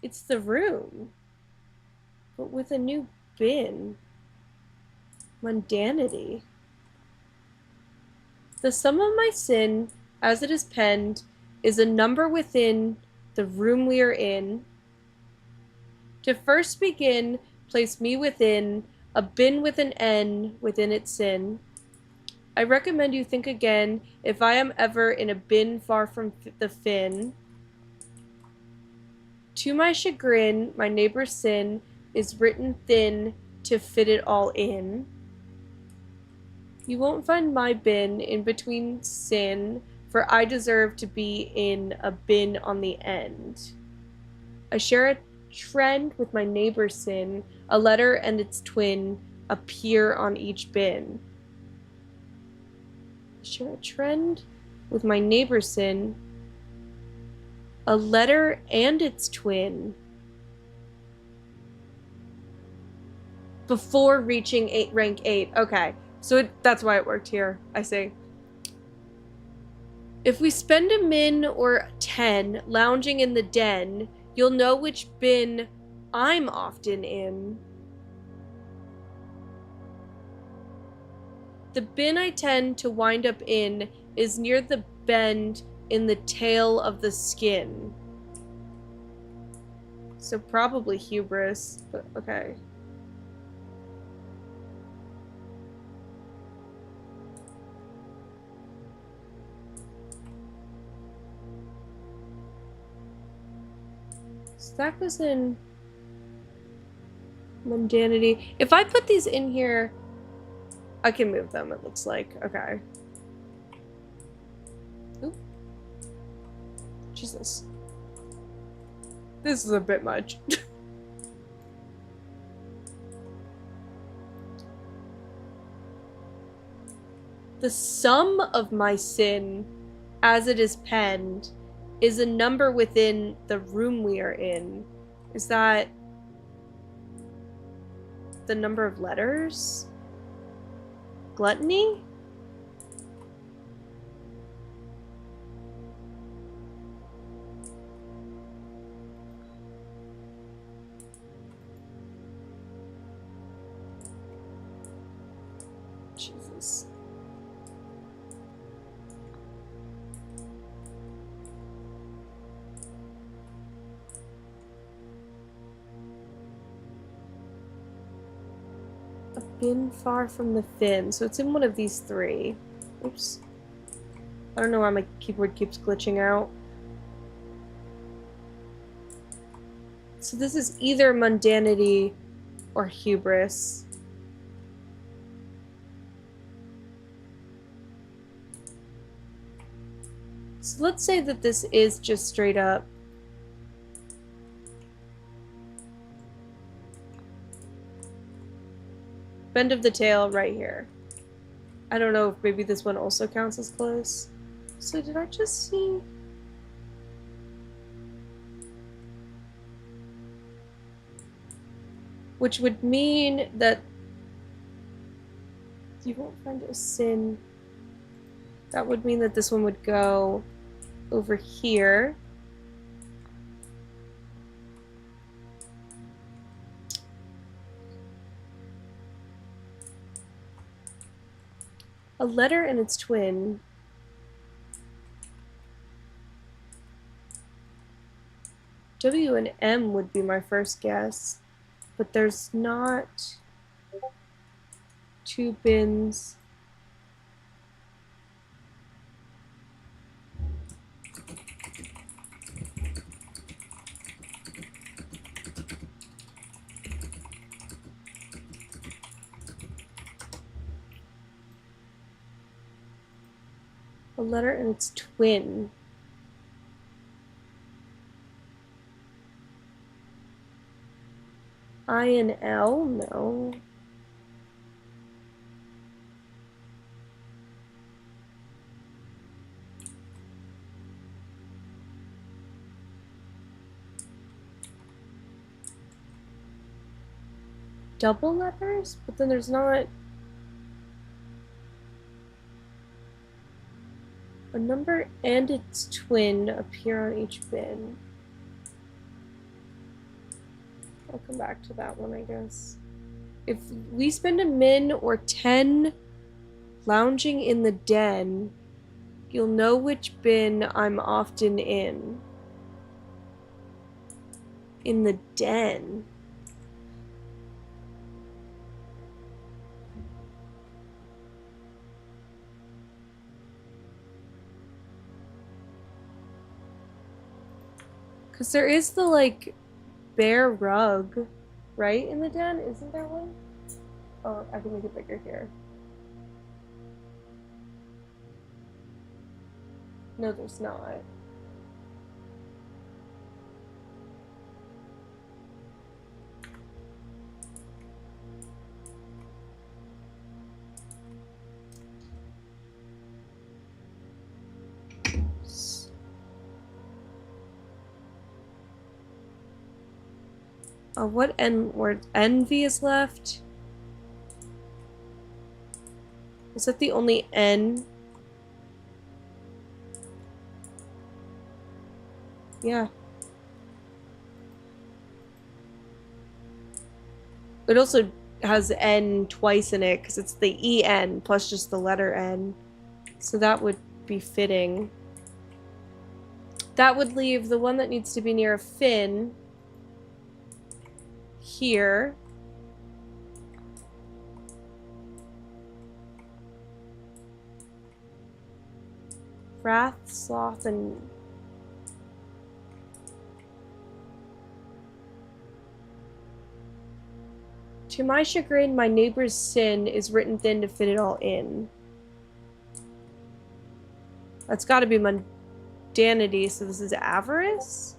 It's the room. But with a new bin. Mundanity. The sum of my sin, as it is penned, is a number within the room we are in. To first begin, place me within a bin with an N within its sin. I recommend you think again if I am ever in a bin far from the fin. To my chagrin, my neighbor's sin is written thin to fit it all in. You won't find my bin in between sin, for I deserve to be in a bin on the end. I share a trend with my neighbor's sin, a letter and its twin appear on each bin. I share a trend with my neighbor's sin, a letter and its twin before reaching rank 8. Okay, so that's why it worked here, I see. If we spend a min or 10 lounging in the den, you'll know which bin I'm often in. The bin I tend to wind up in is near the bend in the tail of the skin. So probably hubris, but okay. So that goes in mundanity. If I put these in here, I can move them, it looks like. Okay. Oop. Jesus. This is a bit much. The sum of my sin, as it is penned, is a number within the room we are in. Is that the number of letters? Gluttony? Jesus. A bin far from the fin, so it's in one of these three. Oops. I don't know why my keyboard keeps glitching out. So this is either mundanity or hubris. So let's say that this is just straight up bend of the tail right here. I don't know if maybe this one also counts as close. So did I just see? Which would mean that you won't find a sin. That would mean that this one would go over here. A letter and its twin. W and M would be my first guess, but there's not two bins. A letter and its twin. I and L? No. Double letters? But then there's not a number and its twin appear on each bin. I'll come back to that one, I guess. If we spend a min or 10 lounging in the den, you'll know which bin I'm often in. In the den. Because there is the, like, bear rug, right, in the den? Isn't there one? Oh, I can make it bigger here. No, there's not. What N word? Envy is left? Is that the only N? Yeah. It also has N twice in it because it's the EN plus just the letter N. So that would be fitting. That would leave the one that needs to be near a fin here. Wrath, sloth, and to my chagrin, my neighbor's sin is written thin to fit it all in. That's got to be mundanity, so this is avarice?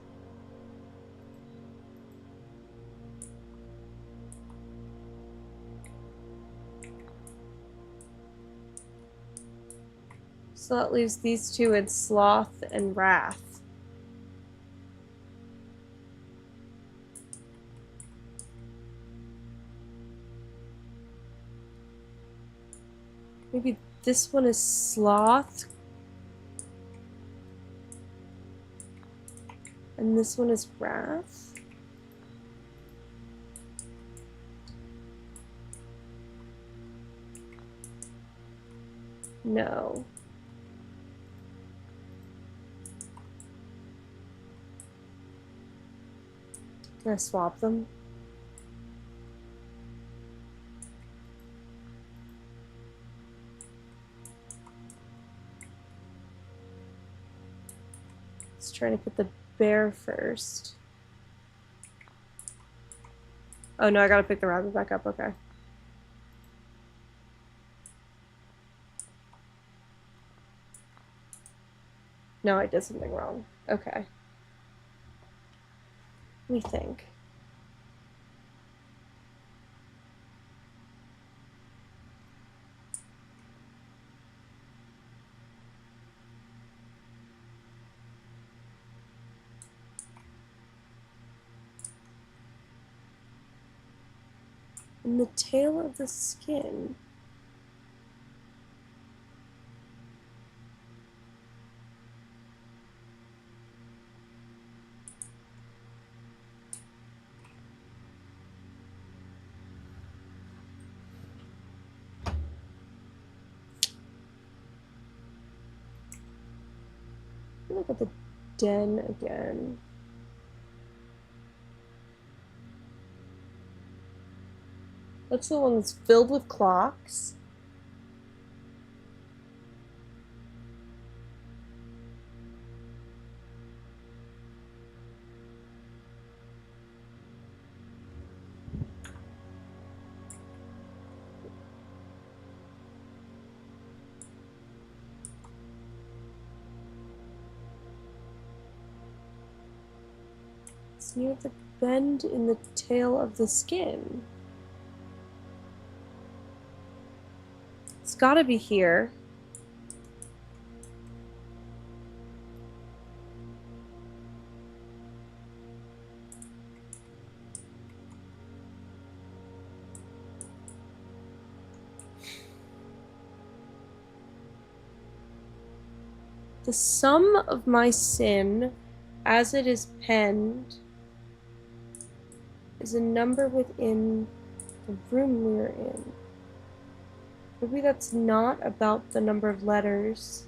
So that leaves these two in sloth and wrath. Maybe this one is sloth. And this one is wrath. No. Can I swap them? Let's try to put the bear first. Oh no, I gotta pick the rabbit back up, okay. No, I did something wrong. Okay. Let me think. In the tail of the skin. Look at the den again. That's the one that's filled with clocks. It's near the bend in the tail of the skin. It's gotta be here. The sum of my sin, as it is penned, is a number within the room we're in. Maybe that's not about the number of letters.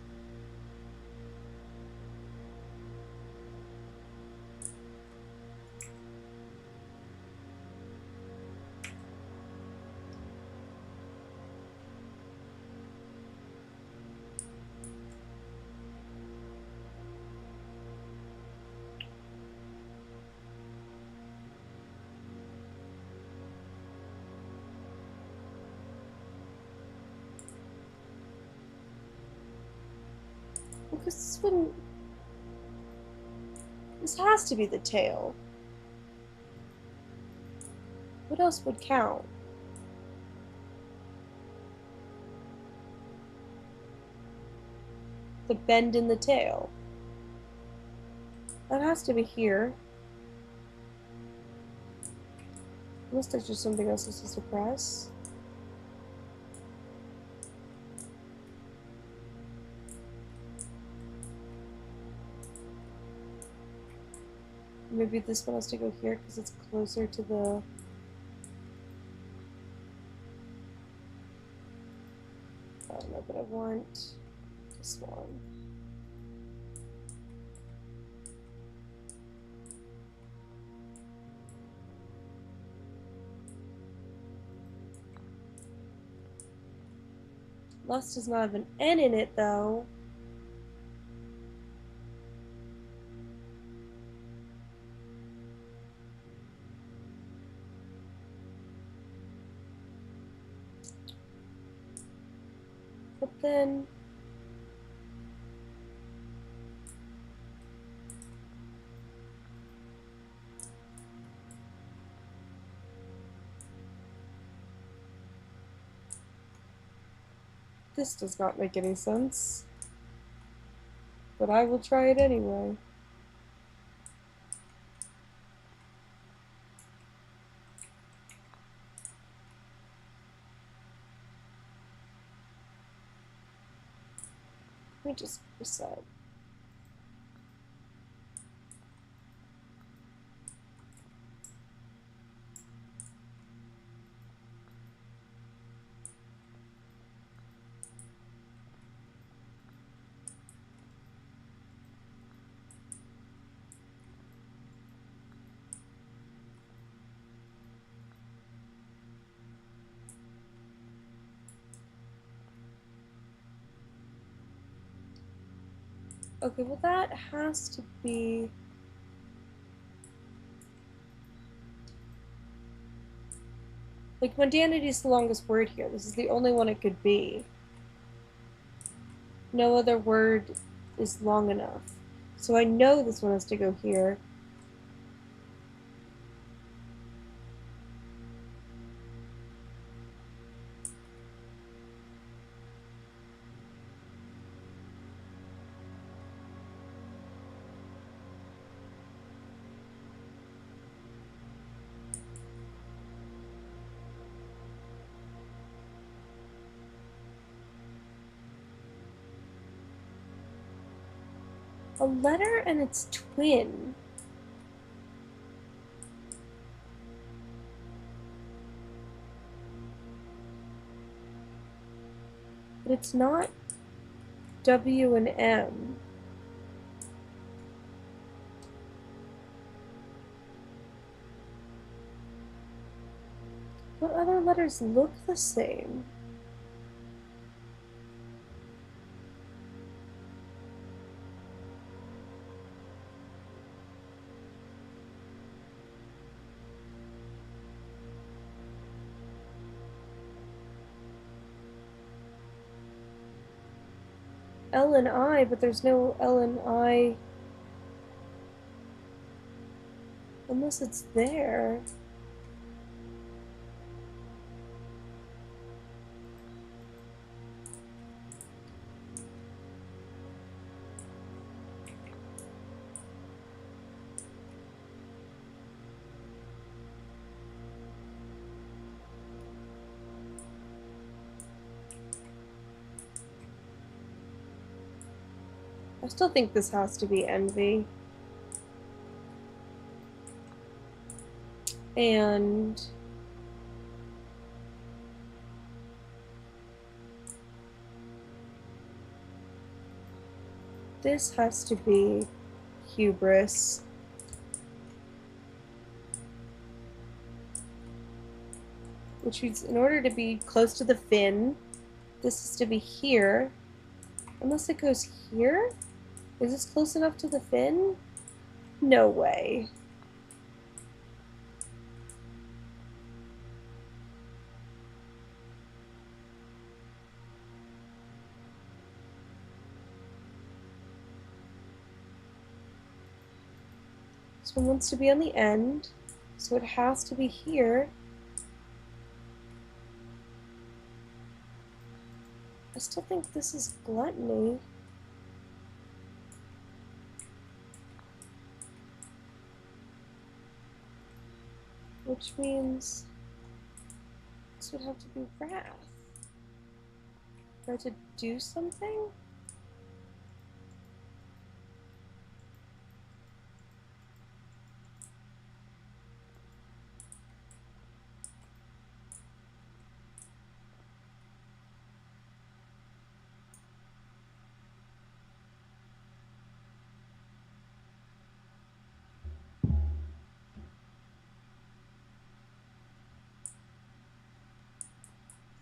Because this wouldn't... This has to be the tail. What else would count? The bend in the tail. That has to be here. Unless there's just something else that's just a press. Maybe this one has to go here because it's closer to the... want this one. Lust does not have an N in it, though. But then... this does not make any sense. But I will try it anyway. Let me just reset. Okay, well that has to be... like, mundanity is the longest word here. This is the only one it could be. No other word is long enough. So I know this one has to go here. A letter and its twin. But it's not W and M. What other letters look the same? L and I, but there's no L and I unless it's there. I still think this has to be envy. And this has to be hubris. Which means in order to be close to the fin, this is to be here. Unless it goes here? Is this close enough to the fin? No way. This one wants to be on the end, so it has to be here. I still think this is gluttony. Which means this would have to be wrath. Or to do something?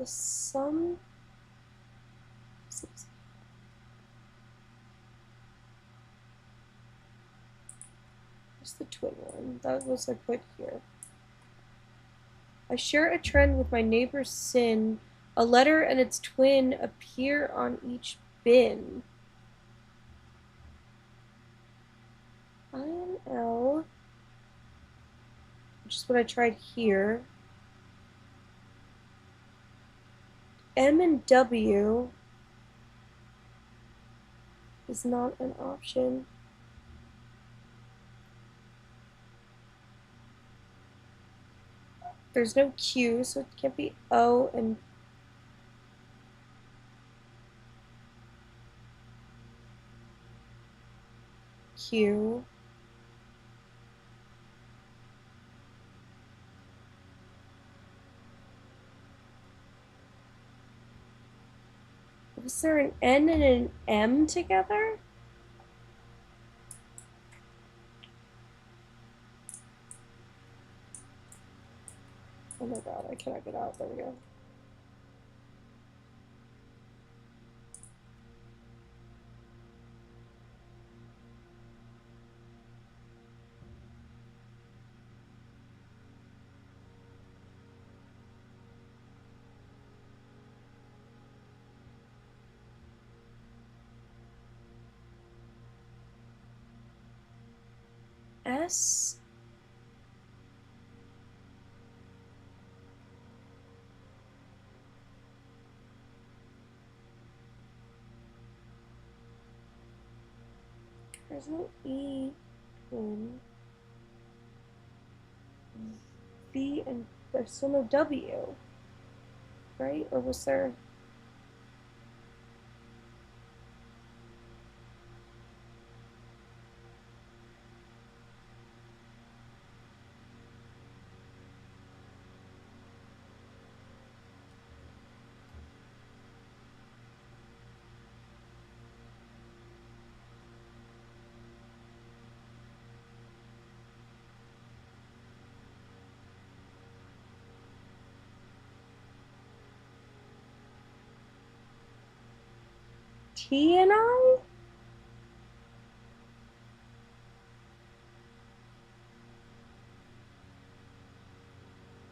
The sum. Where's the twin one? That was I put here. I share a trend with my neighbor Sin. A letter and its twin appear on each bin. INL, which is what I tried here. M and W is not an option. There's no Q, so it can't be O and Q. Was there an N and an M together? Oh my god, I cannot get out. There we go. S. There's no E in V, and there's still no W, right? Or was there? T and I?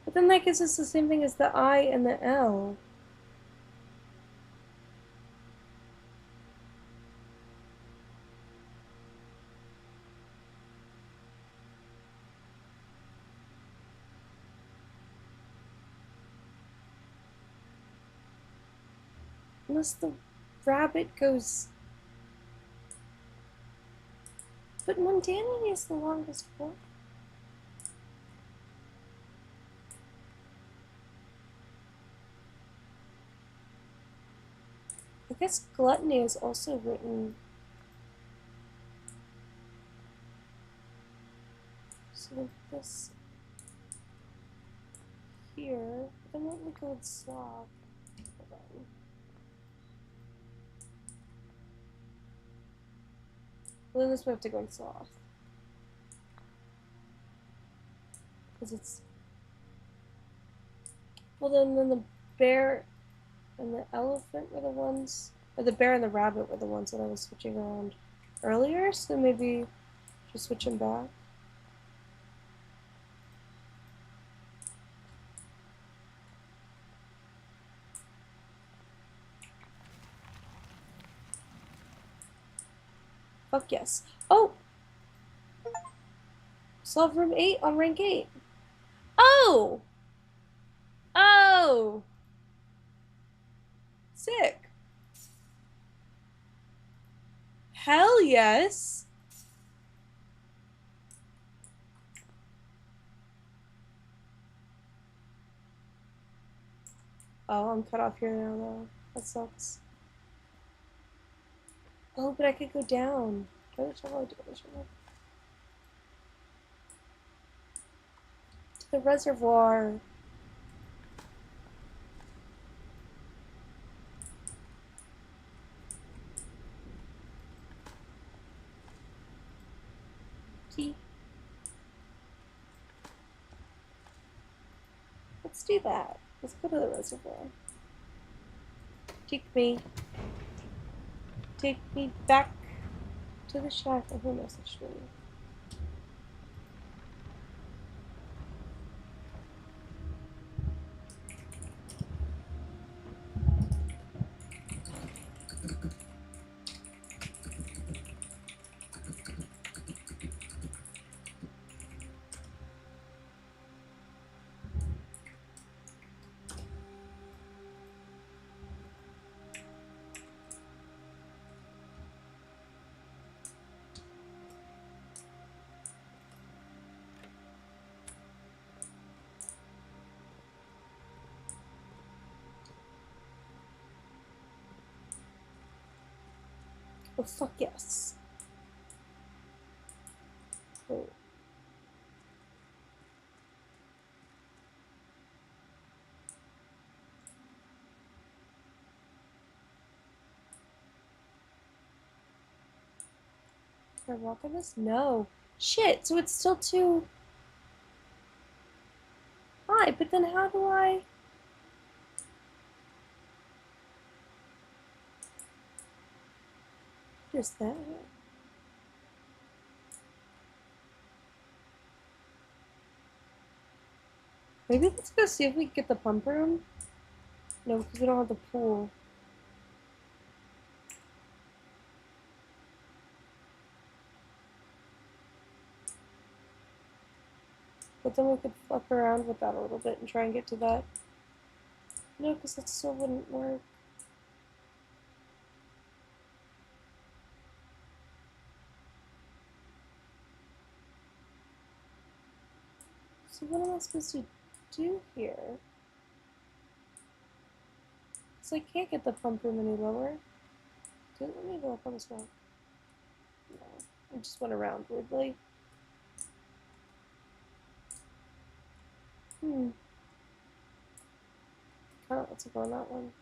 But then that gives us the same thing as the I and the L. Unless the rabbit goes. But mundanity is the longest one. I guess gluttony is also written. So this here, then let me go with sloth. Hold on. Well, then this we have to go with sloth. Because it's. Well, then the bear and the elephant were the ones. Or the bear and the rabbit were the ones that I was switching around earlier, so maybe just switch them back. Fuck yes. Oh! Solve room 8 on rank 8. Oh! Oh! Sick. Hell yes! Oh, I'm cut off here now though. That sucks. Oh, but I could go down. To the reservoir. Key. Let's do that. Let's go to the reservoir. Take me. Take me back to the shack. Oh, who messaged me? Oh, fuck yes. Oh. Can I walk on this? No. Shit, so it's still too high, but then how do I... What is that? Maybe let's go see if we can get the pump room. No, because we don't have the pool. But then we could fuck around with that a little bit and try and get to that. No, because that still wouldn't work. So what am I supposed to do here? So I can't get the pump room any lower. Didn't let me go up on this rock. No, I just went around weirdly. Kind of wants to go on that one.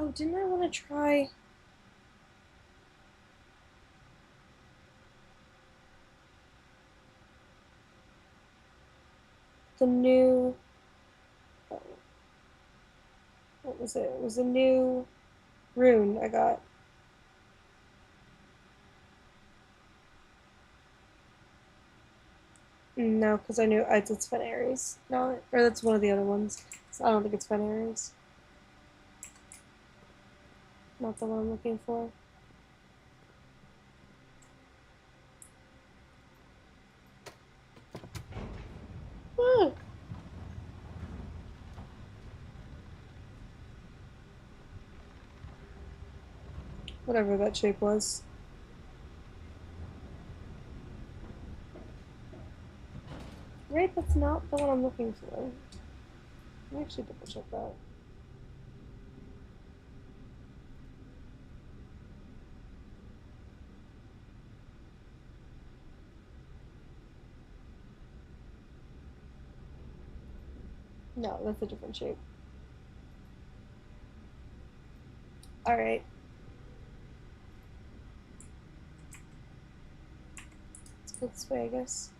Oh, didn't I want to try... the new... Oh, what was it? It was a new rune I got. No, because I knew it's Fenairs. No, or that's one of the other ones. So I don't think it's Fenairs. Not the one I'm looking for. Ah. Whatever that shape was. Right, that's not the one I'm looking for. Let me actually double check that. No, that's a different shape. Alright. Let's go this way, I guess.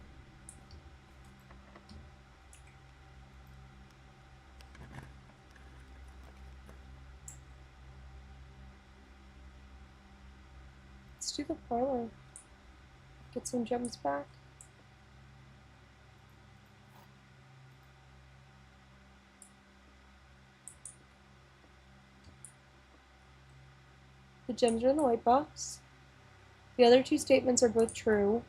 Let's do the parlor. Get some gems back. The gems are in the white box. The other two statements are both true.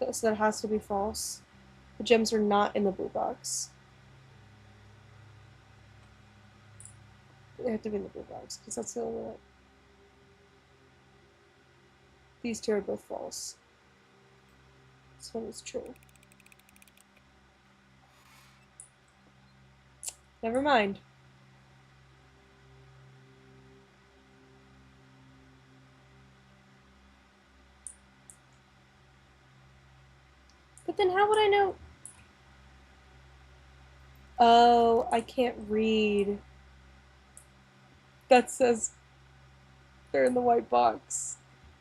So that has to be false. The gems are not in the blue box. They have to be in the blue box, because that's the only one. These two are both false. This one is true. Never mind. But then how would I know? Oh, I can't read. That says they're in the white box.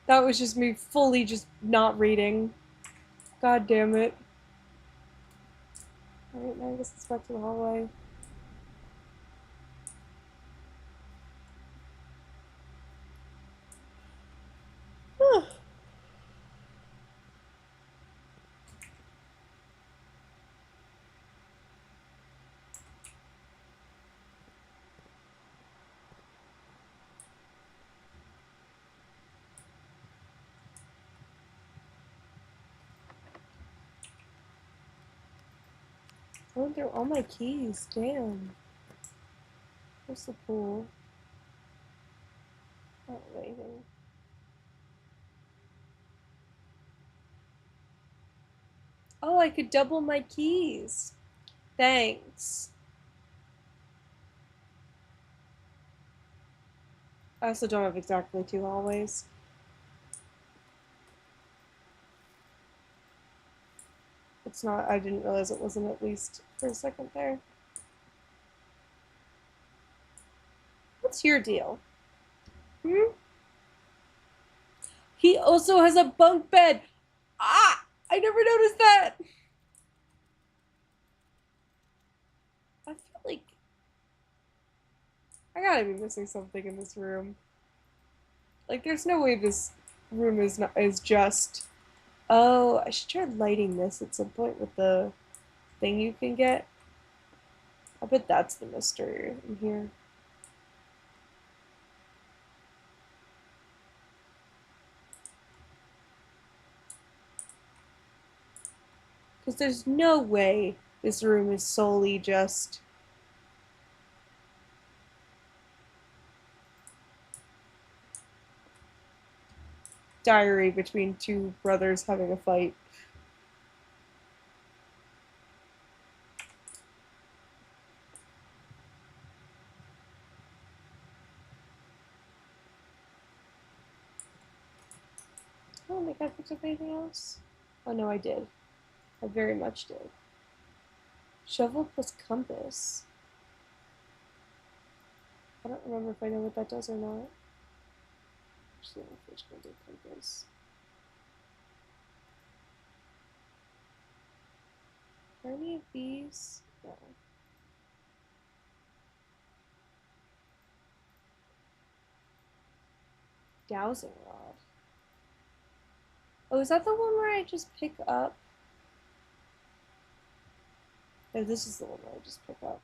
That was just me fully just not reading. God damn it. Alright, now I guess it's back to the hallway. I went through all my keys. Damn. Where's the pool? Oh, waiting. Oh, I could double my keys. Thanks. I also don't have exactly 2 hallways. It's not, I didn't realize it wasn't at least for a second there. What's your deal? Hmm? He also has a bunk bed. Ah! I never noticed that. I feel like I gotta be missing something in this room. Like, there's no way this room is just. Oh, I should try lighting this at some point with the thing you can get. I bet that's the mystery in here. Because there's no way this room is solely just diary between 2 brothers having a fight. I don't think I picked up anything else. Oh no, I did. I very much did. Shovel plus compass. I don't remember if I know what that does or not. Actually, I'm just going to do compass. Are any of these? No. Dowsing rod. Oh, is that the one where I just pick up? No, this is the one where I just pick up.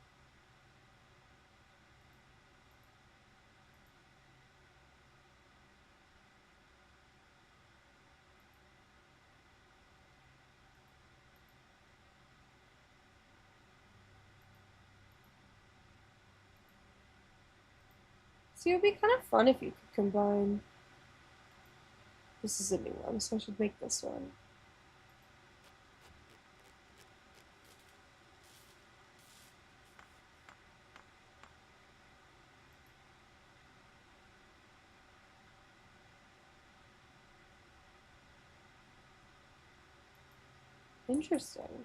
See, it would be kind of fun if you could combine. This is a new one, so I should make this one. Interesting.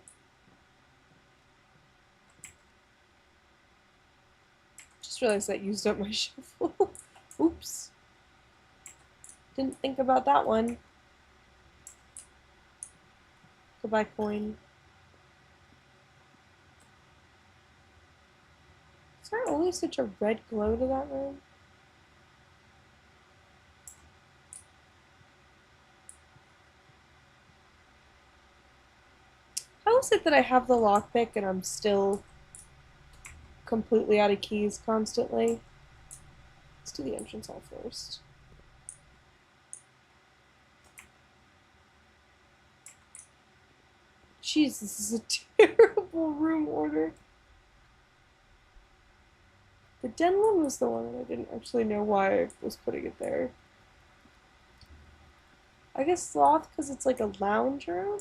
Just realized that used up my shovel. Oops. Didn't think about that one. Goodbye, coin. Is there always such a red glow to that room? How is it that I have the lockpick and I'm still completely out of keys constantly? Let's do the entrance hall first. Jeez, this is a terrible room order. The den one was the one that I didn't actually know why I was putting it there. I guess sloth because it's like a lounge room?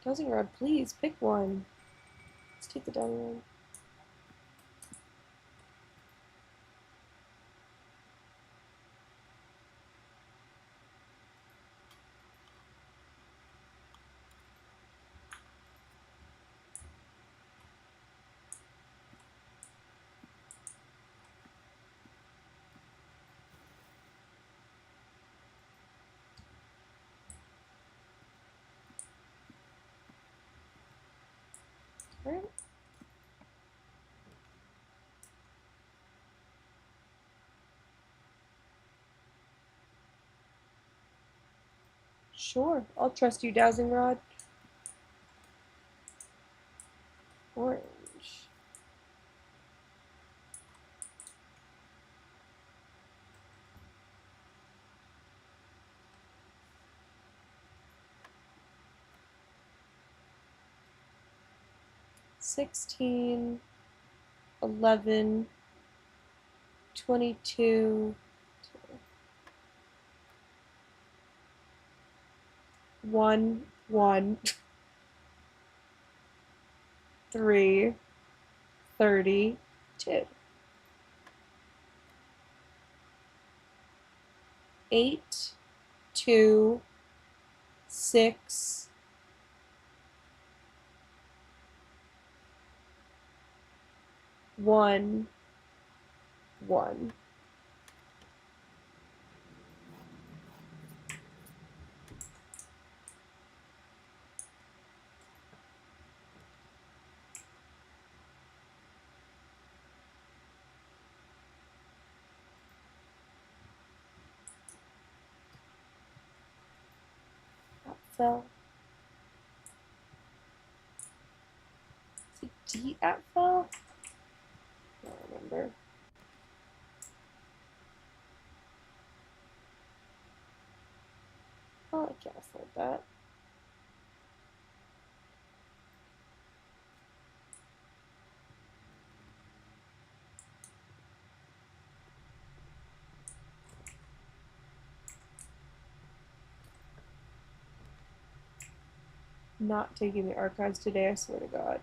Dowsing rod, please, pick one. Let's take the dowsing rod. All right. Sure, I'll trust you, dowsing rod. Orange. $16, $11, $22, $1, $1, $3, $30, $2, $8, $2, $6, $1, $1. That fell. Is it D at fell? I don't remember. Oh, I can't afford that. Not taking the archives today, I swear to God.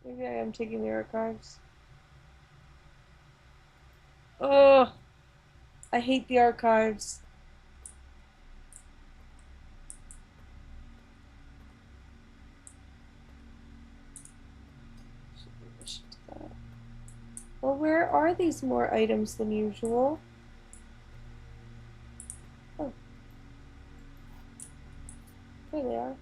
Maybe I am taking the archives. Oh, I hate the archives. Well, where are these more items than usual? Oh. There they are.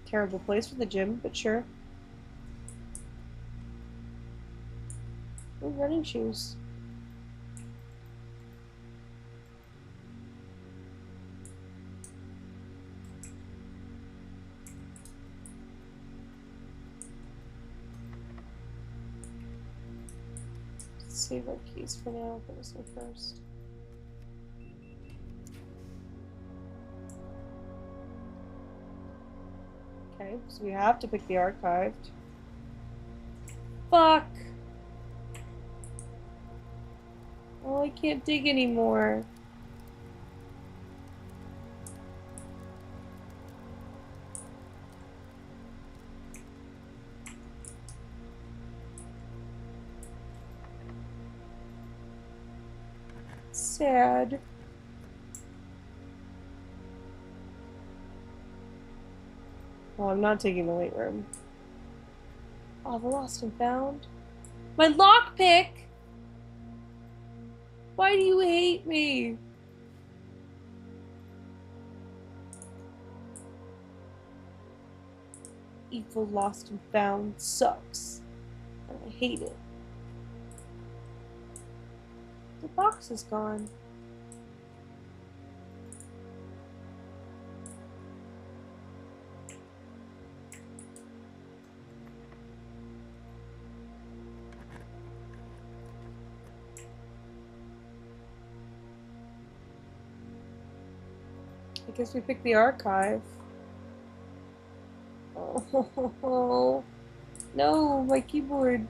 Terrible place for the gym, but sure. Ooh, running shoes. Save our keys for now. Put this one first. Okay, so we have to pick the archived. Fuck! Oh, I can't dig anymore. Sad. Well, I'm not taking the weight room. Oh, the lost and found. My lockpick! Why do you hate me? Evil lost and found sucks. And I hate it. The box is gone. I guess we picked the archive. Oh, no, my keyboard.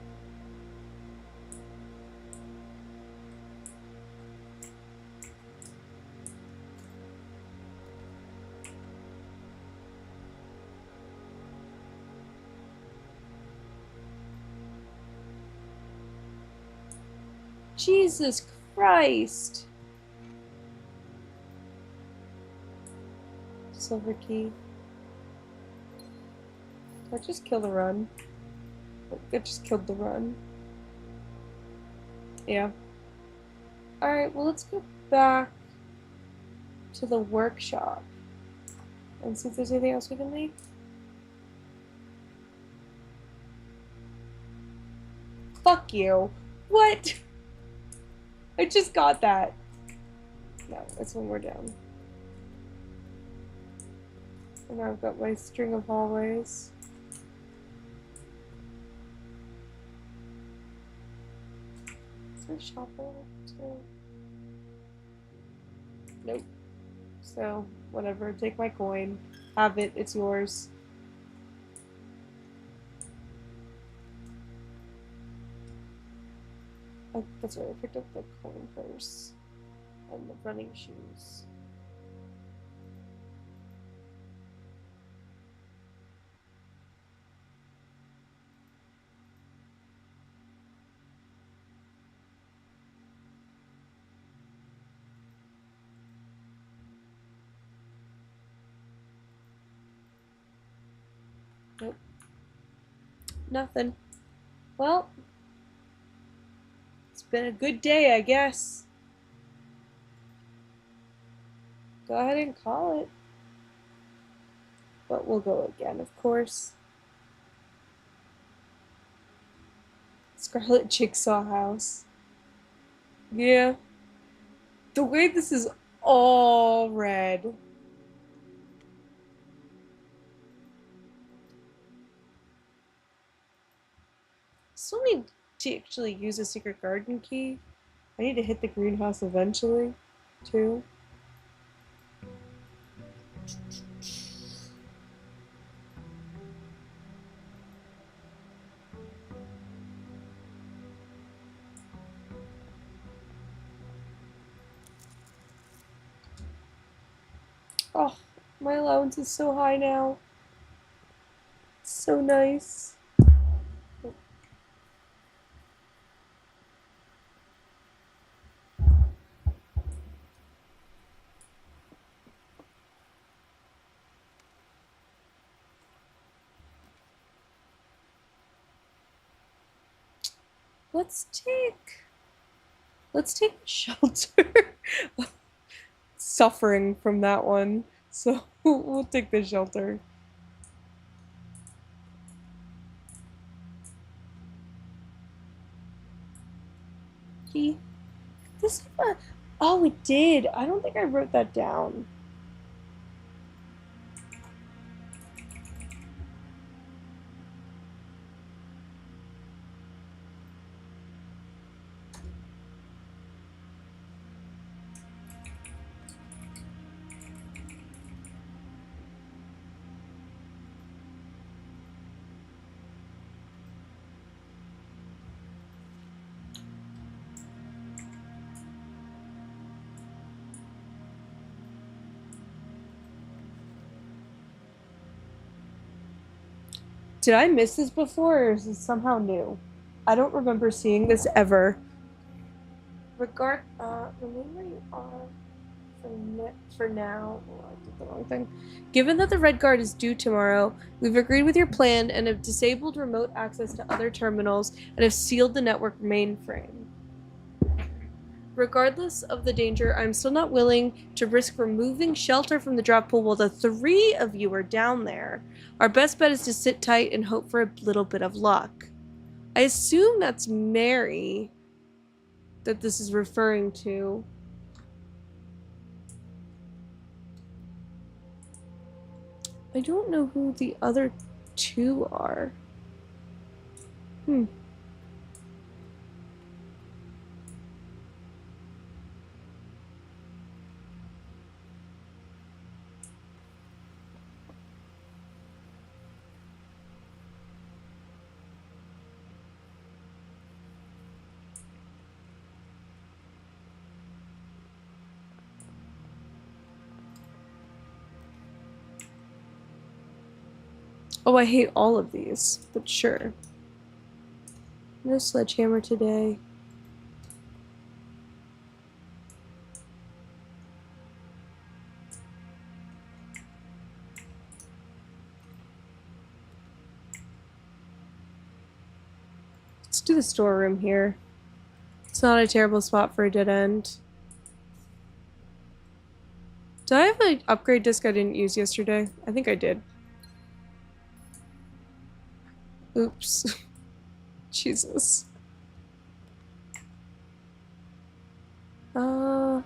Jesus Christ. Silver key. Did I just kill the run? I just killed the run. Yeah. Alright, well, let's go back to the workshop and see if there's anything else we can make. Fuck you. What? I just got that. No, it's one more down. And now I've got my string of hallways. Is there a shop too? Nope. So, whatever. Take my coin. Have it. It's yours. Oh, that's right. I picked up the coin purse and the running shoes. Nope. Nothing. Well, it's been a good day, I guess. Go ahead and call it. But we'll go again, of course. Scarlet Jigsaw House. Yeah. The way this is all red. Still need to actually use a secret garden key. I need to hit the greenhouse eventually, too. Oh, my allowance is so high now. It's so nice. Let's take shelter. Suffering from that one. So we'll take the shelter. This oh, it did. I don't think I wrote that down. Did I miss this before, or is this somehow new? I don't remember seeing this ever. Remain where you are for now. Oh, I did the wrong thing. Given that the Red Guard is due tomorrow, we've agreed with your plan and have disabled remote access to other terminals and have sealed the network mainframe. Regardless of the danger, I'm still not willing to risk removing shelter from the drop pool while the three of you are down there. Our best bet is to sit tight and hope for a little bit of luck. I assume that's Mary that this is referring to. I don't know who the other two are. Oh, I hate all of these, but sure. No sledgehammer today. Let's do the storeroom here. It's not a terrible spot for a dead end. Do I have an upgrade disc I didn't use yesterday? I think I did. Oops. Jesus. Uh,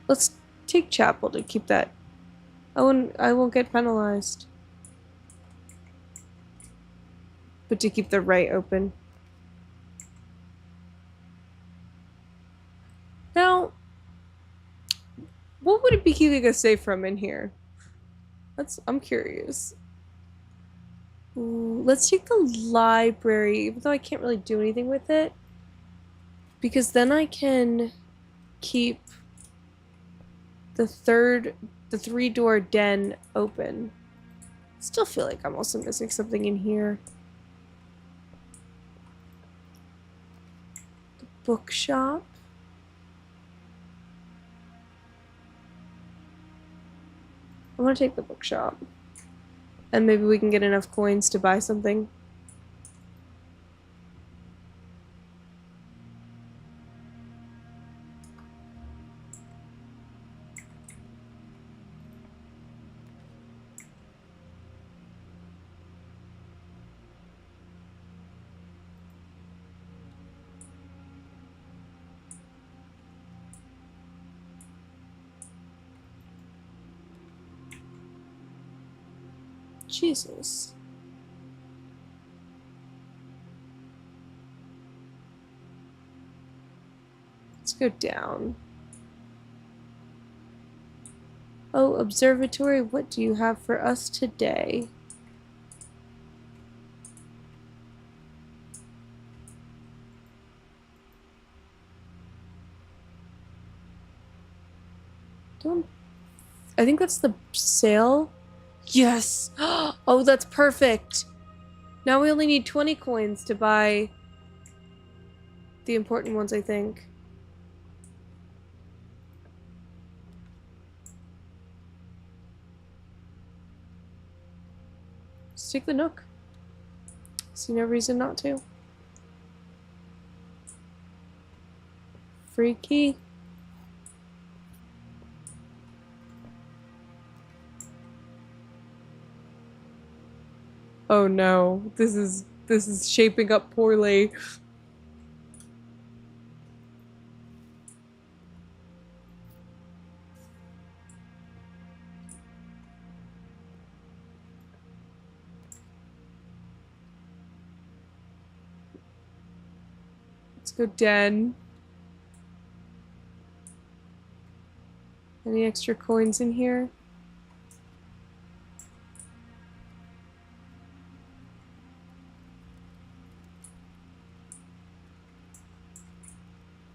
let's take chapel to keep that. I won't get penalized. But to keep the right open. Now, what would it be keeping us safe from in here? I'm curious. Ooh, let's take the library, even though I can't really do anything with it. Because then I can keep the 3-door den open. Still feel like I'm also missing something in here. The bookshop. I want to take the bookshop. And maybe we can get enough coins to buy something. Jesus. Let's go down. Oh, observatory, what do you have for us today? I think that's the sale. Yes! Oh, that's perfect! Now we only need 20 coins to buy the important ones, I think. Let's take the Nook. See no reason not to. Free key. Oh no, this is shaping up poorly. Let's go den. Any extra coins in here?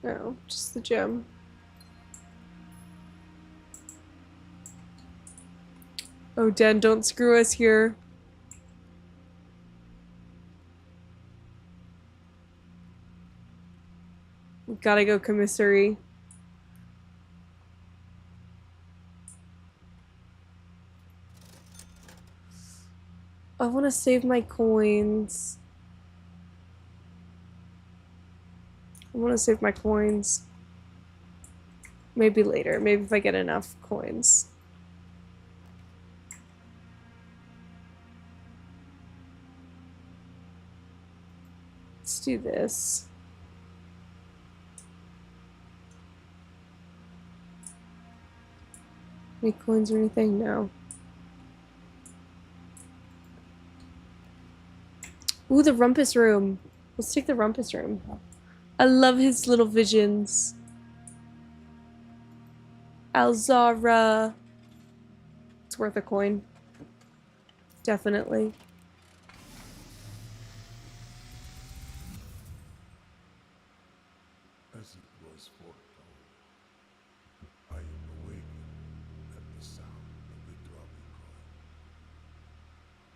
No, just the gem. Oh, Den, don't screw us here. We gotta go commissary. I want to save my coins. I want to save my coins. Maybe later. Maybe if I get enough coins. Let's do this. Any coins or anything? No. Ooh, the rumpus room. Let's take the rumpus room. I love his little visions. Alzara. It's worth a coin. Definitely. As it was foretold, I am awakened at the sound of the drumming coin.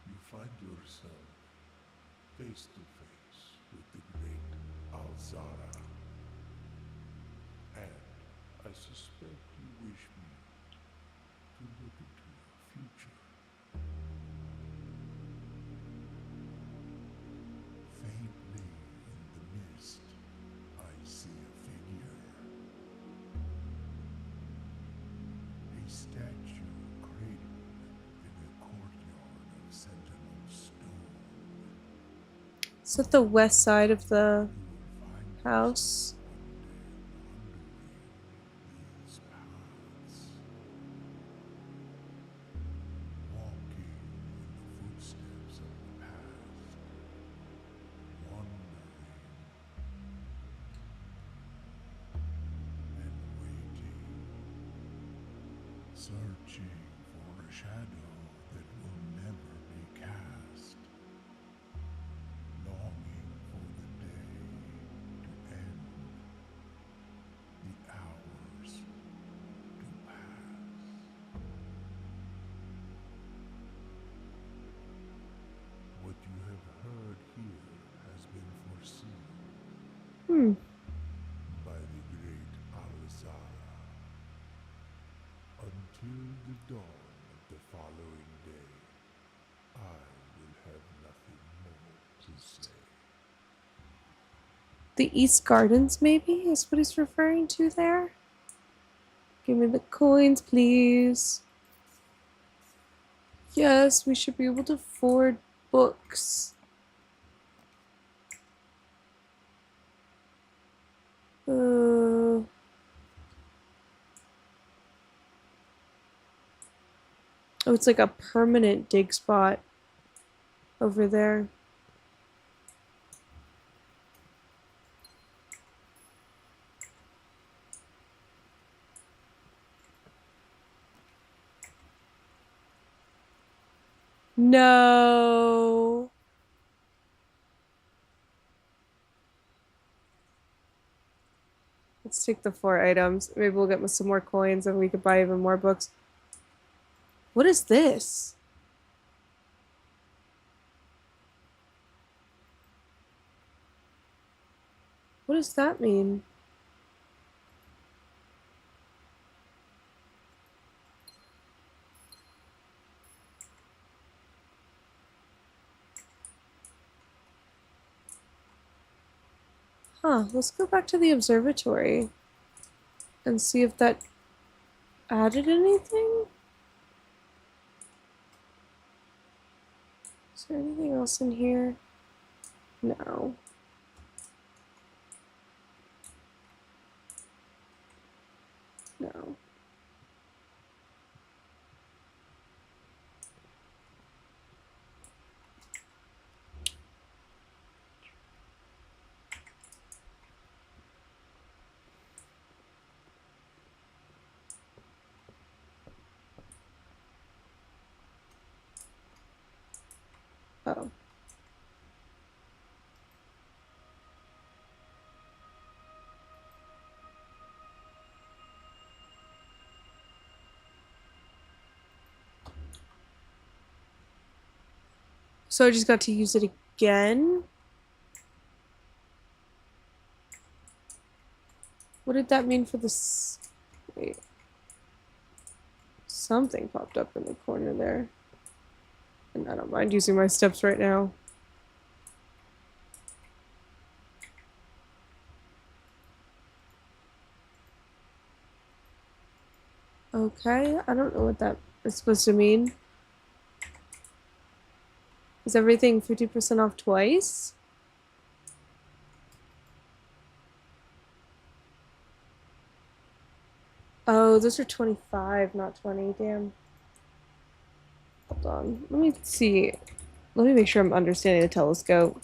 You find yourself face to face with the great Alzara, and I suspect you wish me to look into your future. Faintly in the mist, I see a figure, a statue cradled in a courtyard of sentinel stone. Is that the west side of the You will find yourself house? wandering these paths, walking in the footsteps of the past, wondering and waiting, searching for a shadow that will never be cast, longing for the day to end, the hours to pass. What you have heard here has been foreseen Hmm. by the great Alizara. Until the dawn of the following day, I will have nothing more to say. The East Gardens, maybe, is what he's referring to there? Give me the coins, please. Yes, we should be able to afford books. Oh, it's like a permanent dig spot over there. No. Let's take the 4 items. Maybe we'll get some more coins and we could buy even more books. What is this? What does that mean? Huh, let's go back to the observatory and see if that added anything. Is there anything else in here? No. No. Oh. So I just got to use it again? What did that mean for this? Wait. Something popped up in the corner there. And I don't mind using my steps right now. Okay, I don't know what that is supposed to mean. Is everything 50% off twice? Oh, those are 25, not 20. Damn. Hold on. Let me see. Let me make sure I'm understanding the telescope.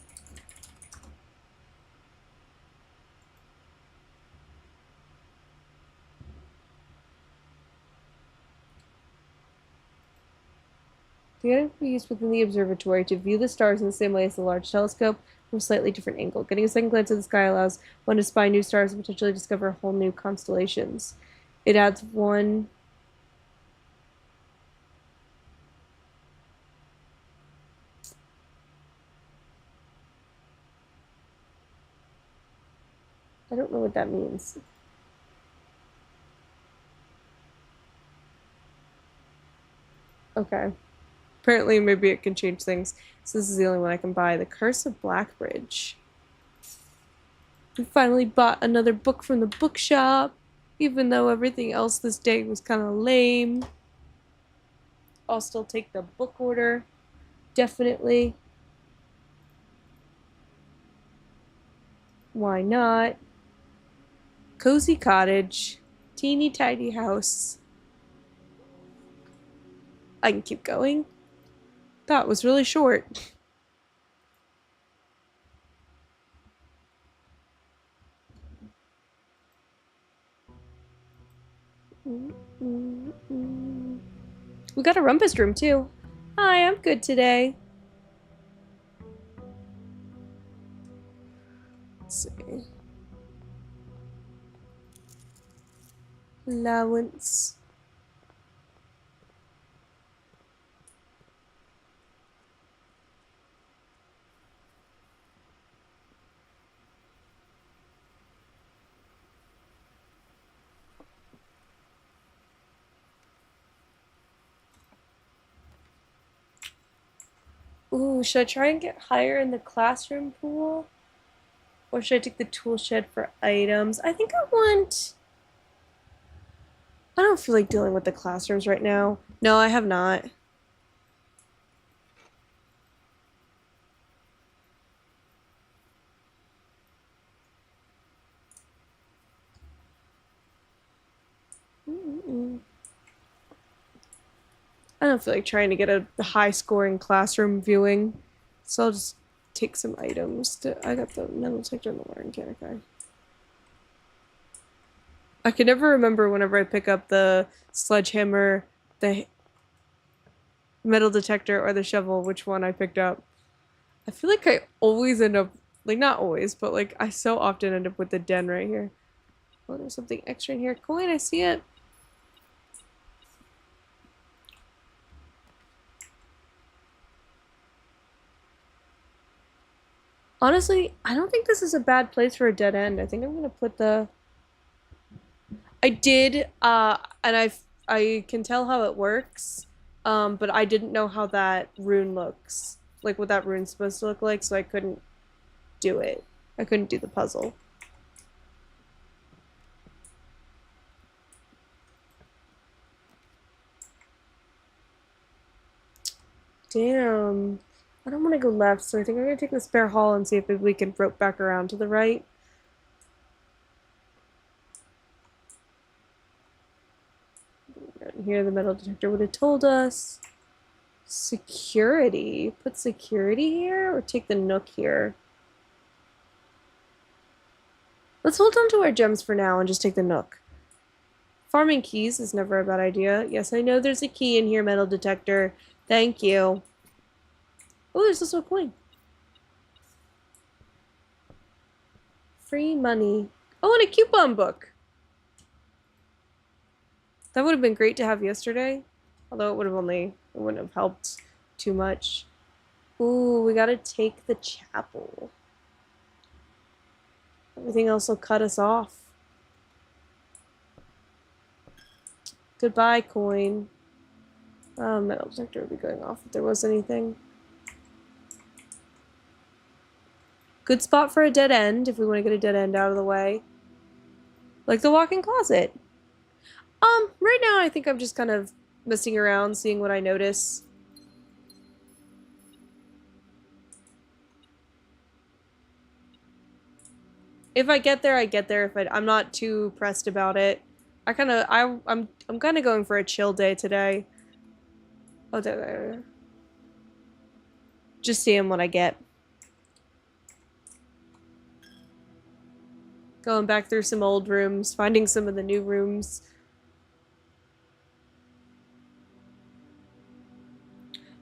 The item can be used within the observatory to view the stars in the same way as the large telescope from a slightly different angle. Getting a second glance at the sky allows one to spy new stars and potentially discover whole new constellations. It adds one. I don't know what that means. Okay. Apparently, maybe it can change things. So this is the only one I can buy. The Curse of Blackbridge. We finally bought another book from the bookshop, even though everything else this day was kind of lame. I'll still take the book order. Definitely. Why not? Cozy cottage. Teeny tiny house. I can keep going. That was really short. We got a rumpus room too. Hi, I'm good today. Let's see. Allowance. Ooh, should I try and get higher in the classroom pool? Or should I take the tool shed for items? I think I want. I don't feel like dealing with the classrooms right now. No, I have not. I don't feel like trying to get a high scoring classroom viewing. So I'll just take some items. I got the metal detector and the wiring can, okay. I can never remember whenever I pick up the sledgehammer, the metal detector, or the shovel, which one I picked up. I feel like I always end up, like, not always, but like I so often end up with the den right here. Oh, there's something extra in here. Coin, I see it. Honestly, I don't think this is a bad place for a dead end. I think I'm gonna put the. I did, and I can tell how it works, but I didn't know how that rune looks, like what that rune's supposed to look like, so I couldn't do it. I couldn't do the puzzle. Damn. I don't want to go left, so I think I'm gonna take the spare hall and see if we can rope back around to the right. Here, the metal detector would have told us. Security. Put security here or take the nook here? Let's hold on to our gems for now and just take the nook. Farming keys is never a bad idea. Yes, I know there's a key in here, metal detector. Thank you. Oh, there's also a coin. Free money. Oh, and a coupon book. That would have been great to have yesterday. Although it wouldn't have helped too much. Ooh, we gotta take the chapel. Everything else will cut us off. Goodbye, coin. Metal detector would be going off if there was anything. Good spot for a dead end if we want to get a dead end out of the way. Like the walk-in closet. Right now I think I'm just kind of messing around, seeing what I notice. If I get there, I get there. I'm not too pressed about it. I'm kind of going for a chill day today. Oh, there. Just seeing what I get. Going back through some old rooms, finding some of the new rooms.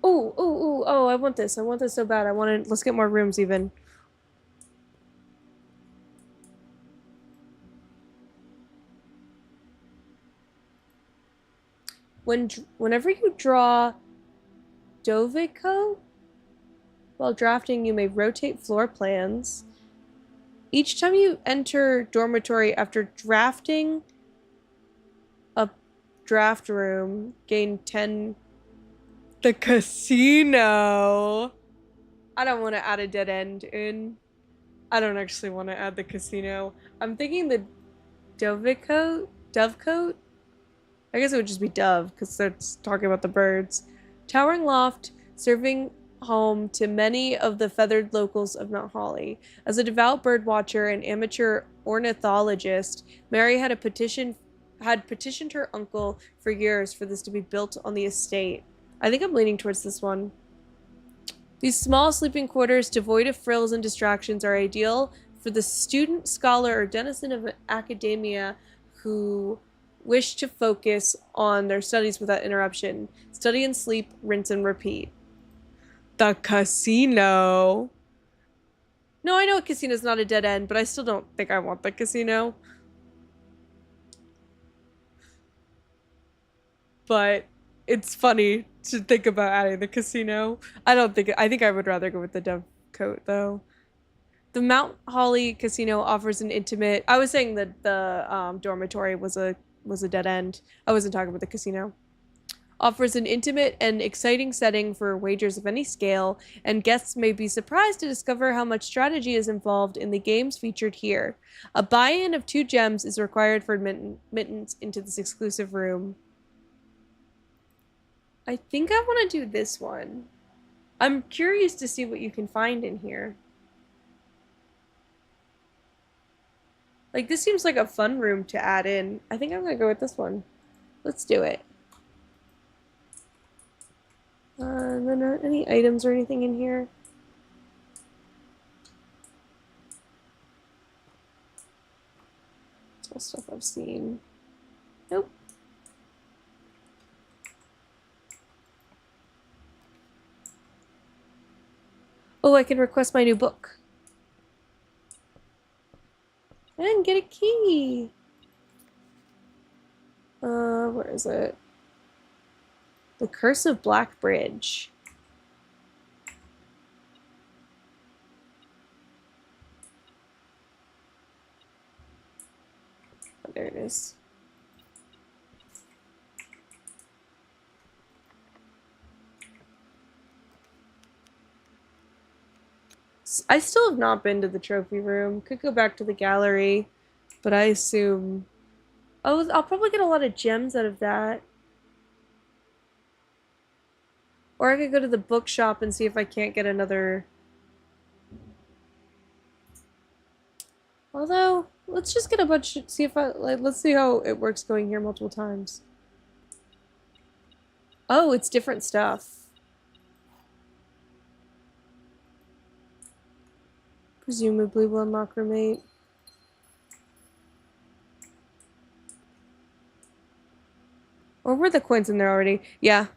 Oh, I want this. I want this so bad. Let's get more rooms even. Whenever you draw Dovico, while drafting, you may rotate floor plans. Each time you enter dormitory after drafting a draft room, gain 10. The casino. I don't want to add a dead end in. I don't actually want to add the casino. I'm thinking the Dovecote? Dovecote? I guess it would just be Dove because they're talking about the birds. Towering loft, serving home to many of the feathered locals of Mount Holly. As a devout bird watcher and amateur ornithologist, Mary had petitioned her uncle for years for this to be built on the estate. I think I'm leaning towards this one. These small sleeping quarters, devoid of frills and distractions, are ideal for the student, scholar, or denizen of academia who wish to focus on their studies without interruption. Study and sleep, rinse and repeat. The casino. No, I know a casino's not a dead end, but I still don't think I want the casino. But it's funny to think about adding the casino. I think I would rather go with the Dove coat though. The Mount Holly Casino offers an intimate. I was saying that the dormitory was a dead end. I wasn't talking about the casino. Offers an intimate and exciting setting for wagers of any scale, and guests may be surprised to discover how much strategy is involved in the games featured here. A buy-in of 2 gems is required for admittance into this exclusive room. I think I want to do this one. I'm curious to see what you can find in here. Like, this seems like a fun room to add in. I think I'm going to go with this one. Let's do it. And then are any items or anything in here? It's all stuff I've seen. Nope. Oh, I can request my new book. And get a key. Where is it? The Curse of Black Bridge. Oh, there it is. I still have not been to the trophy room. Could go back to the gallery, but I assume... Oh, I'll probably get a lot of gems out of that. Or I could go to the bookshop and see if I can't get another... Although, let's just get a bunch... See if I... let's see how it works going here multiple times. Oh, it's different stuff. Presumably will unlock roommate. Or were the coins in there already? Yeah.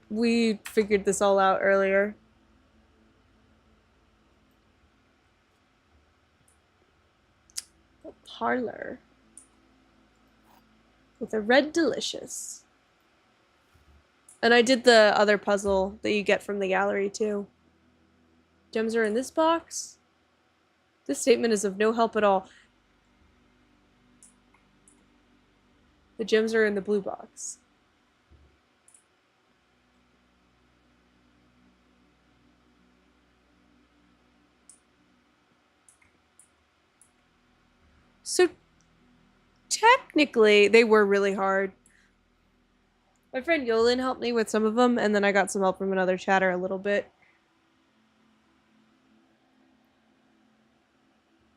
We figured this all out earlier. A parlor. With a red delicious. And I did the other puzzle that you get from the gallery too. Gems are in this box. This statement is of no help at all. The gems are in the blue box. So technically, they were really hard. My friend Yolan helped me with some of them, and then I got some help from another chatter a little bit.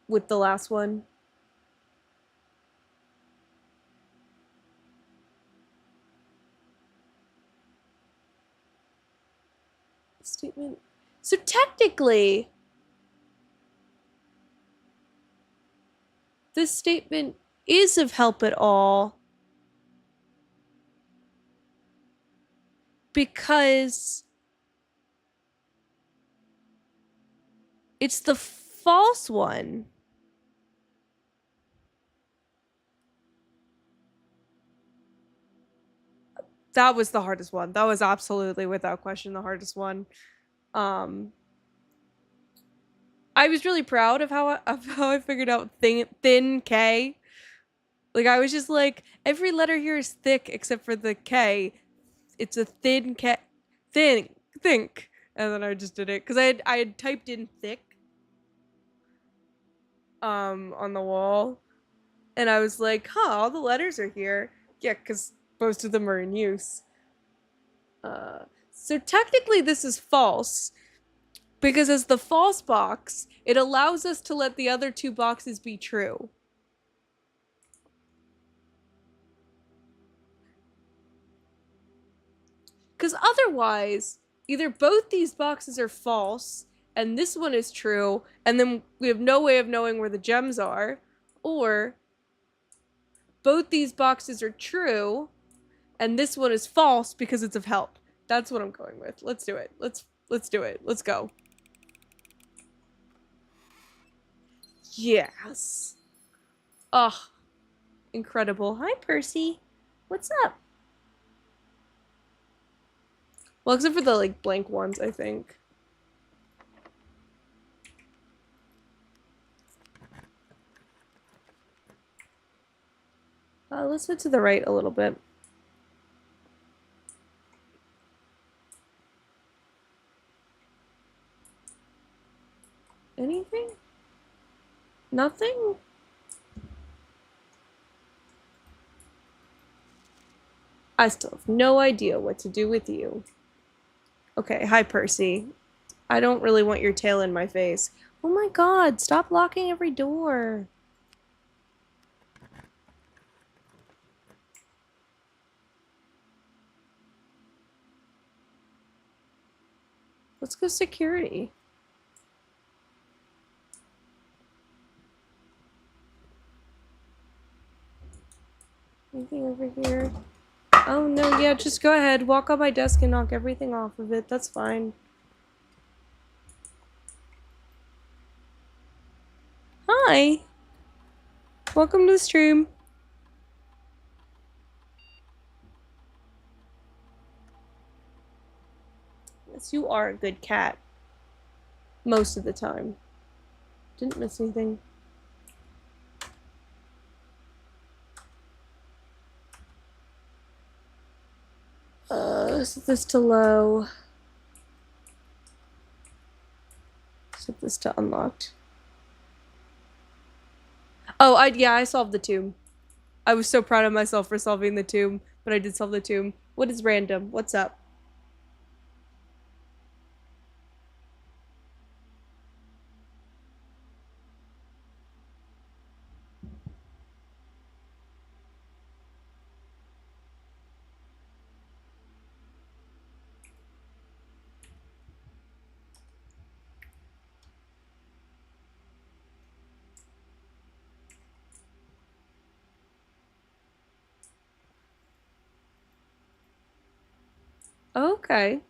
With the last one. Statement. So technically, this statement is of help at all because it's the false one. That was the hardest one. That was absolutely, without question, the hardest one. I was really proud of how I figured out thin K. Like I was just like every letter here is thick except for the K. It's a thin K, thin, think, and then I just did it because I had typed in thick on the wall, and I was like, huh, all the letters are here. Yeah, because most of them are in use. So technically this is false because as the false box, it allows us to let the other two boxes be true. Because otherwise, either both these boxes are false and this one is true, and then we have no way of knowing where the gems are, or both these boxes are true and this one is false because it's of help. That's what I'm going with. Let's do it. Let's do it. Let's go. Yes. Ugh. Incredible. Hi, Percy. What's up? Well, except for the like blank ones, I think. Let's head to the right a little bit. Anything? Nothing? I still have no idea what to do with you. Okay, hi, Percy. I don't really want your tail in my face. Oh my god, stop locking every door. Let's go security. Anything over here? Oh no, yeah, just go ahead. Walk on my desk and knock everything off of it. That's fine. Hi. Welcome to the stream. Yes, you are a good cat. Most of the time. Didn't miss anything. Set this to low. Set this to unlocked. Oh, I solved the tomb. I was so proud of myself for solving the tomb, but I did solve the tomb. What is random? What's up? Okay.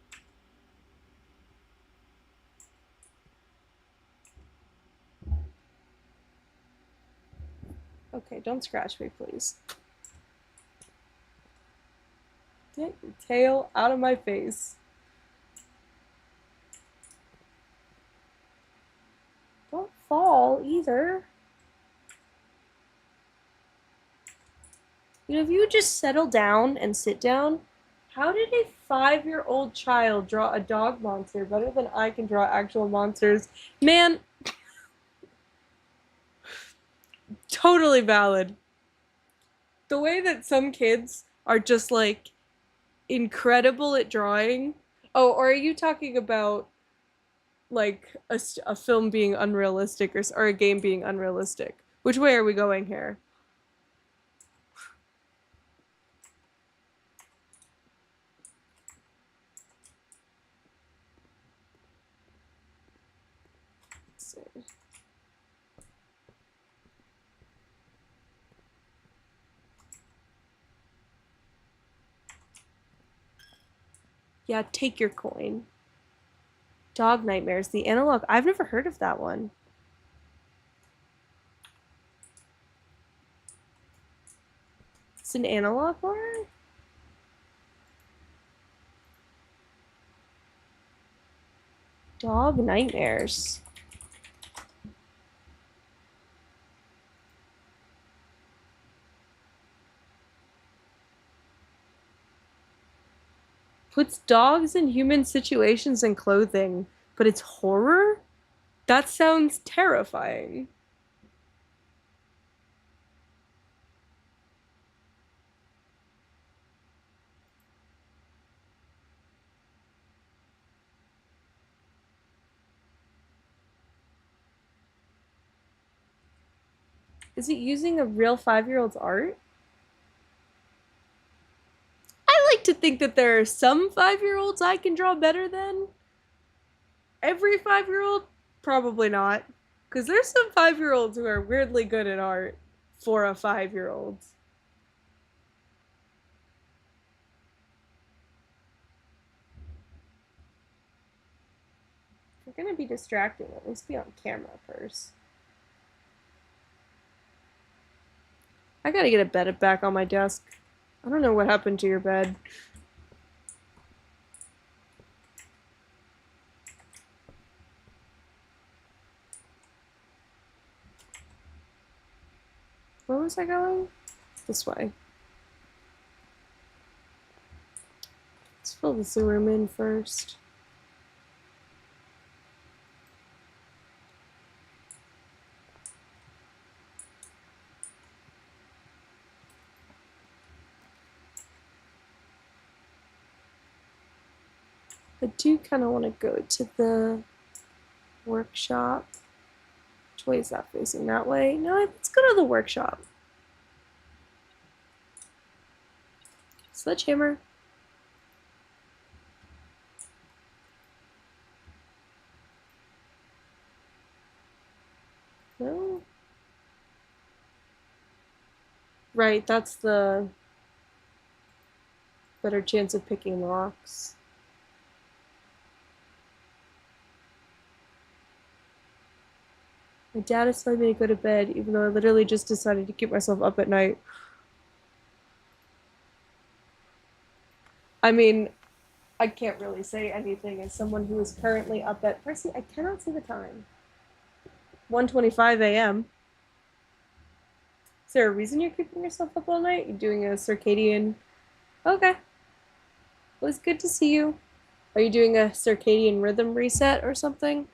Okay, don't scratch me, please. Get your tail out of my face. Don't fall either. You know, if you just settle down and sit down, how did a 5-year-old child draw a dog monster better than I can draw actual monsters? Man, totally valid. The way that some kids are just like incredible at drawing. Oh, or are you talking about like a film being unrealistic or a game being unrealistic? Which way are we going here? Let's see. Yeah, take your coin. Dog Nightmares, the analog. I've never heard of that one. It's an analog horror? Dog Nightmares. Puts dogs in human situations and clothing, but it's horror? That sounds terrifying. Is it using a real 5-year-old's art? I like to think that there are some 5-year-olds I can draw better than. Every 5-year-old? Probably not. Because there's some 5-year-olds who are weirdly good at art for a 5-year-old. If you're gonna be distracting, at least be on camera first. I gotta get a bed back on my desk. I don't know what happened to your bed. Where was I going? This way. Let's fill this room in first. I do kind of want to go to the workshop. Which way is that facing? That way? No, let's go to the workshop. Sledgehammer. No. Right, that's the better chance of picking locks. My dad is telling me to go to bed, even though I literally just decided to keep myself up at night. I mean, I can't really say anything as someone who is currently up at Percy, I cannot see the time. 1:25 a.m. Is there a reason you're keeping yourself up all night? You're doing a circadian. Okay. It was good to see you. Are you doing a circadian rhythm reset or something?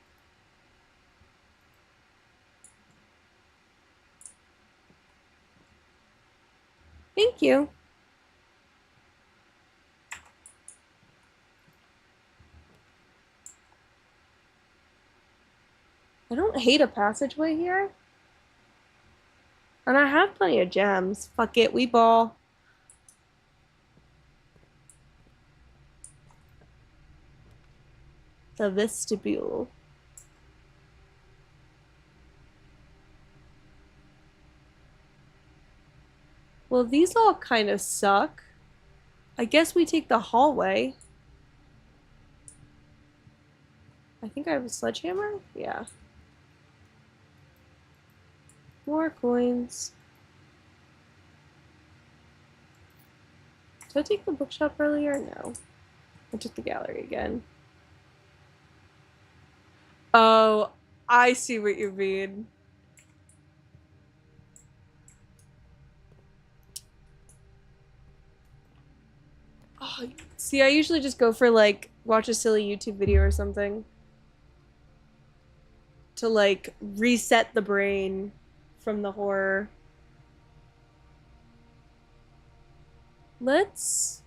Thank you. I don't hate a passageway here. And I have plenty of gems. Fuck it, we ball. The vestibule. Well, these all kind of suck. I guess we take the hallway. I think I have a sledgehammer? Yeah. More coins. Did I take the bookshop earlier? No. I took the gallery again. Oh, I see what you mean. Oh, see, I usually just go for like watch a silly YouTube video or something to like reset the brain from the horror. Let's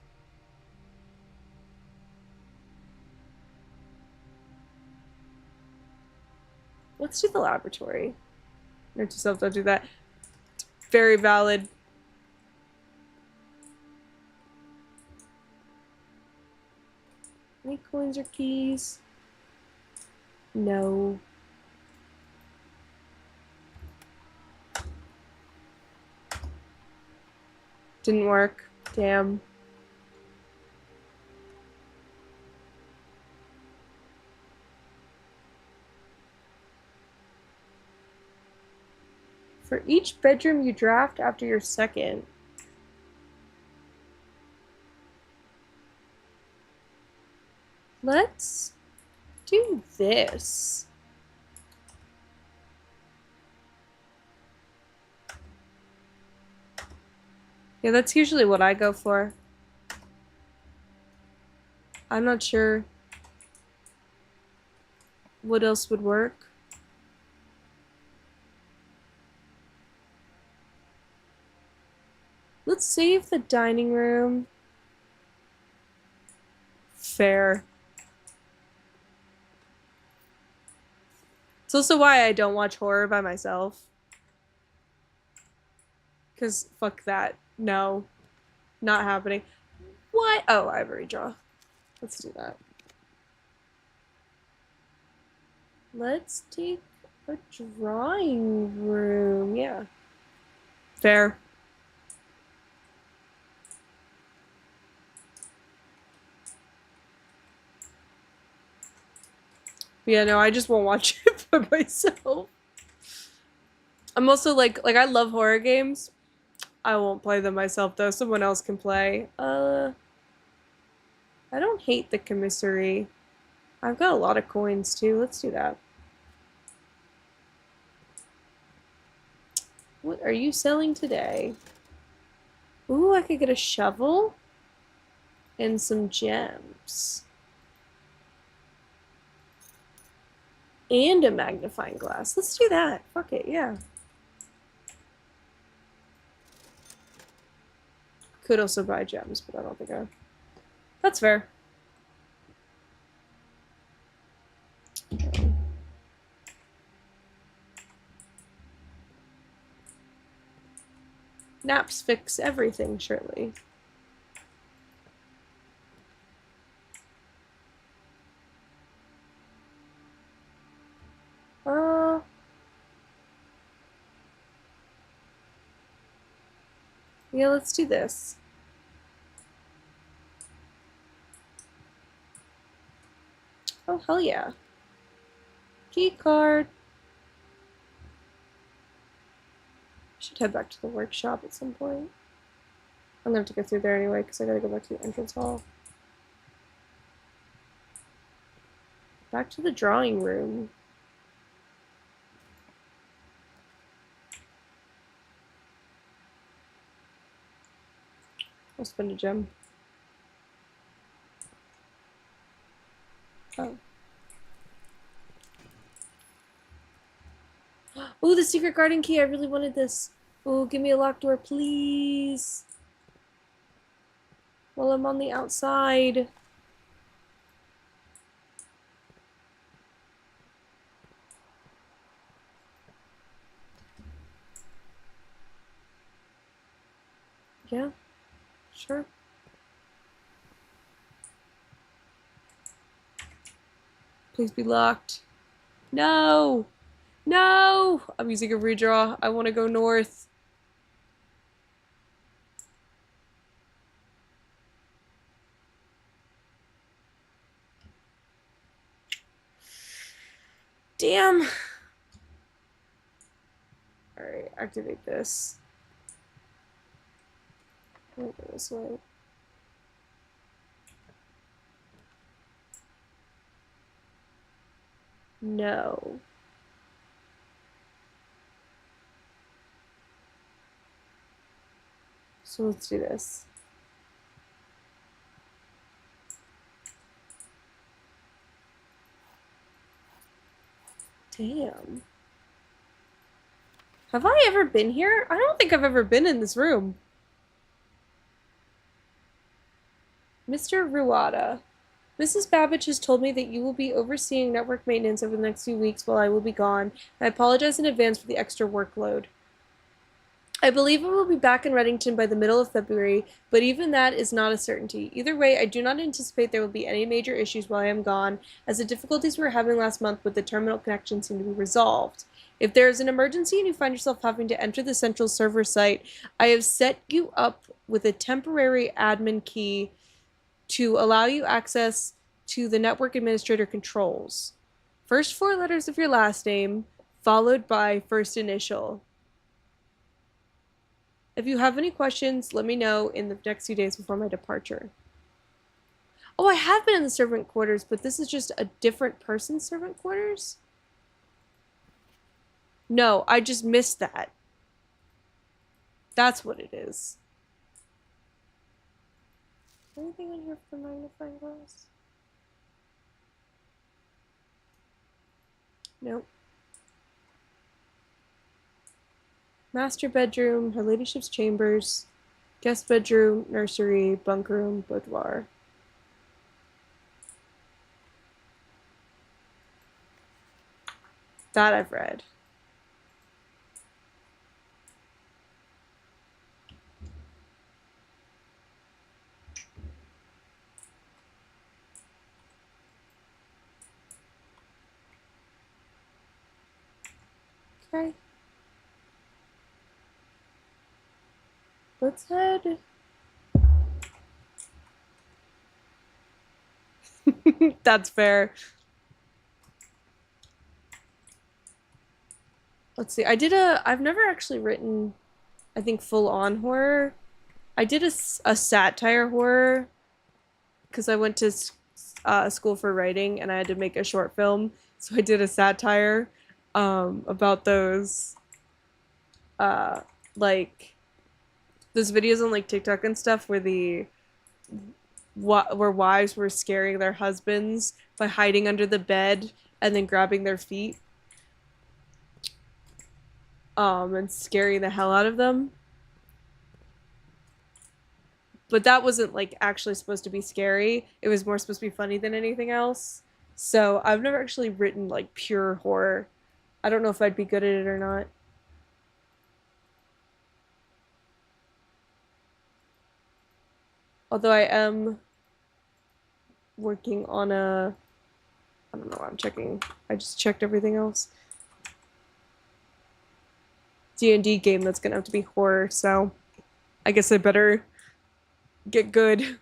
do the laboratory. Note to self, don't do that. Very valid. Any coins or keys? No. Didn't work. Damn. For each bedroom you draft after your second. Let's do this. Yeah, that's usually what I go for. I'm not sure what else would work. Let's save the dining room. Fair. It's also why I don't watch horror by myself. Because fuck that. No. Not happening. What? Oh, ivory draw. Let's do that. Let's take a drawing room. Yeah. Fair. Yeah, no, I just won't watch it by myself. I'm also like I love horror games. I won't play them myself though. Someone else can play. I don't hate the commissary. I've got a lot of coins too. Let's do that. What are you selling today? Ooh, I could get a shovel and some gems. And a magnifying glass. Let's do that. Fuck it, yeah. Could also buy gems, but I don't think I... That's fair. Naps fix everything, surely. Yeah, let's do this. Oh, hell yeah. Key card. Should head back to the workshop at some point. I'm gonna have to go through there anyway, because I gotta go back to the entrance hall. Back to the drawing room. I'll spend a gem. Oh. Oh, the secret garden key. I really wanted this. Oh, give me a locked door, please. While I'm on the outside. Yeah, sure. Please be locked. No! No! I'm using a redraw. I want to go north. Damn. Alright, activate this. I'll go this way. No. So let's do this. Damn. Have I ever been here? I don't think I've ever been in this room. Mr. Ruada, Mrs. Babbage has told me that you will be overseeing network maintenance over the next few weeks while I will be gone. I apologize in advance for the extra workload. I believe I will be back in Reddington by the middle of February, but even that is not a certainty. Either way, I do not anticipate there will be any major issues while I am gone, as the difficulties we were having last month with the terminal connection seem to be resolved. If there is an emergency and you find yourself having to enter the central server site, I have set you up with a temporary admin key to allow you access to the network administrator controls. First four letters of your last name, followed by first initial. If you have any questions, let me know in the next few days before my departure. Oh, I have been in the servant quarters, but this is just a different person's servant quarters? No, I just missed that. That's what it is. Anything in here for the magnifying glass? Nope. Master bedroom, her ladyship's chambers, guest bedroom, nursery, bunk room, boudoir. That I've read. Okay. Let's head. That's fair. Let's see. I've never actually written, I think, full on horror. I did a satire horror because I went to school for writing and I had to make a short film. So I did a satire about uh, like those videos on like TikTok and stuff where where wives were scaring their husbands by hiding under the bed and then grabbing their feet and scaring the hell out of them. But that wasn't like actually supposed to be scary. It was more supposed to be funny than anything else. So I've never actually written like pure horror. I don't know if I'd be good at it or not. Although I am working on I don't know why I'm checking. I just checked everything else. D&D game that's gonna have to be horror, so I guess I better get good.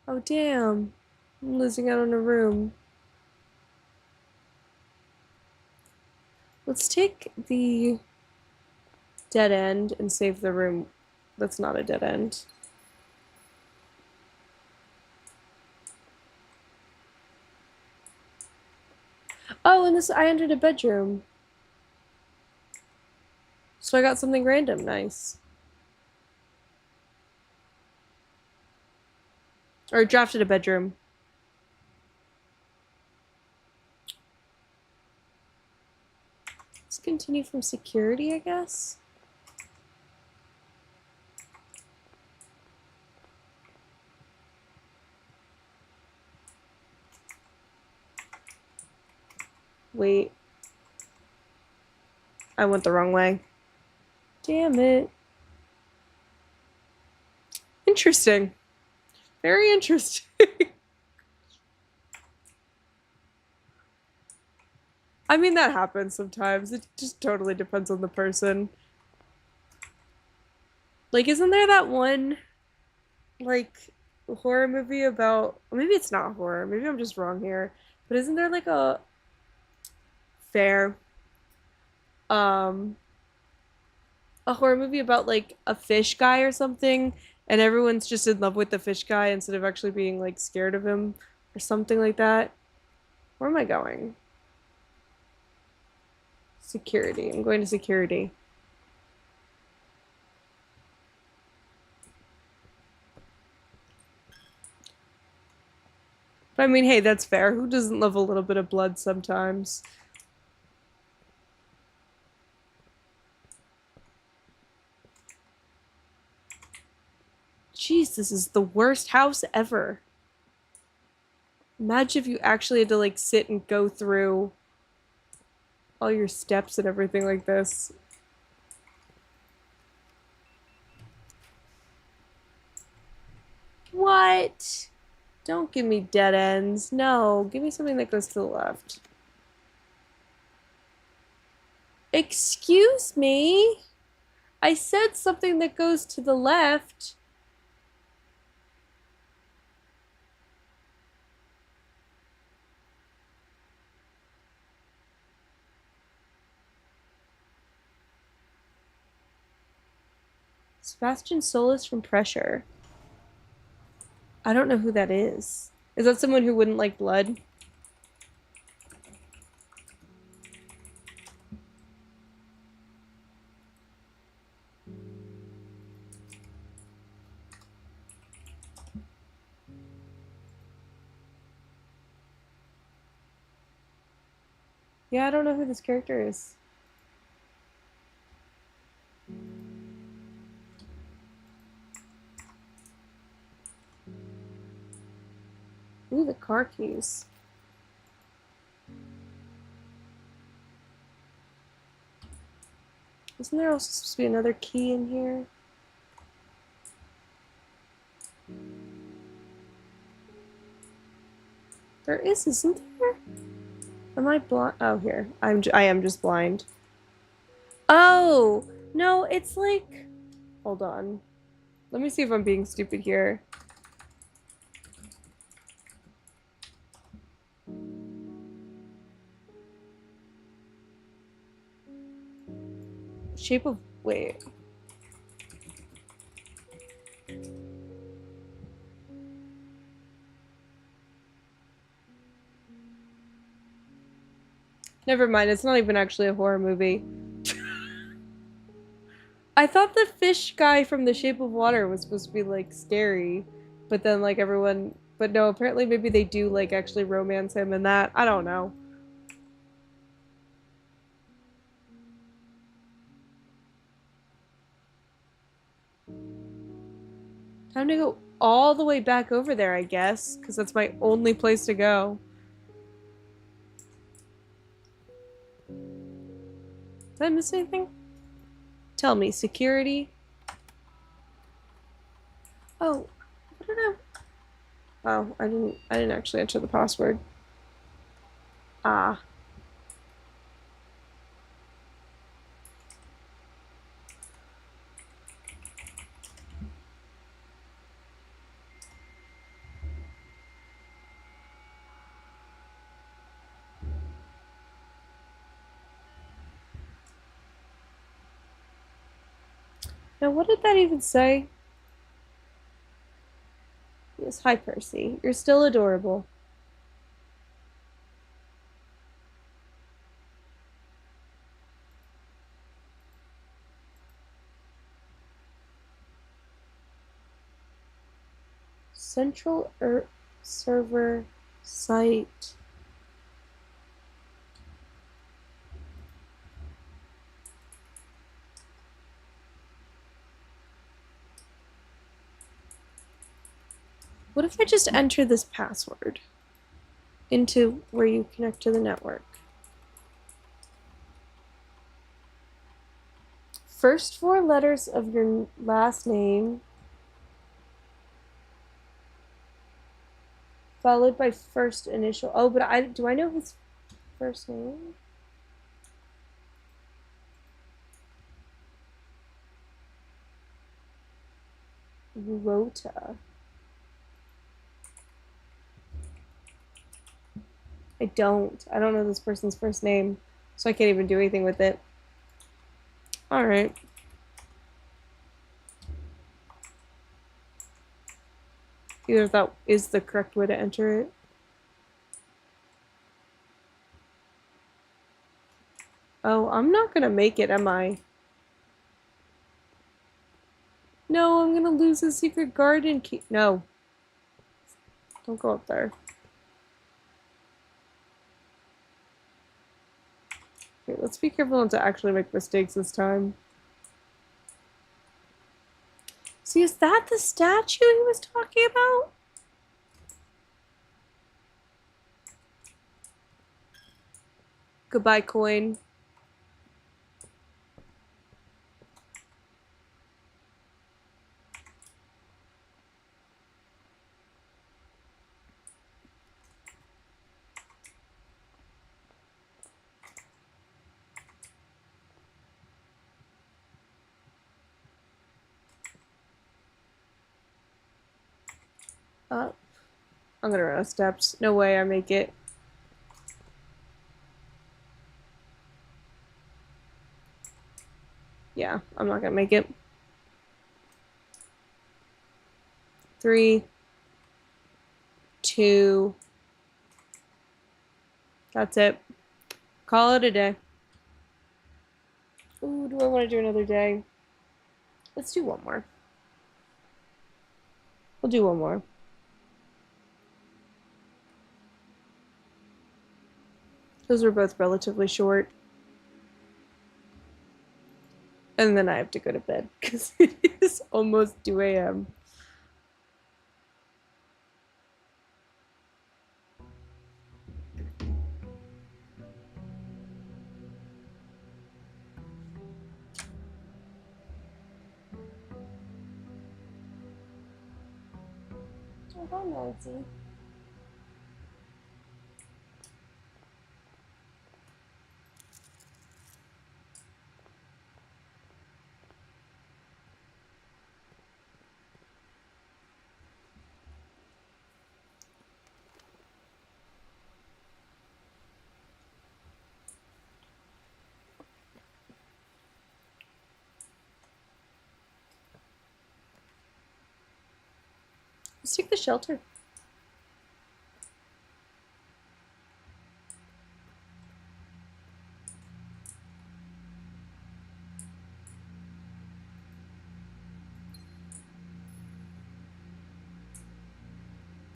Oh damn. I'm losing out on a room. Let's take the dead end and save the room that's not a dead end. Oh, and I entered a bedroom. So I got something random. Nice. Or drafted a bedroom. Let's continue from security, I guess. Wait. I went the wrong way. Damn it. Interesting. Very interesting. I mean, that happens sometimes. It just totally depends on the person. Like, isn't there that one, like, horror movie about, maybe it's not horror, maybe I'm just wrong here, but isn't there like a fair, um, a horror movie about like a fish guy or something, and everyone's just in love with the fish guy instead of actually being like scared of him or something like that? Where am I going? Security. I'm going to security. But I mean, hey, that's fair. Who doesn't love a little bit of blood sometimes? Jeez, this is the worst house ever. Imagine if you actually had to like sit and go through all your steps and everything like this. What? Don't give me dead ends. No, give me something that goes to the left. Excuse me? I said something that goes to the left. Sebastian Solis from Pressure. I don't know who that is. Is that someone who wouldn't like blood? Yeah, I don't know who this character is. Ooh, the car keys. Isn't there also supposed to be another key in here? There is, isn't there? Am I blind? Oh, here. I am just blind. Oh, no, it's like... Hold on. Let me see if I'm being stupid here. Shape of... Wait. Never mind, it's not even actually a horror movie. I thought the fish guy from The Shape of Water was supposed to be like scary, but then like everyone, but no, apparently maybe they do like actually romance him and that. I don't know. Time to go all the way back over there, I guess, because that's my only place to go. Did I miss anything? Tell me, security? Oh, what did I... Oh, I didn't actually enter the password. Ah. Now, what did that even say? Yes, hi, Percy. You're still adorable. Central server site. What if I just enter this password into where you connect to the network? First four letters of your last name, followed by first initial. Oh, but do I know his first name? Rota. I don't. I don't know this person's first name, so I can't even do anything with it. All right. Either that is the correct way to enter it. Oh, I'm not gonna make it, am I? No, I'm gonna lose a secret garden key. No. Don't go up there. Okay, let's be careful not to actually make mistakes this time. See, is that the statue he was talking about? Goodbye, coin. Up. I'm gonna run out of steps. No way I make it. Yeah, I'm not gonna make it. 3, 2. That's it. Call it a day. Ooh, do I want to do another day? Let's do one more. We'll do one more. Those were both relatively short. And then I have to go to bed because it is almost 2 a.m. Oh, hi, Nancy. Let's take the shelter.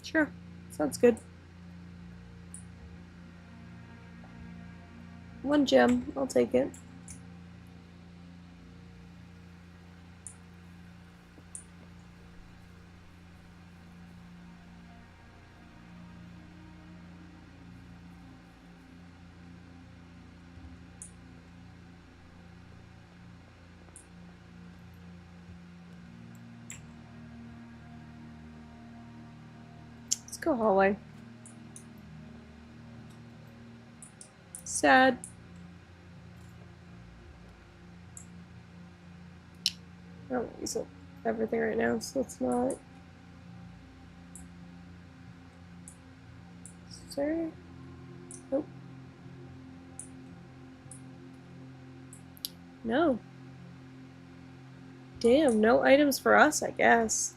Sure. Sounds good. 1 gem. I'll take it. Let's go hallway. Sad. I don't use everything right now, so it's not. Sir? Nope. No. Damn, no items for us, I guess.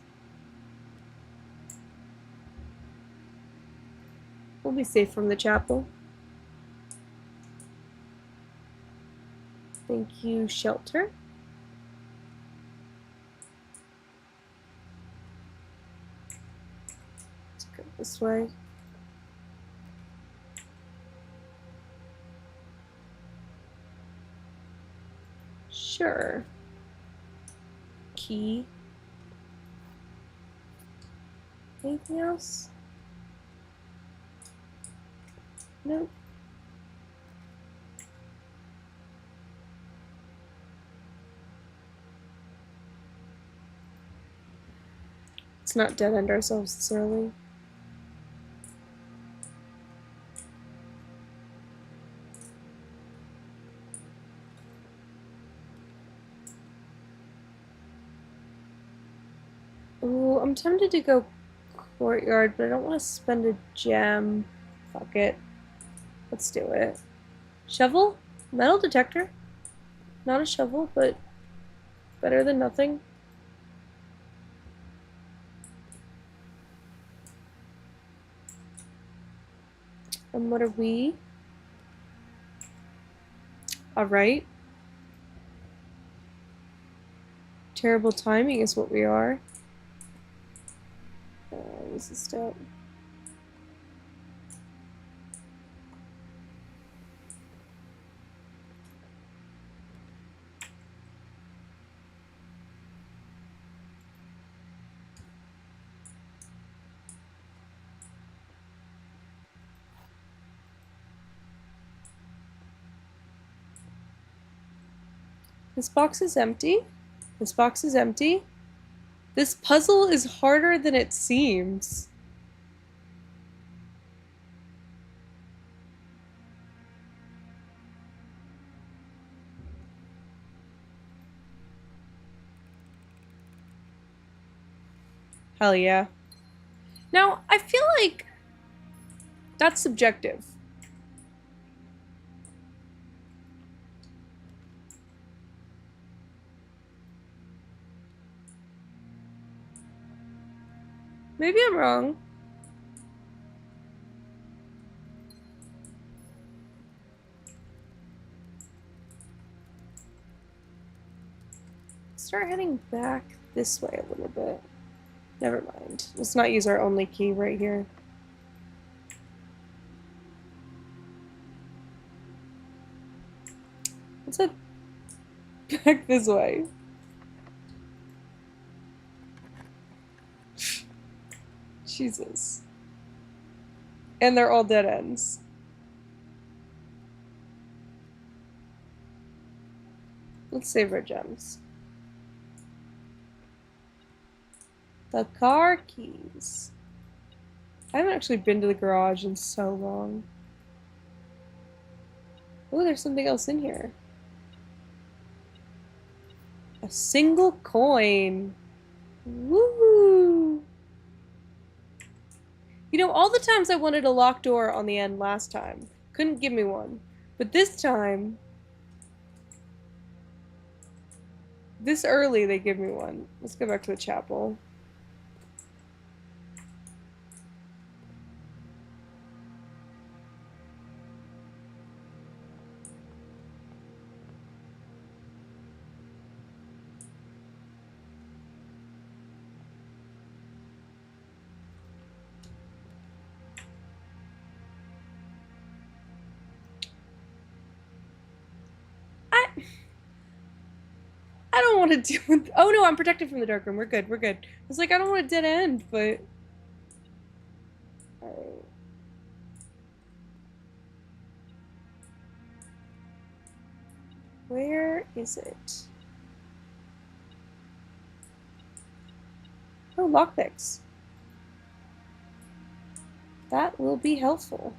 We'll be safe from the chapel. Thank you, shelter. Let's go this way. Sure. Key. Anything else? Nope. Let's not dead end ourselves this early. Ooh, I'm tempted to go courtyard, but I don't want to spend a gem. Fuck it. Let's do it. Shovel? Metal detector? Not a shovel, but better than nothing. And what are we? Alright. Terrible timing is what we are. Use the step. This box is empty. This box is empty. This puzzle is harder than it seems. Hell yeah. Now, I feel like that's subjective. Maybe I'm wrong. Start heading back this way a little bit. Never mind. Let's not use our only key right here. Let's head back this way. Jesus. And they're all dead ends. Let's save our gems. The car keys. I haven't actually been to the garage in so long. Oh, there's something else in here. A single coin. Woo! You know, all the times I wanted a locked door on the end last time, couldn't give me one. But this time, this early, they give me one. Let's go back to the chapel. I don't want to deal with. Oh no, I'm protected from the dark room. We're good. We're good. I was like, I don't want a dead end, but. Alright. Where is it? Oh, lockpicks. That will be helpful.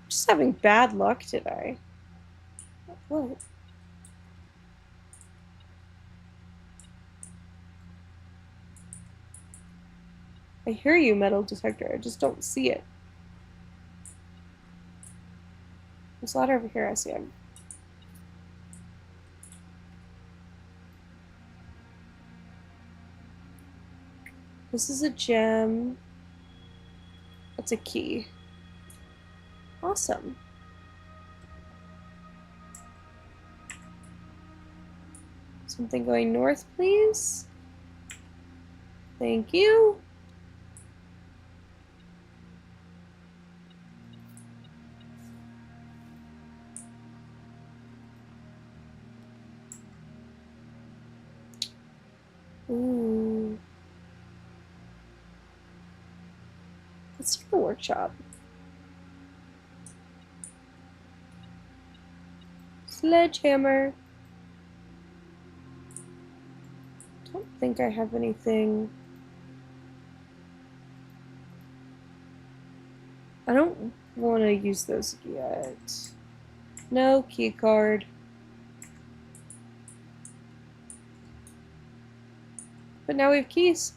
Just having bad luck today. What? I hear you, metal detector. I just don't see it. There's a ladder over here. I see him. This is a gem. That's a key. Awesome. Something going north, please. Thank you. Ooh. Let's do the workshop. Sledgehammer. Don't think I have anything. I don't want to use those yet. No key card. But now we have keys.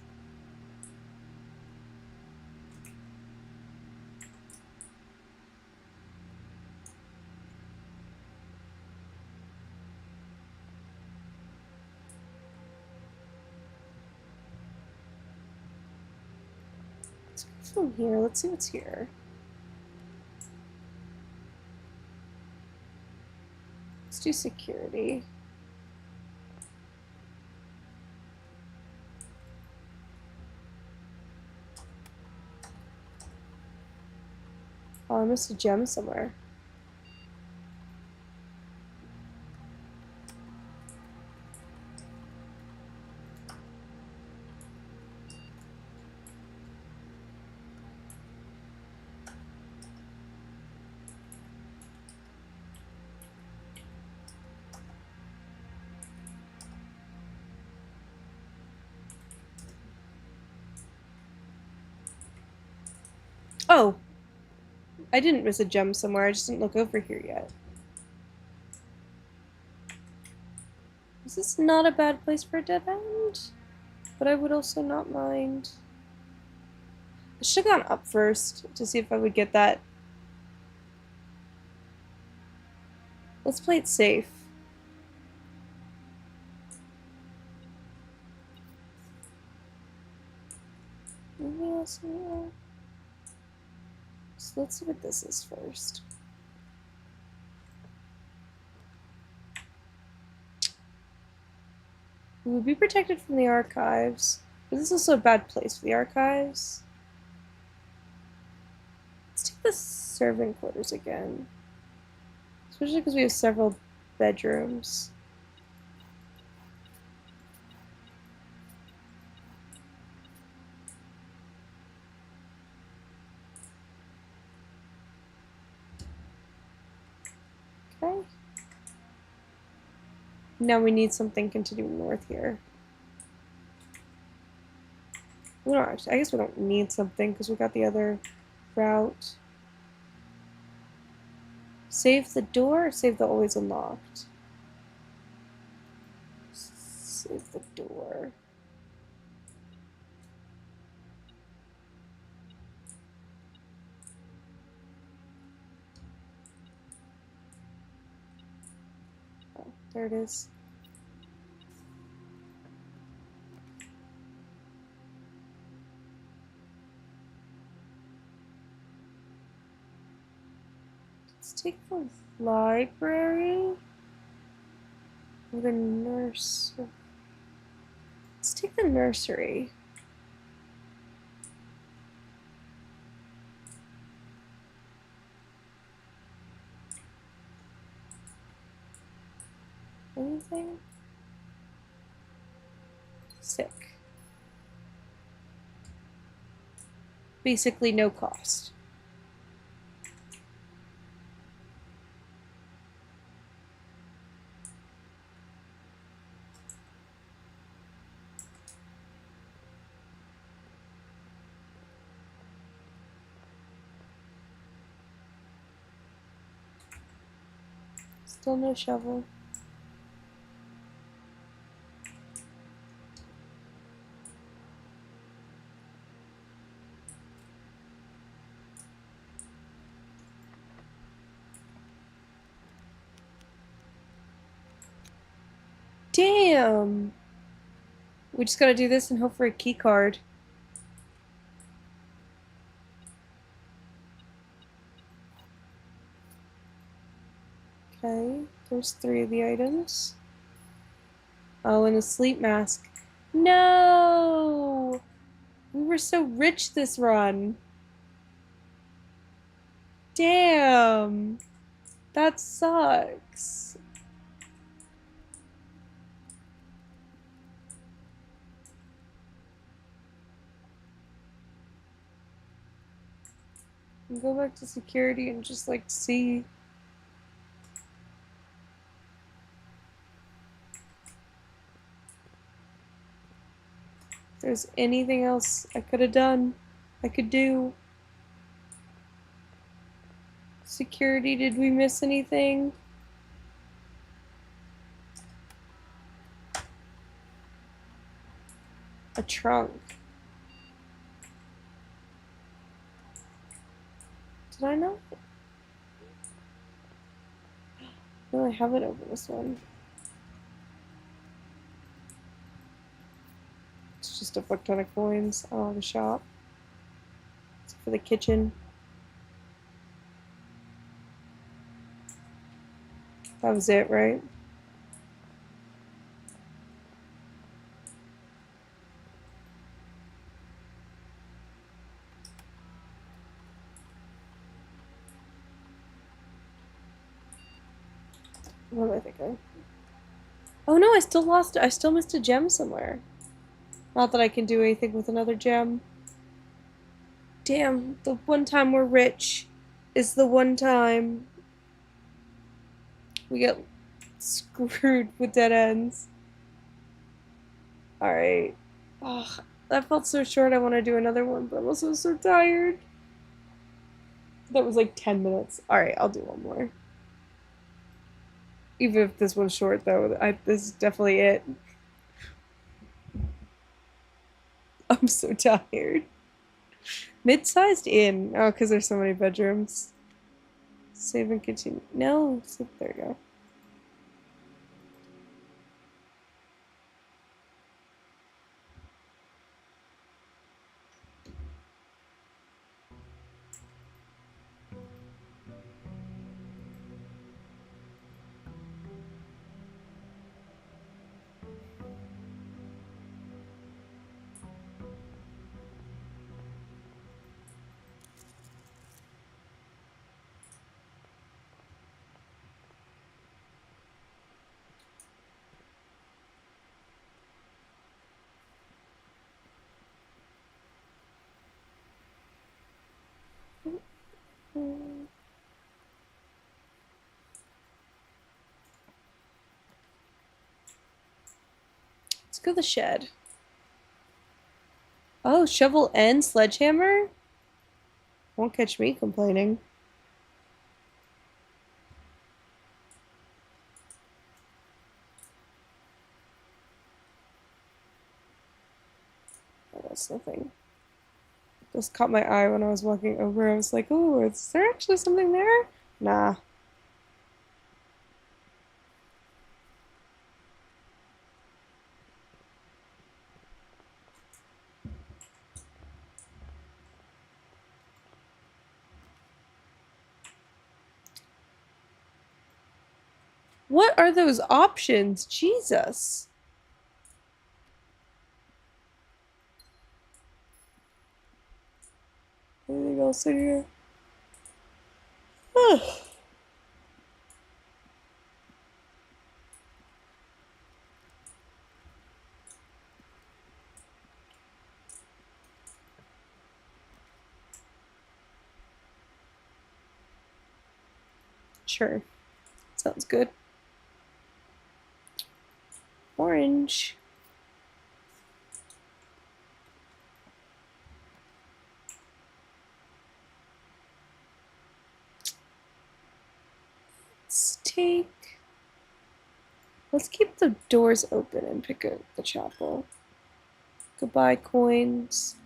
Let's go from here. Let's see what's here. Let's do security. Oh, I missed a gem somewhere. Oh, I didn't miss a gem somewhere. I just didn't look over here yet. This is not a bad place for a dead end, but I would also not mind. I should have gone up first to see if I would get that. Let's play it safe. Anything else in here? So let's see what this is first. We will be protected from the archives. But this is also a bad place for the archives. Let's take the servant quarters again. Especially because we have several bedrooms. Okay. Now we need something continuing north here. We don't actually, I guess we don't need something because we got the other route. Save the door or save the always unlocked? Save the door. Oh, there it is. Let's take the library. Or the nurse. Let's take the nursery. Anything? Sick. Basically no cost. Still no shovel. Damn! We just gotta do this and hope for a key card. Okay, there's 3 of the items. Oh, and a sleep mask. No! We were so rich this run. Damn! That sucks. Go back to security and just like see. If there's anything else I could have done, I could do. Security, did we miss anything? A trunk. Did I not? No, I haven't opened this one. It's just a fuck ton of coins. Oh, the shop. It's for the kitchen. That was it, right? What am I thinking? Oh no, I still missed a gem somewhere. Not that I can do anything with another gem. Damn, the one time we're rich is the one time we get screwed with dead ends. Alright. Oh, that felt so short, I want to do another one, but I'm also so tired. That was like 10 minutes. Alright, I'll do one more. Even if this one's short, though, this is definitely it. I'm so tired. Mid-sized inn. Oh, because there's so many bedrooms. Save and continue. No, there you go. go to the shed. Oh, shovel and sledgehammer? Won't catch me complaining. Oh, that's nothing. Just caught my eye when I was walking over. I was like, oh, is there actually something there? Nah. What are those options? Jesus. Anything else in here? Sure. Sounds good. Orange. Let's keep the doors open and pick up the chapel. Goodbye, coins.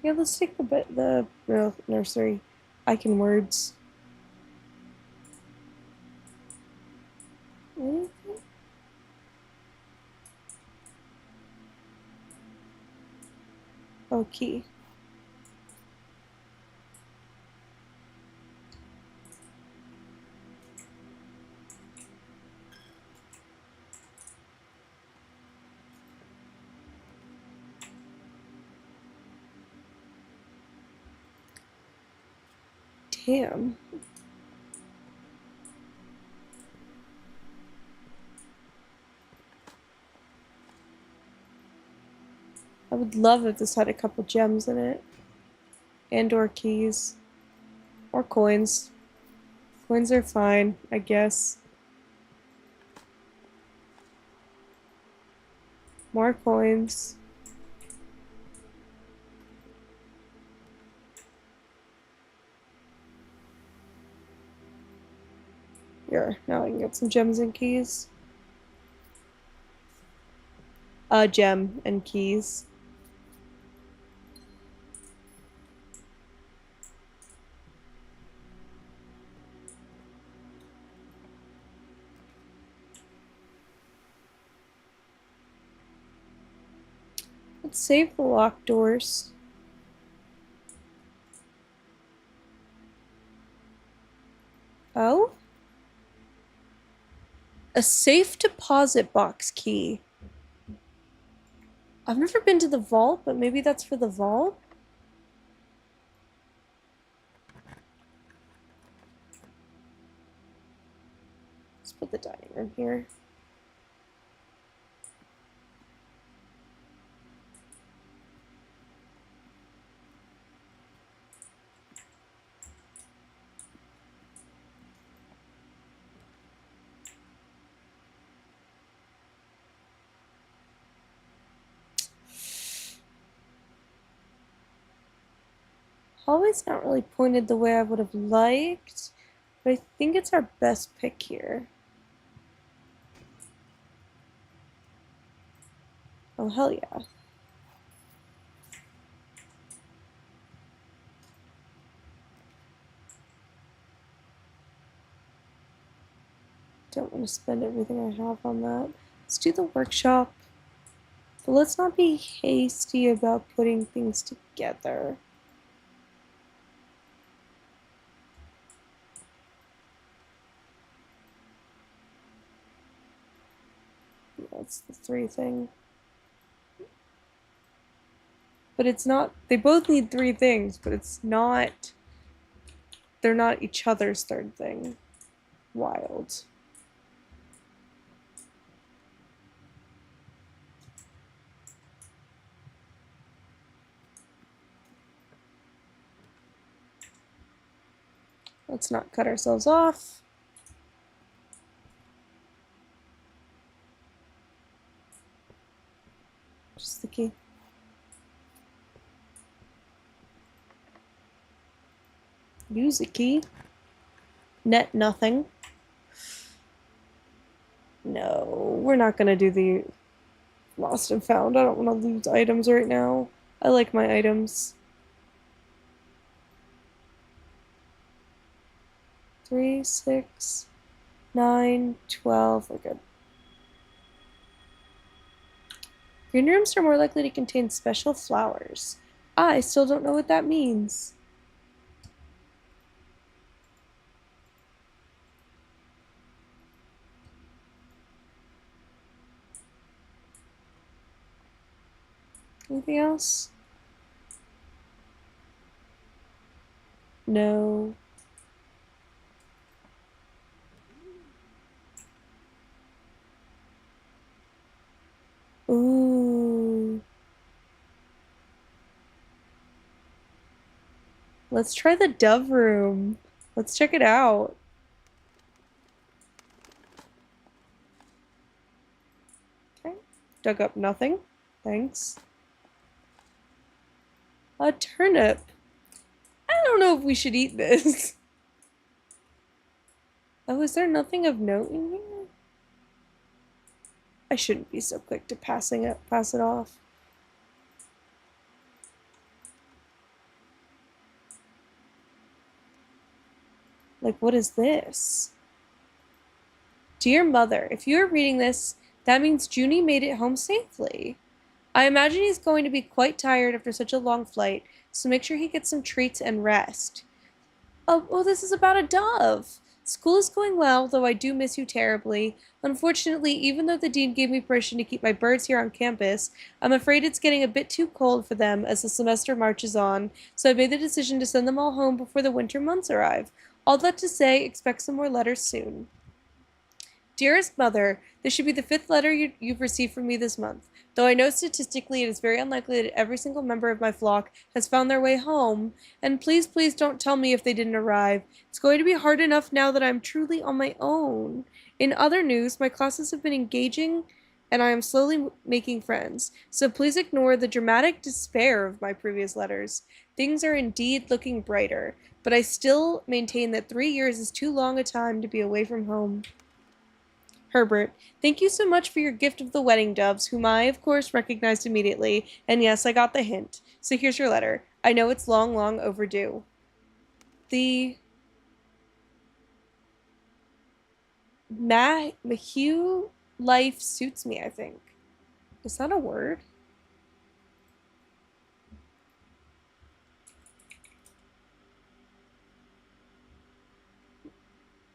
Yeah, let's take the nursery. Icon words. Anything? Oh, key. Damn. I would love if this had a couple gems in it. And or keys. Or coins. Coins are fine, I guess. More coins. Here, now I can get some gems and keys. A gem and keys. Let's save the locked doors. Oh? A safe deposit box key. I've never been to the vault, but maybe that's for the vault? Let's put the dining room here. Hallway's not really pointed the way I would have liked, but I think it's our best pick here. Oh, hell yeah. Don't want to spend everything I have on that. Let's do the workshop. But let's not be hasty about putting things together. That's the 3 thing. But it's not, they both need 3 things, but it's not, they're not each other's 3rd thing. Wild. Let's not cut ourselves off. Just the key. Use a key. Net nothing. No, we're not gonna do the lost and found. I don't want to lose items right now. I like my items. 3, 6, 9, 12. We're good. Green rooms are more likely to contain special flowers. I still don't know what that means. Anything else? No. Ooh. Let's try the dove room. Let's check it out. Okay. Dug up nothing. Thanks. A turnip. I don't know if we should eat this. Oh, is there nothing of note in here? I shouldn't be so quick to pass it off. Like, what is this? Dear Mother, if you are reading this, that means Junie made it home safely. I imagine he's going to be quite tired after such a long flight, so make sure he gets some treats and rest. Oh, this is about a dove. School is going well, though I do miss you terribly. Unfortunately, even though the dean gave me permission to keep my birds here on campus, I'm afraid it's getting a bit too cold for them as the semester marches on, so I made the decision to send them all home before the winter months arrive. All that to say, expect some more letters soon. Dearest Mother, this should be the 5th letter you've received from me this month. Though I know statistically it is very unlikely that every single member of my flock has found their way home, and please, please don't tell me if they didn't arrive. It's going to be hard enough now that I'm truly on my own. In other news, my classes have been engaging and I am slowly making friends, so please ignore the dramatic despair of my previous letters. Things are indeed looking brighter, but I still maintain that 3 years is too long a time to be away from home. Herbert, thank you so much for your gift of the wedding doves, whom I, of course, recognized immediately, and yes, I got the hint. So here's your letter. I know it's long, long overdue. The Mahue life suits me, I think. Is that a word?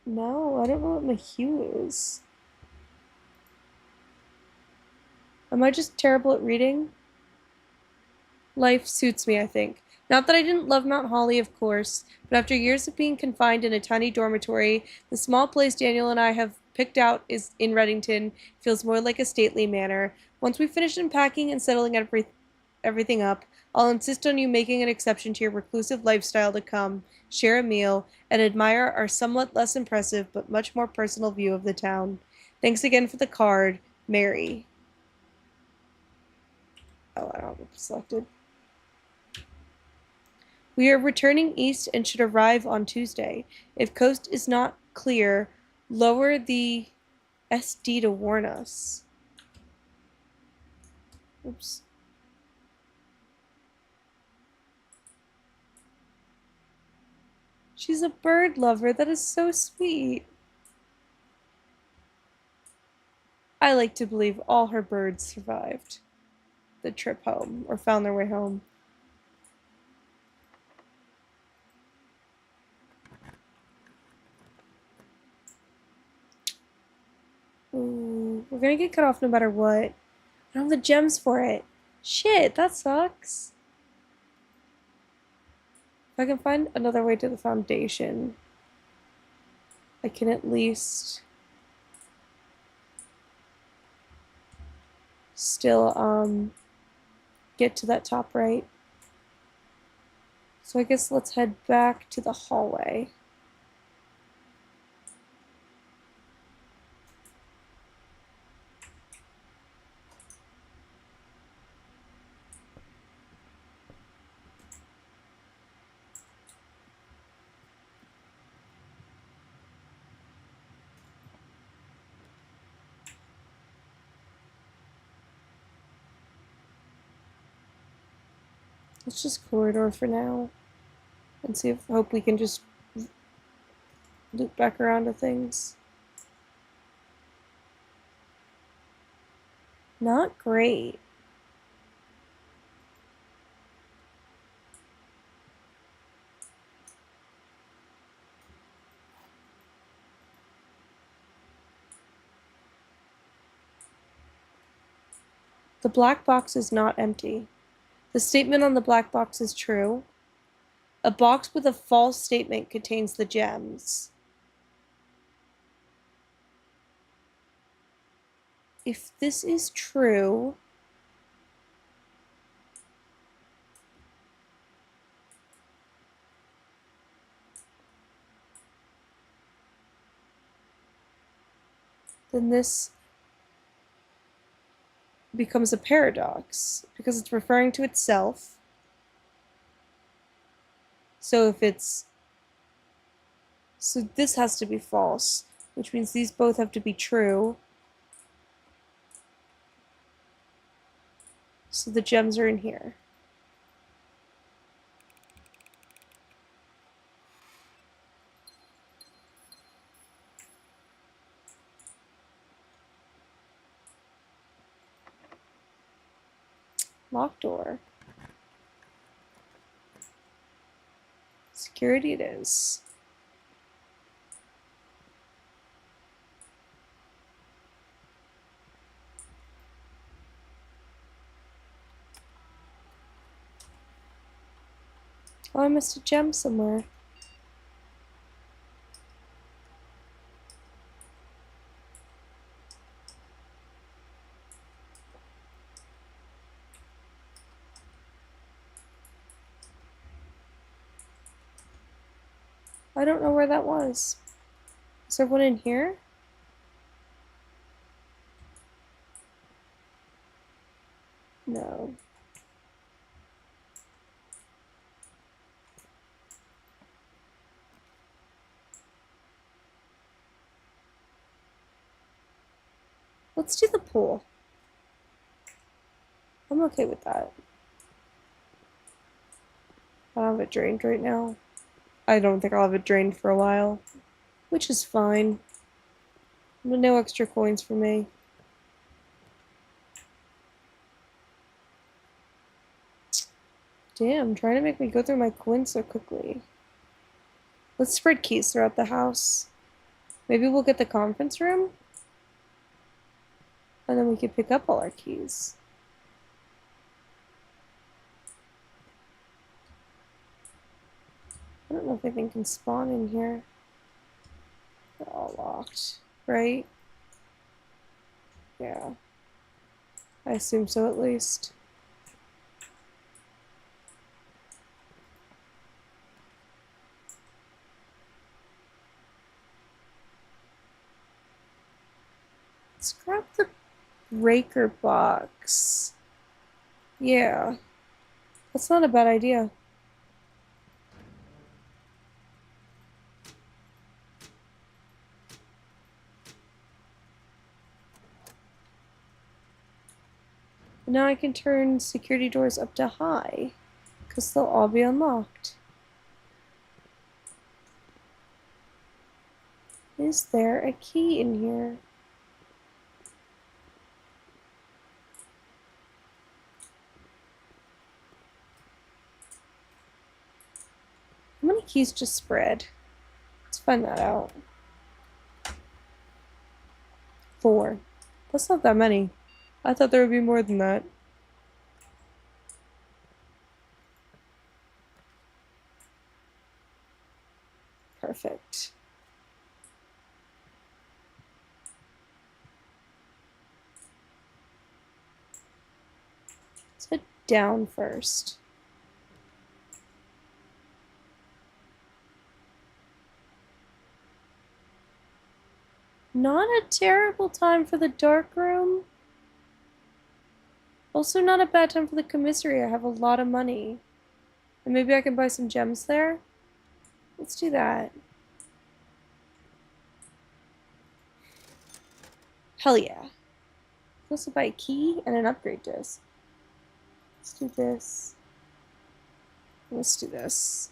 No, I don't know what Mahue is. Am I just terrible at reading? Life suits me, I think. Not that I didn't love Mount Holly, of course, but after years of being confined in a tiny dormitory, the small place Daniel and I have picked out is in Reddington feels more like a stately manor. Once we've finished unpacking and settling everything up, I'll insist on you making an exception to your reclusive lifestyle to come, share a meal, and admire our somewhat less impressive but much more personal view of the town. Thanks again for the card, Mary. Oh, I don't have it selected. We are returning east and should arrive on Tuesday. If coast is not clear, lower the SD to warn us. Oops. She's a bird lover. That is so sweet. I like to believe all her birds survived the trip home or found their way home. Ooh, we're gonna get cut off no matter what. I don't have the gems for it. Shit, that sucks. If I can find another way to the foundation, I can at least still get to that top right. So I guess let's head back to the hallway. Let's just corridor for now. And see if hope we can just loop back around to things. Not great. The black box is not empty. The statement on the black box is true. A box with a false statement contains the gems. If this is true, then this becomes a paradox because it's referring to itself. So this has to be false, which means these both have to be true. So the gems are in here. Locked door. Security it is. Oh, I missed a gem somewhere. I don't know where that was. Is there one in here? No. Let's do the pool. I'm okay with that. I don't have it drained right now. I don't think I'll have it drained for a while, which is fine. No extra coins for me. Damn, trying to make me go through my coins so quickly. Let's spread keys throughout the house. Maybe we'll get the conference room? And then we could pick up all our keys. I don't know if anything can spawn in here. They're all locked, right? Yeah. I assume so at least. Let's grab the breaker box. Yeah. That's not a bad idea. Now I can turn security doors up to high, because they'll all be unlocked. Is there a key in here? How many keys just spread? Let's find that out. 4. That's not that many. I thought there would be more than that. Perfect. Let's head down first. Not a terrible time for the dark room. Also not a bad time for the commissary. I have a lot of money. And maybe I can buy some gems there? Let's do that. Hell yeah. Let's buy a key and an upgrade disc. Let's do this. Let's do this.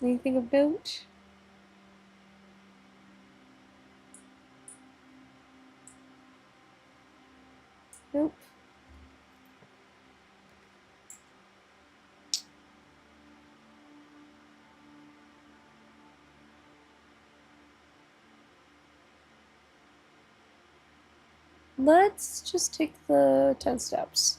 Anything of note? Nope. Let's just take the 10 steps.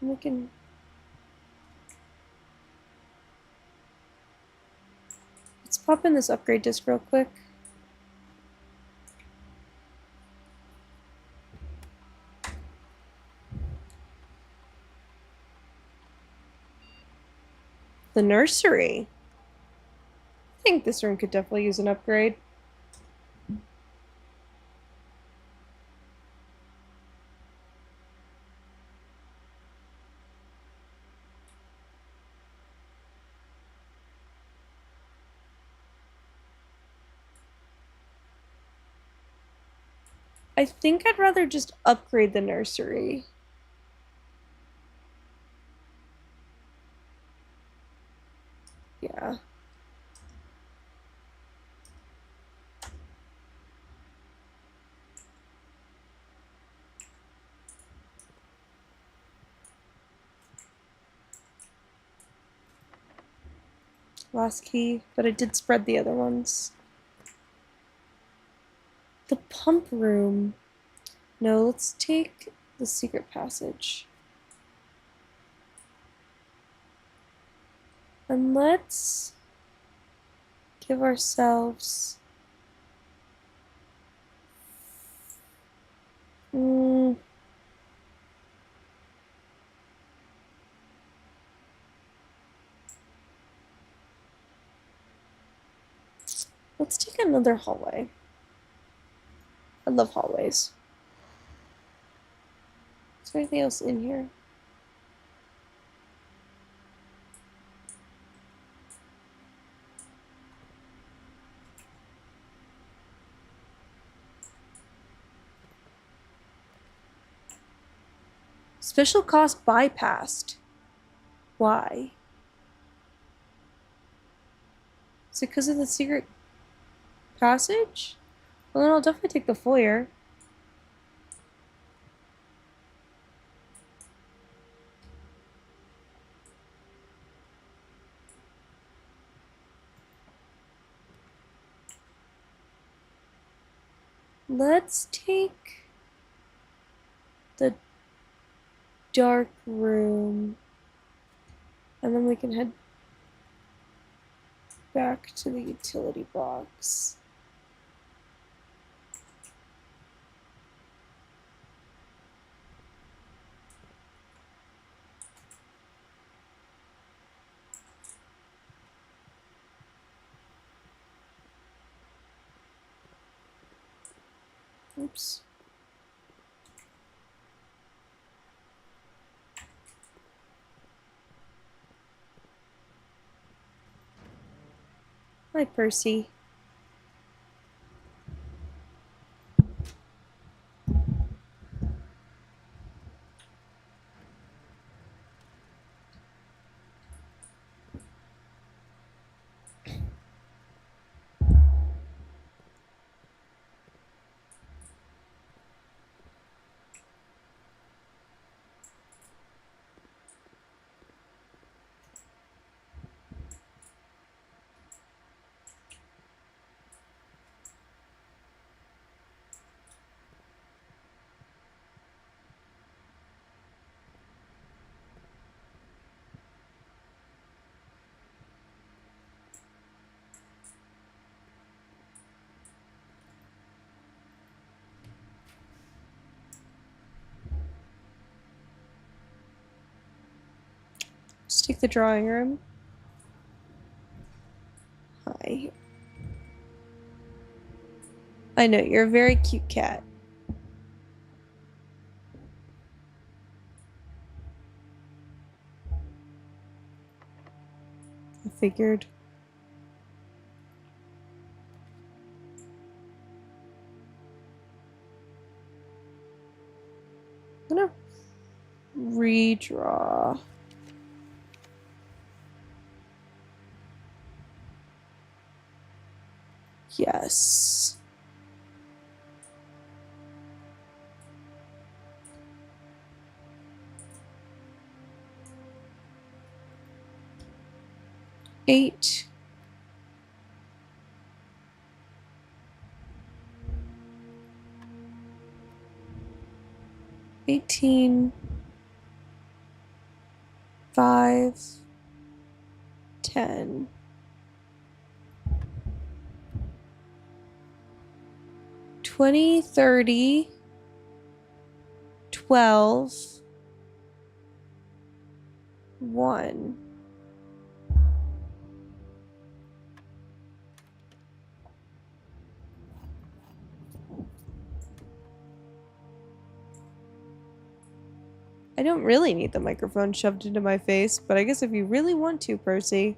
We can. Let's pop in this upgrade disc real quick. The nursery. I think this room could definitely use an upgrade. I think I'd rather just upgrade the nursery. Yeah. Last key, but I did spread the other ones. The pump room. No, let's take the secret passage. And let's give ourselves... Let's take another hallway. I love hallways. Is there anything else in here? Special cost bypassed. Why? Is it because of the secret passage? Well, then I'll definitely take the foyer. Let's take the dark room. And then we can head back to the utility box. Oops. Hi, Percy. Just take the drawing room. Hi. I know, you're a very cute cat. I figured. I'm gonna redraw. Yes. Eight. $18. 5. 10. 20, 30. 12. 1. I don't really need the microphone shoved into my face, but I guess if you really want to, Percy.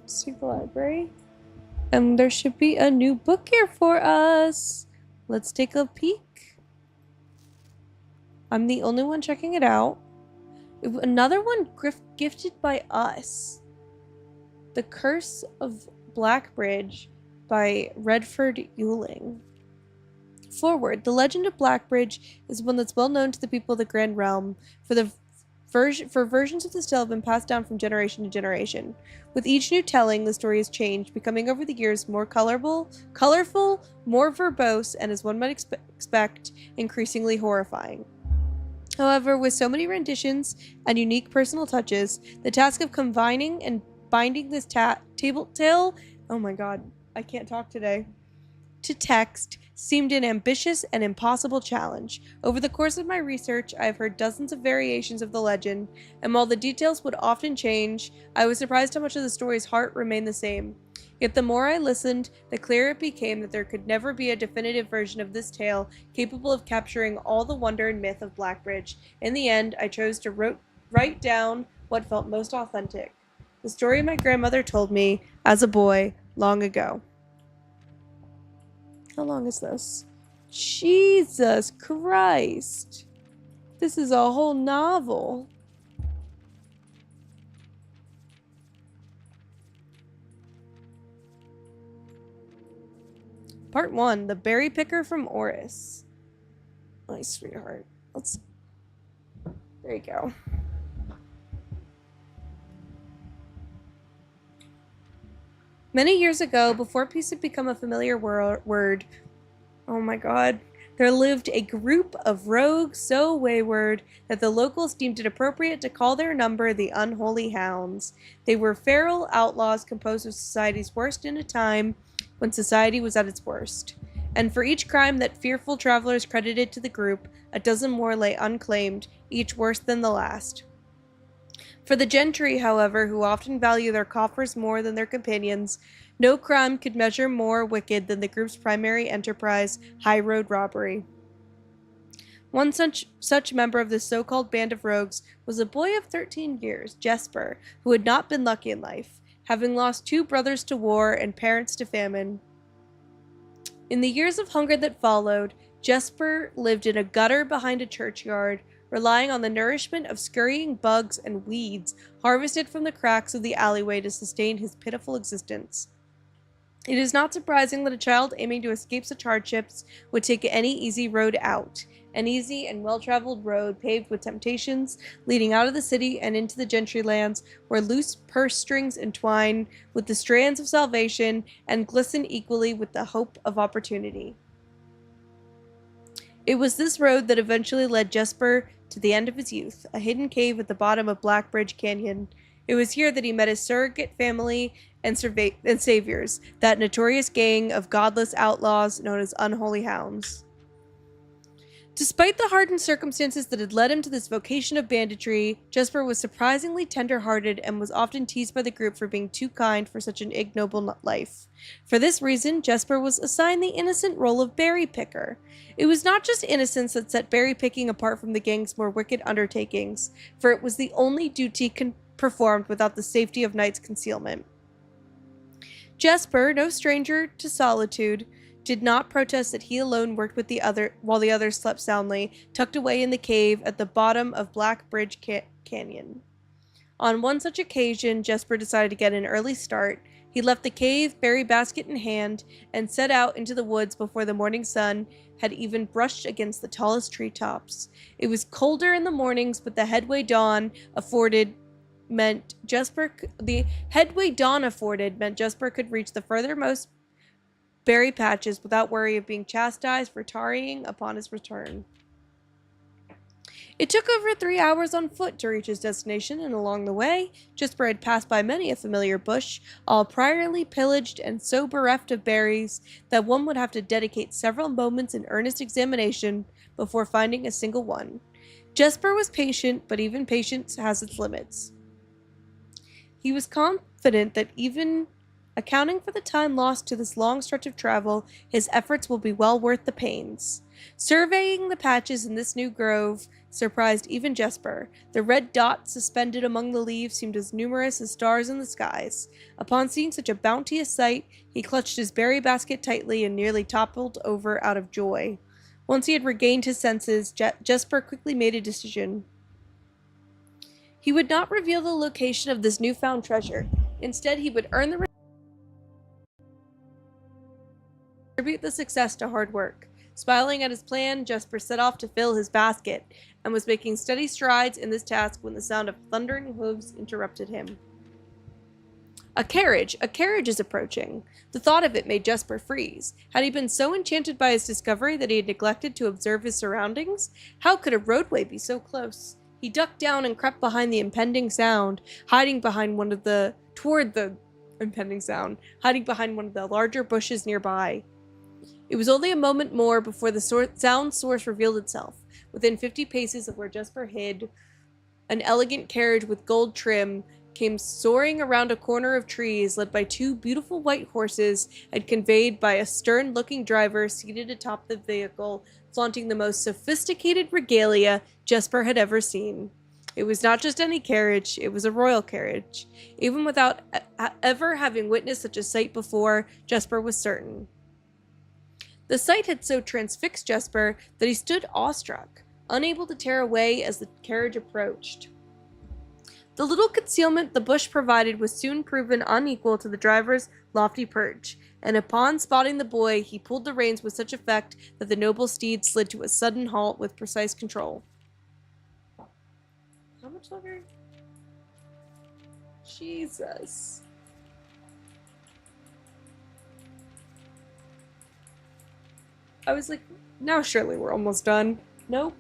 See the library. And there should be a new book here for us. Let's take a peek. I'm the only one checking it out. Another one gifted by us. The Curse of Blackbridge by Redford Ewing. Forward. The legend of Blackbridge is one that's well known to the people of the Grand Realm, for versions of this tale have been passed down from generation to generation. With each new telling, the story has changed, becoming over the years more colorful, more verbose, and as one might expect, increasingly horrifying. However, with so many renditions and unique personal touches, the task of combining and binding this tale, oh my god, I can't talk today, to text seemed an ambitious and impossible challenge. Over the course of my research, I have heard dozens of variations of the legend, and while the details would often change, I was surprised how much of the story's heart remained the same. Yet the more I listened, the clearer it became that there could never be a definitive version of this tale capable of capturing all the wonder and myth of Blackbridge. In the end, I chose to write down what felt most authentic. The story my grandmother told me as a boy long ago. How long is this? Jesus Christ. This is a whole novel. Part 1, The Berry Picker from Oris. My sweetheart. There you go. Many years ago, before peace had become a familiar word, oh my god, there lived a group of rogues so wayward that the locals deemed it appropriate to call their number the Unholy Hounds. They were feral outlaws composed of society's worst in a time when society was at its worst. And for each crime that fearful travelers credited to the group, a dozen more lay unclaimed, each worse than the last. For the gentry, however, who often value their coffers more than their companions, no crime could measure more wicked than the group's primary enterprise, high road robbery. One such member of this so-called band of rogues was a boy of 13 years, Jesper, who had not been lucky in life, having lost 2 brothers to war and parents to famine. In the years of hunger that followed, Jesper lived in a gutter behind a churchyard, relying on the nourishment of scurrying bugs and weeds harvested from the cracks of the alleyway to sustain his pitiful existence. It is not surprising that a child aiming to escape such hardships would take any easy road out, an easy and well-traveled road paved with temptations, leading out of the city and into the gentry lands, where loose purse strings entwine with the strands of salvation and glisten equally with the hope of opportunity. It was this road that eventually led Jesper to the end of his youth, a hidden cave at the bottom of Blackbridge Canyon. It was here that he met his surrogate family and saviors, that notorious gang of godless outlaws known as Unholy Hounds. Despite the hardened circumstances that had led him to this vocation of banditry, Jesper was surprisingly tender-hearted and was often teased by the group for being too kind for such an ignoble life. For this reason, Jesper was assigned the innocent role of berry picker. It was not just innocence that set berry picking apart from the gang's more wicked undertakings, for it was the only duty performed without the safety of night's concealment. Jesper, no stranger to solitude, did not protest that he alone worked with while the others slept soundly, tucked away in the cave at the bottom of Black Bridge Canyon. On one such occasion, Jesper decided to get an early start. He left the cave, berry basket in hand, and set out into the woods before the morning sun had even brushed against the tallest treetops. It was colder in the mornings, but the headway dawn afforded meant Jesper could reach the furthermost berry patches without worry of being chastised for tarrying upon his return. It took over 3 hours on foot to reach his destination, and along the way, Jesper had passed by many a familiar bush, all priorly pillaged and so bereft of berries that one would have to dedicate several moments in earnest examination before finding a single one. Jesper was patient, but even patience has its limits. He was confident that even accounting for the time lost to this long stretch of travel, his efforts will be well worth the pains. Surveying the patches in this new grove surprised even Jesper. The red dots suspended among the leaves seemed as numerous as stars in the skies. Upon seeing such a bounteous sight, he clutched his berry basket tightly and nearly toppled over out of joy. Once he had regained his senses, Jesper quickly made a decision. He would not reveal the location of this newfound treasure. Instead, he would attribute the success to hard work. Smiling at his plan, Jesper set off to fill his basket, and was making steady strides in this task when the sound of thundering hooves interrupted him. A carriage is approaching. The thought of it made Jesper freeze. Had he been so enchanted by his discovery that he had neglected to observe his surroundings? How could a roadway be so close? He ducked down and crept behind the impending sound, hiding behind one of the larger bushes nearby. It was only a moment more before the sound source revealed itself. Within 50 paces of where Jesper hid, an elegant carriage with gold trim came soaring around a corner of trees, led by 2 beautiful white horses and conveyed by a stern-looking driver seated atop the vehicle, flaunting the most sophisticated regalia Jesper had ever seen. It was not just any carriage, it was a royal carriage. Even without ever having witnessed such a sight before, Jesper was certain. The sight had so transfixed Jesper that he stood awestruck, unable to tear away as the carriage approached. The little concealment the bush provided was soon proven unequal to the driver's lofty perch, and upon spotting the boy, he pulled the reins with such effect that the noble steed slid to a sudden halt with precise control. How much longer? Jesus. I was like, now surely we're almost done. Nope.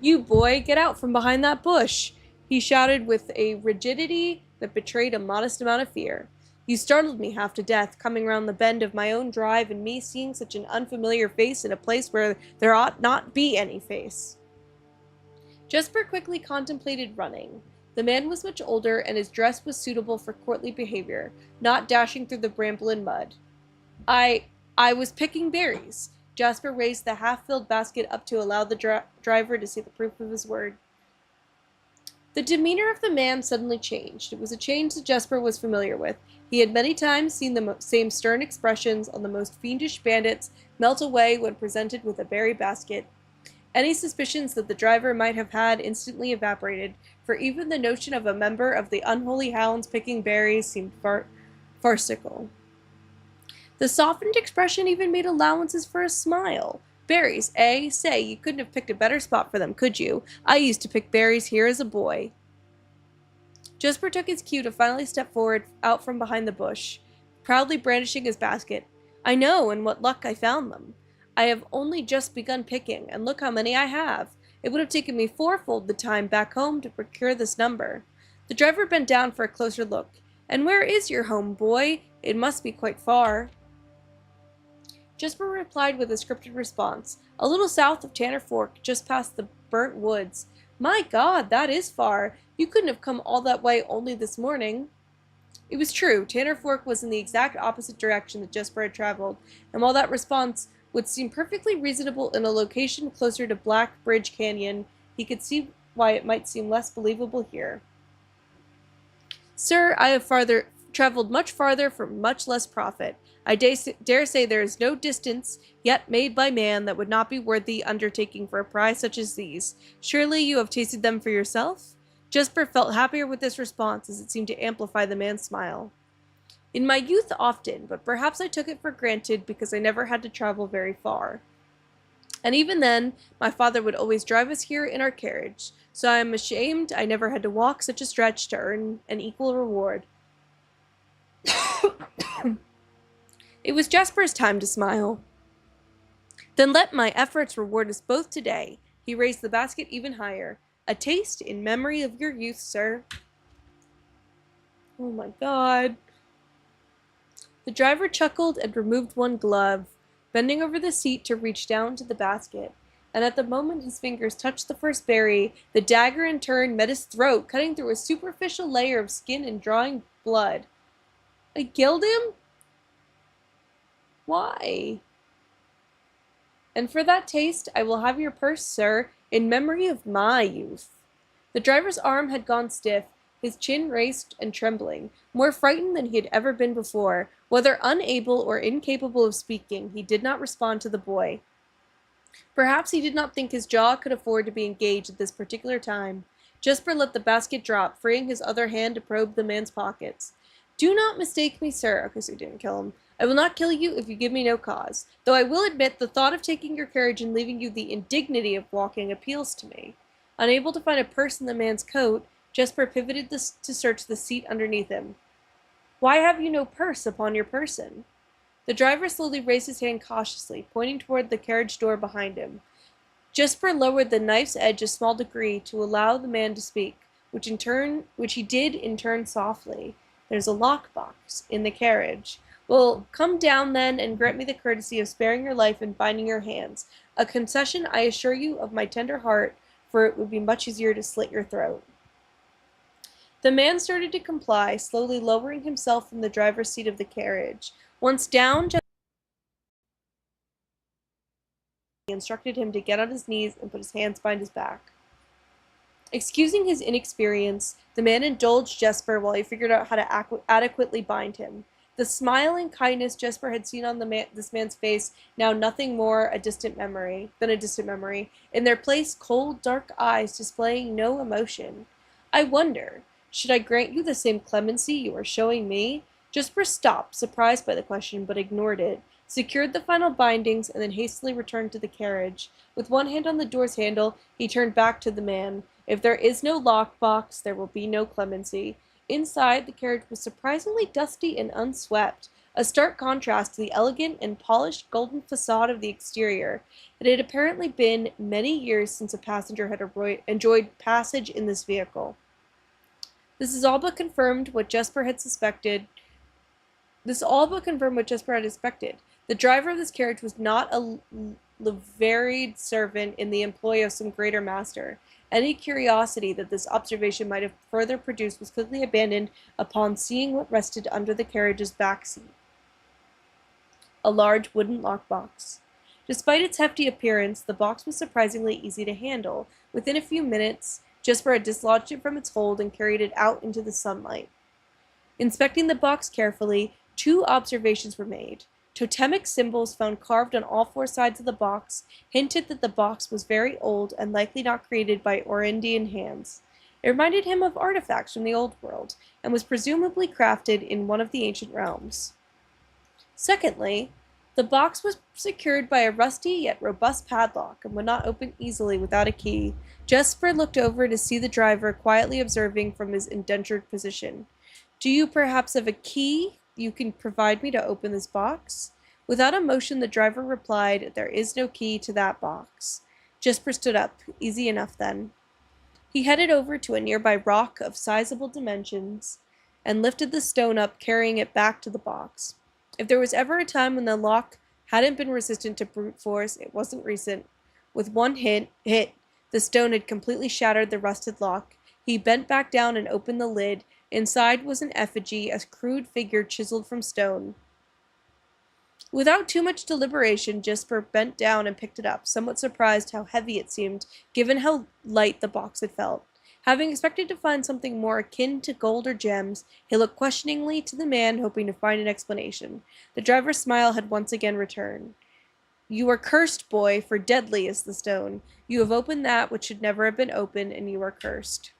You boy, get out from behind that bush, he shouted with a rigidity that betrayed a modest amount of fear. You startled me half to death, coming round the bend of my own drive and me seeing such an unfamiliar face in a place where there ought not be any face. Jesper quickly contemplated running. The man was much older, and his dress was suitable for courtly behavior, not dashing through the bramble and mud. I was picking berries. Jesper raised the half-filled basket up to allow the driver to see the proof of his word. The demeanor of the man suddenly changed. It was a change that Jesper was familiar with. He had many times seen the same stern expressions on the most fiendish bandits melt away when presented with a berry basket. Any suspicions that the driver might have had instantly evaporated, for even the notion of a member of the Unholy Hounds picking berries seemed farcical. The softened expression even made allowances for a smile. Berries, eh? Say, you couldn't have picked a better spot for them, could you? I used to pick berries here as a boy. Jesper took his cue to finally step forward out from behind the bush, proudly brandishing his basket. I know, and what luck I found them. I have only just begun picking, and look how many I have. It would have taken me 4-fold the time back home to procure this number. The driver bent down for a closer look. "And where is your home, boy? It must be quite far." Jesper replied with a scripted response. "A little south of Tanner Fork, just past the burnt woods." "My God, that is far. You couldn't have come all that way only this morning." It was true. Tanner Fork was in the exact opposite direction that Jesper had traveled, and while that response would seem perfectly reasonable in a location closer to Black Bridge Canyon, he could see why it might seem less believable here. "Sir, I have traveled much farther for much less profit. I dare say there is no distance yet made by man that would not be worth the undertaking for a prize such as these. Surely you have tasted them for yourself?" Jesper felt happier with this response, as it seemed to amplify the man's smile. "In my youth often, but perhaps I took it for granted because I never had to travel very far. And even then, my father would always drive us here in our carriage, so I am ashamed I never had to walk such a stretch to earn an equal reward." It was Jesper's time to smile. "Then let my efforts reward us both today." He raised the basket even higher. "A taste in memory of your youth, sir." Oh my God. The driver chuckled and removed one glove, bending over the seat to reach down to the basket. And at the moment his fingers touched the first berry, the dagger in turn met his throat, cutting through a superficial layer of skin and drawing blood. "I killed him? Why?" "And for that taste, I will have your purse, sir, in memory of my youth." The driver's arm had gone stiff, his chin raised and trembling. More frightened than he had ever been before, whether unable or incapable of speaking, he did not respond to the boy. Perhaps he did not think his jaw could afford to be engaged at this particular time. Jesper let the basket drop, freeing his other hand to probe the man's pockets. "Do not mistake me, sir." Okay, so he didn't kill him. "I will not kill you if you give me no cause. Though I will admit the thought of taking your carriage and leaving you the indignity of walking appeals to me." Unable to find a purse in the man's coat, Jesper pivoted to search the seat underneath him. "Why have you no purse upon your person?" The driver slowly raised his hand cautiously, pointing toward the carriage door behind him. Jesper lowered the knife's edge a small degree to allow the man to speak, which he did in turn softly. "There's a lockbox in the carriage." "Well, come down then and grant me the courtesy of sparing your life and binding your hands. A concession, I assure you, of my tender heart, for it would be much easier to slit your throat." The man started to comply, slowly lowering himself from the driver's seat of the carriage. Once down, Jesper instructed him to get on his knees and put his hands behind his back. Excusing his inexperience, the man indulged Jesper while he figured out how to adequately bind him. The smile and kindness Jesper had seen on this man's face, now nothing more a distant memory. In their place, cold, dark eyes displaying no emotion. "I wonder, should I grant you the same clemency you are showing me?" Jesper stopped, surprised by the question, but ignored it, secured the final bindings, and then hastily returned to the carriage. With one hand on the door's handle, he turned back to the man. "If there is no lockbox, there will be no clemency." Inside, the carriage was surprisingly dusty and unswept, a stark contrast to the elegant and polished golden facade of the exterior. It had apparently been many years since a passenger had enjoyed passage in this vehicle. This all but confirmed what Jesper had expected. The driver of this carriage was not a liveried servant in the employ of some greater master. Any curiosity that this observation might have further produced was quickly abandoned upon seeing what rested under the carriage's back seat. A large wooden lockbox. Despite its hefty appearance, the box was surprisingly easy to handle. Within a few minutes, Jesper had dislodged it from its hold and carried it out into the sunlight. Inspecting the box carefully, 2 observations were made. Totemic symbols found carved on all 4 sides of the box hinted that the box was very old and likely not created by Orindian hands. It reminded him of artifacts from the Old World, and was presumably crafted in one of the ancient realms. Secondly, the box was secured by a rusty yet robust padlock, and would not open easily without a key. Jesper looked over to see the driver quietly observing from his indentured position. "Do you perhaps have a key you can provide me to open this box?" Without emotion, the driver replied, "There is no key to that box." Jesper stood up. Easy enough, then. He headed over to a nearby rock of sizable dimensions and lifted the stone up, carrying it back to the box. If there was ever a time when the lock hadn't been resistant to brute force, it wasn't recent. With one hit, the stone had completely shattered the rusted lock. He bent back down and opened the lid. Inside was an effigy, a crude figure chiseled from stone. Without too much deliberation, Jesper bent down and picked it up, somewhat surprised how heavy it seemed, given how light the box had felt. Having expected to find something more akin to gold or gems, he looked questioningly to the man, hoping to find an explanation. The driver's smile had once again returned. "You are cursed, boy, for deadly is the stone. You have opened that which should never have been opened, and you are cursed."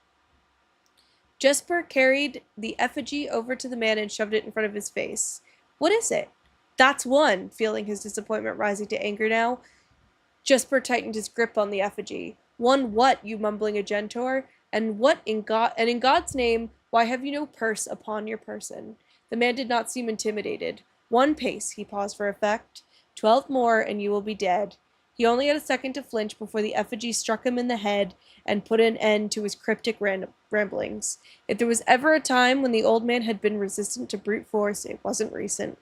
Jesper carried the effigy over to the man and shoved it in front of his face. "What is it?" "That's one," feeling his disappointment rising to anger now. Jesper tightened his grip on the effigy. "One what, you mumbling Agentor? And what in God's name, why have you no purse upon your person?" The man did not seem intimidated. "One pace," he paused for effect. 12 more, and you will be dead." He only had a second to flinch before the effigy struck him in the head and put an end to his cryptic ramblings. If there was ever a time when the old man had been resistant to brute force, it wasn't recent.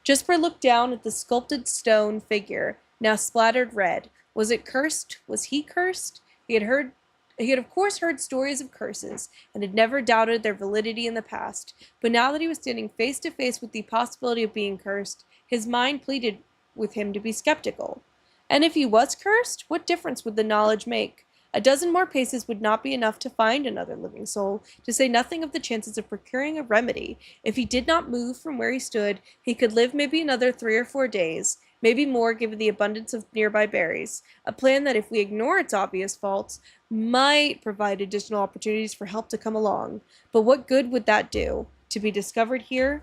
Jesper looked down at the sculpted stone figure, now splattered red. Was it cursed? Was he cursed? He had of course heard stories of curses, and had never doubted their validity in the past, but now that he was standing face to face with the possibility of being cursed, his mind pleaded with him to be skeptical. And if he was cursed, what difference would the knowledge make? A dozen more paces would not be enough to find another living soul, to say nothing of the chances of procuring a remedy. If he did not move from where he stood, he could live maybe another 3 or 4 days, maybe more given the abundance of nearby berries, a plan that, if we ignore its obvious faults, might provide additional opportunities for help to come along. But what good would that do? To be discovered here,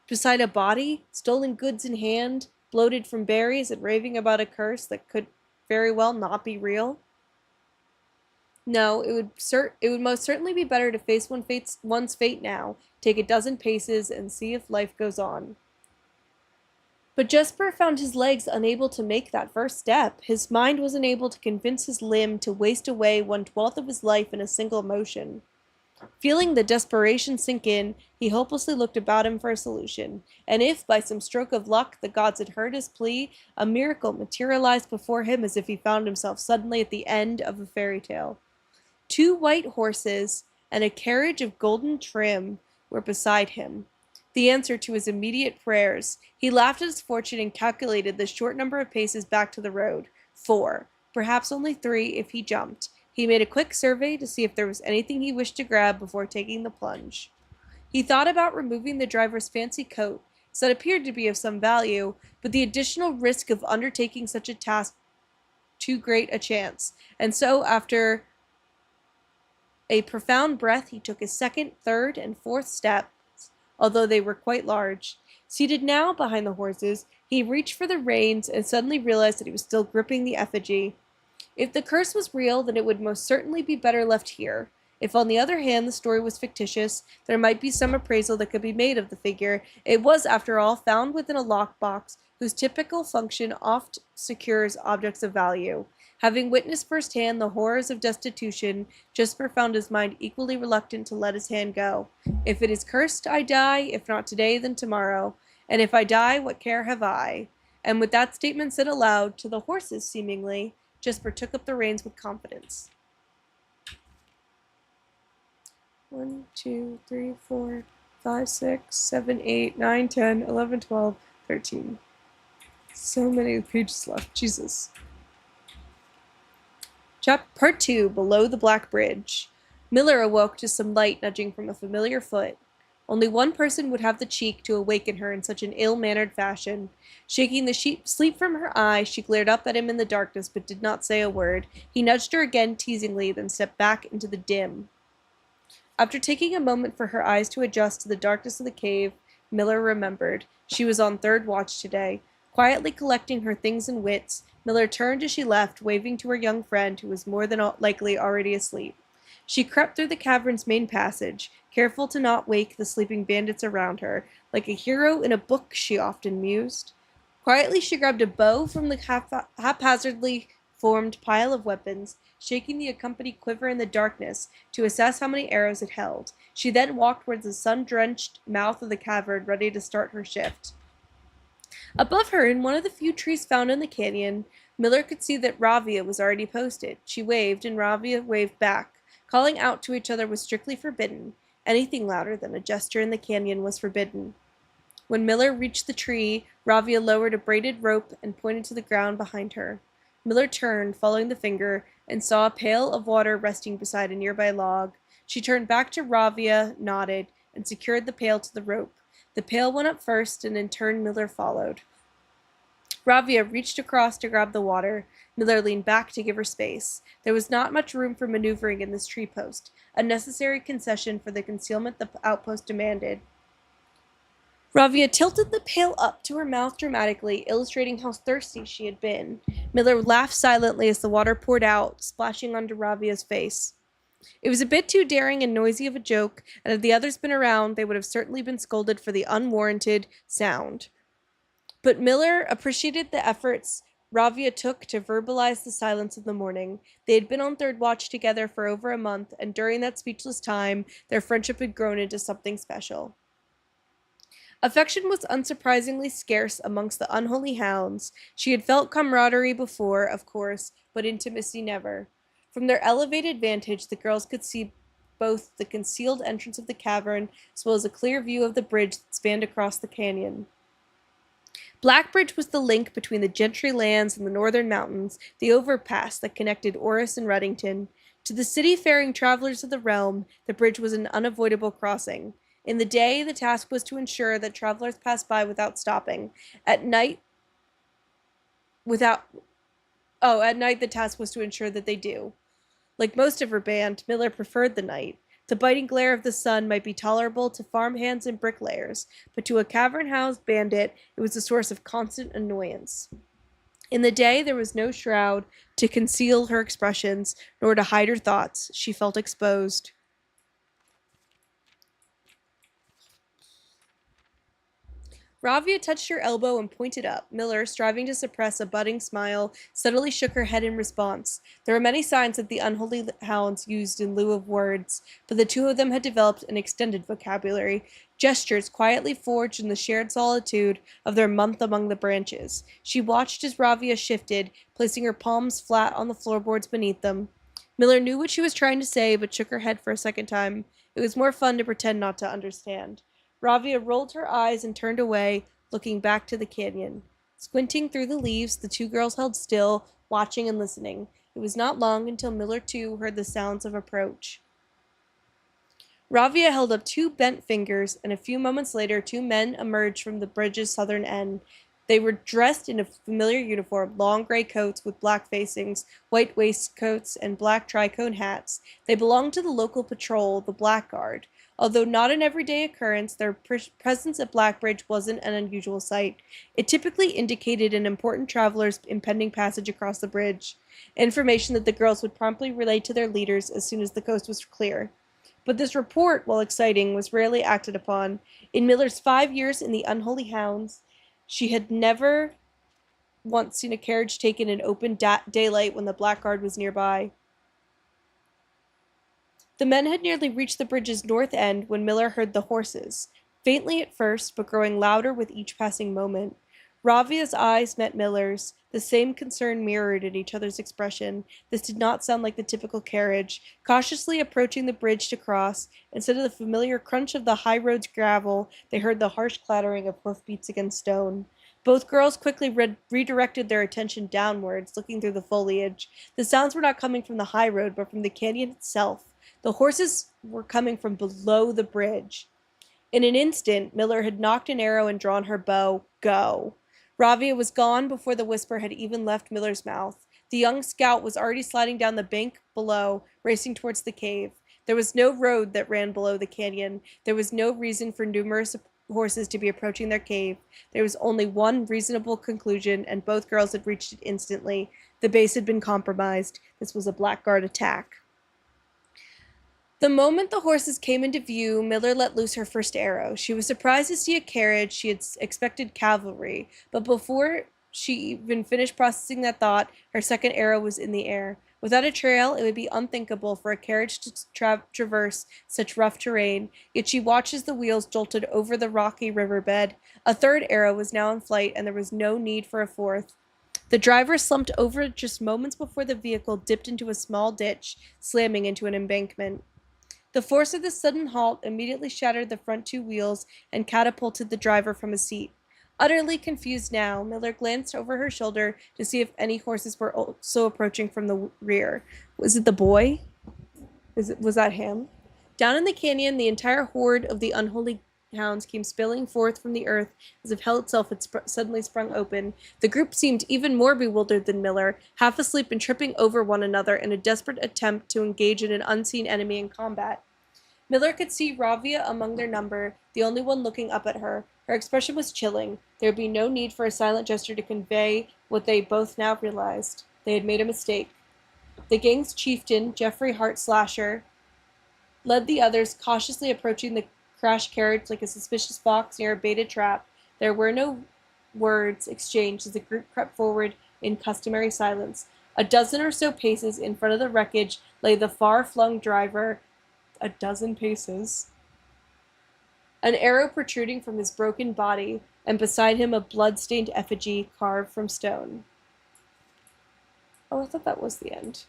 beside a body, stolen goods in hand, bloated from berries, and raving about a curse that could very well not be real? No, it would most certainly be better to face one's fate now, take a dozen paces, and see if life goes on. But Jesper found his legs unable to make that first step. His mind was unable to convince his limb to waste away 1/12 of his life in a single motion. Feeling the desperation sink in, he hopelessly looked about him for a solution, and if, by some stroke of luck, the gods had heard his plea, a miracle materialized before him as if he found himself suddenly at the end of a fairy tale. 2 white horses and a carriage of golden trim were beside him, the answer to his immediate prayers. He laughed at his fortune and calculated the short number of paces back to the road. 4, perhaps only 3 if he jumped. He made a quick survey to see if there was anything he wished to grab before taking the plunge. He thought about removing the driver's fancy coat, as that appeared to be of some value, but the additional risk of undertaking such a task too great a chance, and so, after a profound breath, he took his second, third, and fourth steps, although they were quite large. Seated now behind the horses, he reached for the reins and suddenly realized that he was still gripping the effigy. If the curse was real, then it would most certainly be better left here. If, on the other hand, the story was fictitious, there might be some appraisal that could be made of the figure. It was, after all, found within a lockbox whose typical function oft secures objects of value. Having witnessed firsthand the horrors of destitution, Jesper found his mind equally reluctant to let his hand go. If it is cursed, I die, if not today, then tomorrow. And if I die, what care have I? And with that statement said aloud, to the horses seemingly, Jesper took up the reins with confidence. 1, 2, 3, 4, 5, 6, 7, 8, 9, 10, 11, 12, 13. So many pages left. Jesus. Part 2, Below the Black Bridge. Miller awoke to some light nudging from a familiar foot. Only one person would have the cheek to awaken her in such an ill-mannered fashion. Shaking the sleep from her eye, she glared up at him in the darkness, but did not say a word. He nudged her again teasingly, then stepped back into the dim. After taking a moment for her eyes to adjust to the darkness of the cave, Miller remembered. She was on third watch today. Quietly collecting her things and wits, Miller turned as she left, waving to her young friend, who was more than likely already asleep. She crept through the cavern's main passage, careful to not wake the sleeping bandits around her. Like a hero in a book, she often mused. Quietly she grabbed a bow from the haphazardly formed pile of weapons, shaking the accompanied quiver in the darkness to assess how many arrows it held. She then walked towards the sun-drenched mouth of the cavern, ready to start her shift. Above her, in one of the few trees found in the canyon, Miller could see that Ravia was already posted. She waved, and Ravia waved back. Calling out to each other was strictly forbidden. Anything louder than a gesture in the canyon was forbidden. When Miller reached the tree, Ravia lowered a braided rope and pointed to the ground behind her. Miller turned, following the finger, and saw a pail of water resting beside a nearby log. She turned back to Ravia, nodded, and secured the pail to the rope. The pail went up first, and in turn Miller followed. Ravia reached across to grab the water. Miller leaned back to give her space. There was not much room for maneuvering in this tree post, a necessary concession for the concealment the outpost demanded. Ravia tilted the pail up to her mouth dramatically, illustrating how thirsty she had been. Miller laughed silently as the water poured out, splashing onto Ravia's face. It was a bit too daring and noisy of a joke, and had the others been around, they would have certainly been scolded for the unwarranted sound. But Miller appreciated the efforts Ravia took to verbalize the silence of the morning. They had been on third watch together for over a month, and during that speechless time, their friendship had grown into something special. Affection was unsurprisingly scarce amongst the unholy hounds. She had felt camaraderie before, of course, but intimacy never. From their elevated vantage, the girls could see both the concealed entrance of the cavern as well as a clear view of the bridge that spanned across the canyon. Blackbridge was the link between the Gentry lands and the northern mountains, the overpass that connected Oris and Reddington. To the city-faring travelers of the realm, the bridge was an unavoidable crossing. In the day, the task was to ensure that travelers passed by without stopping. At night, the task was to ensure that they do. Like most of her band, Miller preferred the night. The biting glare of the sun might be tolerable to farmhands and bricklayers, but to a cavern-housed bandit, it was a source of constant annoyance. In the day, there was no shroud to conceal her expressions, nor to hide her thoughts. She felt exposed. Ravia touched her elbow and pointed up. Miller, striving to suppress a budding smile, subtly shook her head in response. There were many signs that the unholy hounds used in lieu of words, but the two of them had developed an extended vocabulary, gestures quietly forged in the shared solitude of their month among the branches. She watched as Ravia shifted, placing her palms flat on the floorboards beneath them. Miller knew what she was trying to say, but shook her head for a second time. It was more fun to pretend not to understand. Ravia rolled her eyes and turned away, looking back to the canyon. Squinting through the leaves, the two girls held still, watching and listening. It was not long until Miller, too, heard the sounds of approach. Ravia held up two bent fingers, and a few moments later, two men emerged from the bridge's southern end. They were dressed in a familiar uniform, long gray coats with black facings, white waistcoats, and black tricone hats. They belonged to the local patrol, the Blackguard. Although not an everyday occurrence, their presence at Blackbridge wasn't an unusual sight. It typically indicated an important traveler's impending passage across the bridge, information that the girls would promptly relay to their leaders as soon as the coast was clear. But this report, while exciting, was rarely acted upon. In Miller's 5 years in the Unholy Hounds, she had never once seen a carriage taken in open daylight when the Blackguard was nearby. The men had nearly reached the bridge's north end when Miller heard the horses, faintly at first, but growing louder with each passing moment. Ravia's eyes met Miller's, the same concern mirrored in each other's expression. This did not sound like the typical carriage. Cautiously approaching the bridge to cross, instead of the familiar crunch of the high road's gravel, they heard the harsh clattering of hoofbeats against stone. Both girls quickly redirected their attention downwards, looking through the foliage. The sounds were not coming from the high road, but from the canyon itself. The horses were coming from below the bridge. In an instant, Miller had nocked an arrow and drawn her bow. Go. Ravia was gone before the whisper had even left Miller's mouth. The young scout was already sliding down the bank below, racing towards the cave. There was no road that ran below the canyon. There was no reason for numerous horses to be approaching their cave. There was only one reasonable conclusion, and both girls had reached it instantly. The base had been compromised. This was a Blackguard attack. The moment the horses came into view, Miller let loose her first arrow. She was surprised to see a carriage. She had expected cavalry, but before she even finished processing that thought, her second arrow was in the air. Without a trail, it would be unthinkable for a carriage to traverse such rough terrain, yet she watched as the wheels jolted over the rocky riverbed. A third arrow was now in flight, and there was no need for a fourth. The driver slumped over just moments before the vehicle dipped into a small ditch, slamming into an embankment. The force of this sudden halt immediately shattered the front two wheels and catapulted the driver from his seat. Utterly confused now, Miller glanced over her shoulder to see if any horses were also approaching from the rear. Was it the boy? Was that him? Down in the canyon, the entire horde of the unholy hounds came spilling forth from the earth as if hell itself had suddenly sprung open. The group seemed even more bewildered than Miller, half asleep and tripping over one another in a desperate attempt to engage in an unseen enemy in combat. Miller could see Ravia among their number, the only one looking up at her. Her expression was chilling. There would be no need for a silent gesture to convey what they both now realized. They had made a mistake. The gang's chieftain, Jeffrey Hart Slasher, led the others, cautiously approaching the crashed carriage like a suspicious fox near a baited trap. There were no words exchanged as the group crept forward in customary silence. A dozen or so paces in front of the wreckage lay the far-flung driver. A dozen paces. An arrow protruding from his broken body, and beside him a blood-stained effigy carved from stone. Oh, I thought that was the end.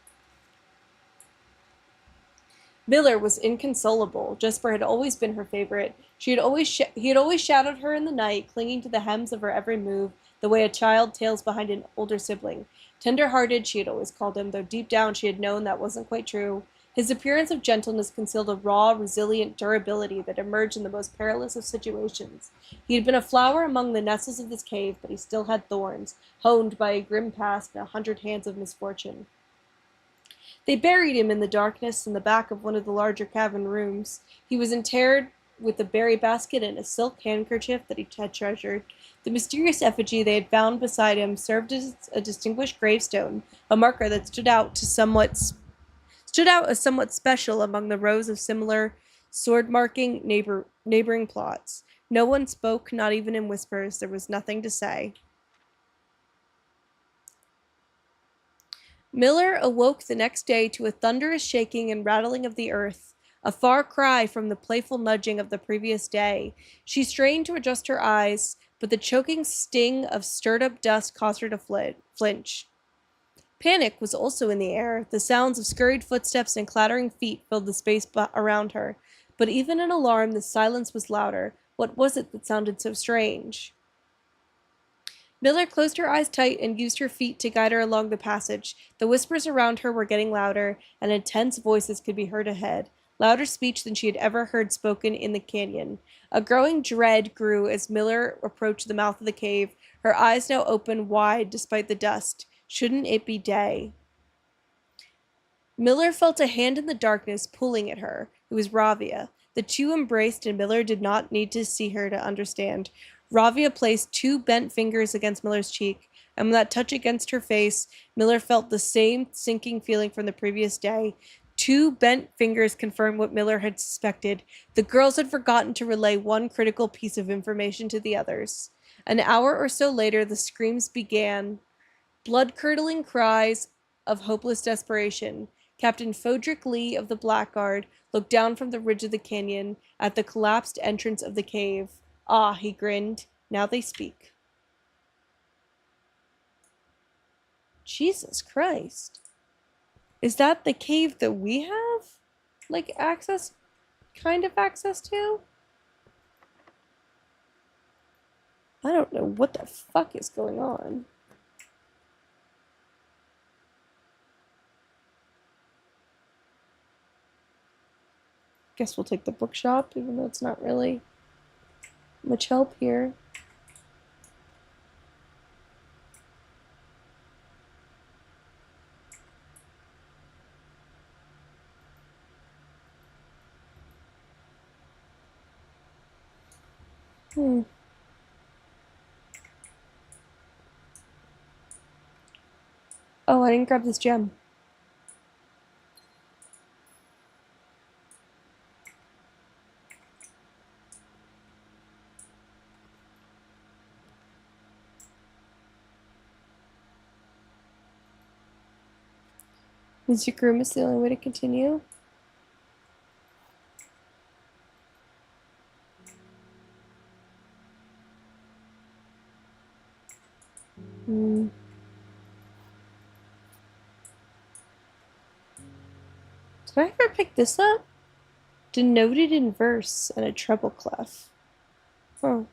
Miller was inconsolable. Jesper had always been her favorite. He had always shadowed her in the night, clinging to the hems of her every move, the way a child tails behind an older sibling. Tender-hearted, she had always called him, though deep down she had known that wasn't quite true. His appearance of gentleness concealed a raw, resilient durability that emerged in the most perilous of situations. He had been a flower among the nettles of this cave, but he still had thorns, honed by a grim past and 100 hands of misfortune. They buried him in the darkness in the back of one of the larger cavern rooms. He was interred with a berry basket and a silk handkerchief that he had treasured. The mysterious effigy they had found beside him served as a distinguished gravestone, a marker that stood out as somewhat special among the rows of similar sword-marking neighboring plots. No one spoke, not even in whispers. There was nothing to say. Miller awoke the next day to a thunderous shaking and rattling of the earth, a far cry from the playful nudging of the previous day. She strained to adjust her eyes, but the choking sting of stirred-up dust caused her to flinch. Panic was also in the air. The sounds of scurried footsteps and clattering feet filled the space around her. But even in alarm, the silence was louder. What was it that sounded so strange? Miller closed her eyes tight and used her feet to guide her along the passage. The whispers around her were getting louder, and intense voices could be heard ahead. Louder speech than she had ever heard spoken in the canyon. A growing dread grew as Miller approached the mouth of the cave, her eyes now open wide despite the dust. Shouldn't it be day? Miller felt a hand in the darkness pulling at her. It was Ravia. The two embraced, and Miller did not need to see her to understand. Ravia placed two bent fingers against Miller's cheek, and when that touch against her face, Miller felt the same sinking feeling from the previous day. Two bent fingers confirmed what Miller had suspected. The girls had forgotten to relay one critical piece of information to the others. An hour or so later, the screams began. Blood-curdling cries of hopeless desperation. Captain Fodrick Lee of the Blackguard looked down from the ridge of the canyon at the collapsed entrance of the cave. Ah, he grinned. Now they speak. Jesus Christ. Is that the cave that we have, kind of access to? I don't know what the fuck is going on. Guess we'll take the bookshop, even though it's not really much help here. Oh, I didn't grab this gem. Music room is the only way to continue. Hmm. Did I ever pick this up? Denoted in verse and a treble clef. Oh.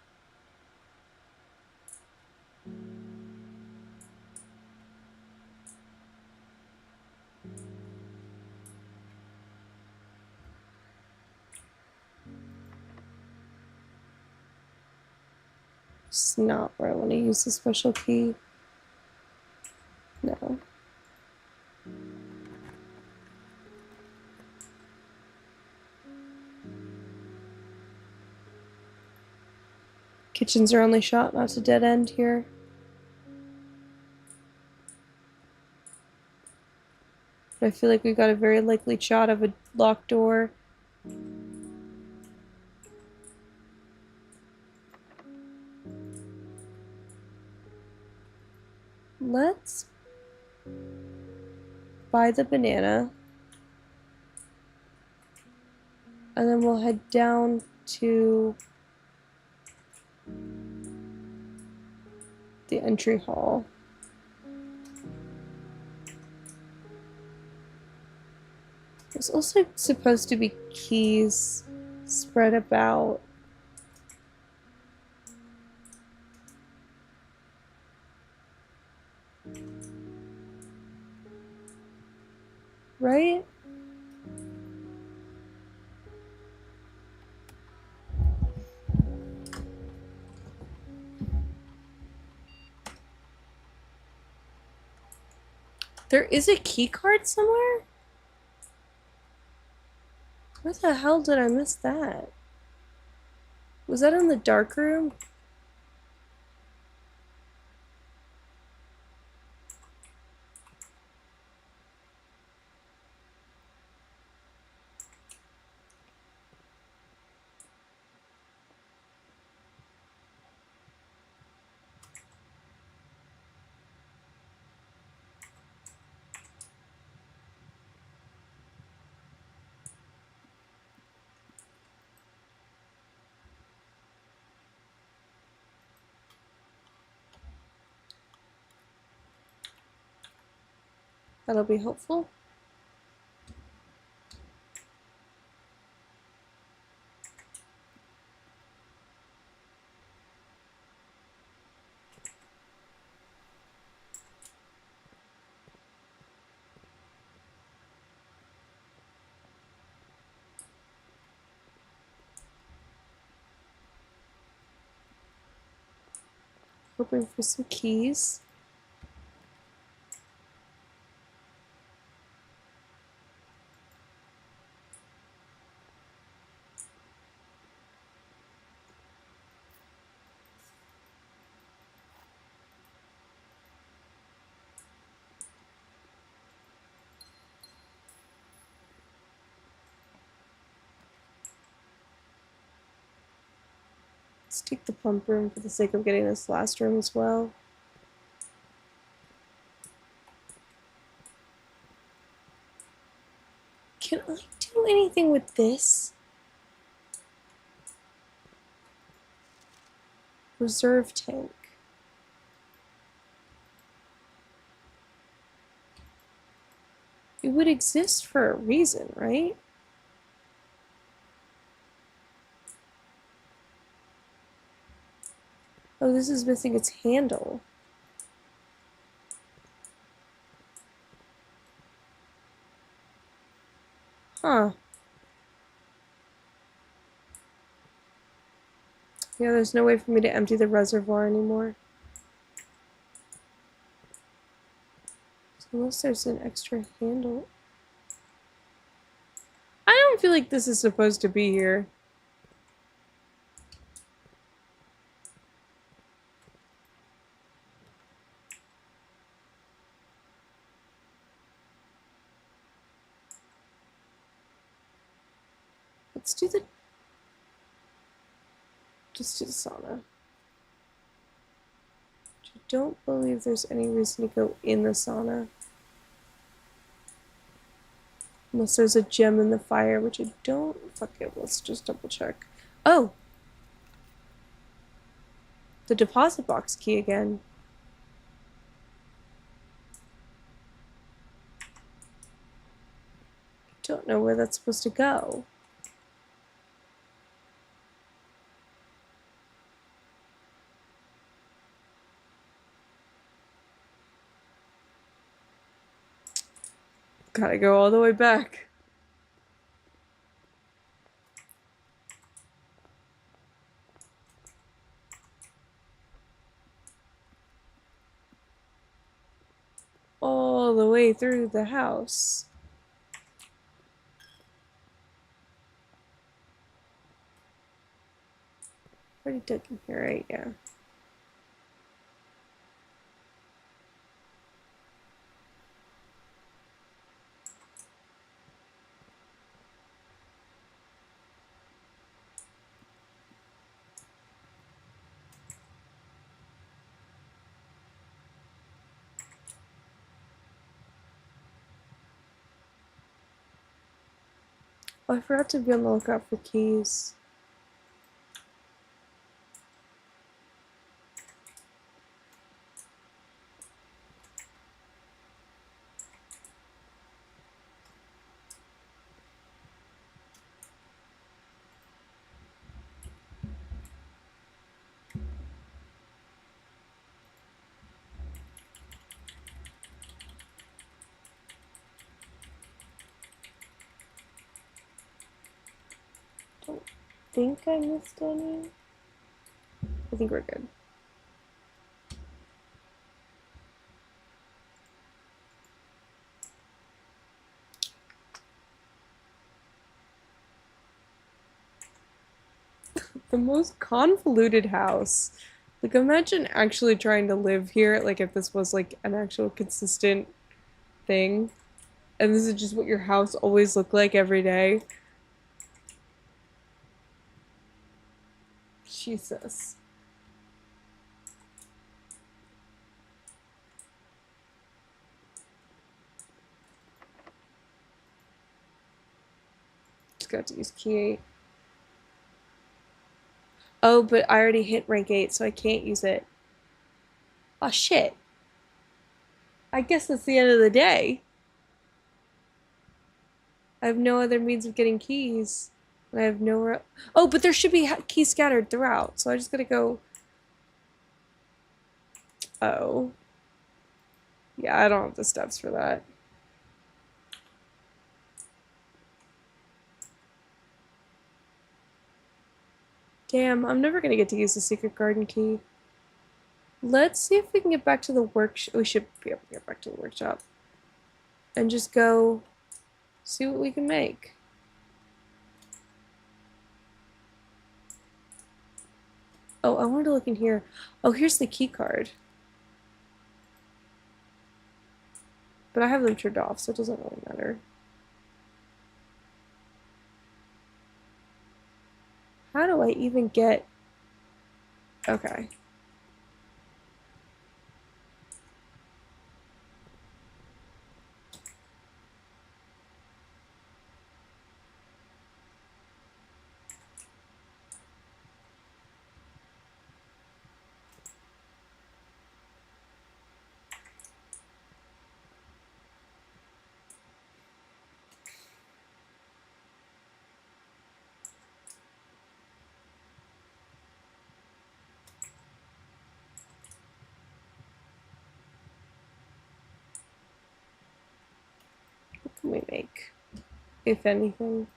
It's not where I want to use the special key. No. Kitchen's our only shot, not to dead end here. But I feel like we got a very likely shot of a locked door. Let's buy the banana. And then we'll head down to the entry hall. There's also supposed to be keys spread about. Right? There is a key card somewhere? Where the hell did I miss that? Was that in the dark room? That'll be helpful. Hoping for some keys. Let's take the pump room for the sake of getting this last room as well. Can I do anything with this? Reserve tank. It would exist for a reason, right? Oh, this is missing its handle. Huh. Yeah, there's no way for me to empty the reservoir anymore. So unless there's an extra handle. I don't feel like this is supposed to be here. Let's do the... Just do the sauna. I don't believe there's any reason to go in the sauna. Unless there's a gem in the fire, which I don't. Fuck it, let's just double check. Oh! The deposit box key again. Don't know where that's supposed to go. Gotta go all the way back. All the way through the house. Already dug in here, right? Yeah. Oh, I forgot to be on the lookout for keys. Don't think I missed any. I think we're good. The most convoluted house. Like, imagine actually trying to live here, like, if this was, like, an actual consistent thing. And this is just what your house always looked like every day. Jesus. Just got to use key 8. Oh, but I already hit rank 8, so I can't use it. Oh, shit. I guess that's the end of the day. I have no other means of getting keys. And I have nowhere. Oh, but there should be keys scattered throughout, so I just gotta go. Oh. Yeah, I don't have the steps for that. Damn, I'm never gonna get to use the secret garden key. Let's see if we can get back to the workshop. We should be able to get back to the workshop. And just go see what we can make. Oh, I wanted to look in here. Oh, here's the key card. But I have them turned off, so it doesn't really matter. How do I even get... Okay. What can we make? If anything.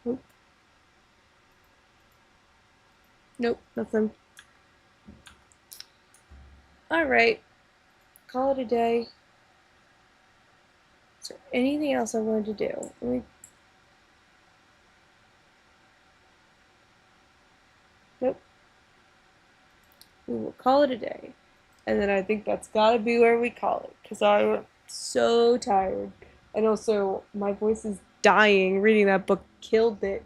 Nope. Nope, nothing. Alright. Call it a day. Is there anything else I wanted to do? Nope. We will call it a day. And then I think that's gotta be where we call it. Because I'm so tired. And also, my voice is dying. Reading that book killed it.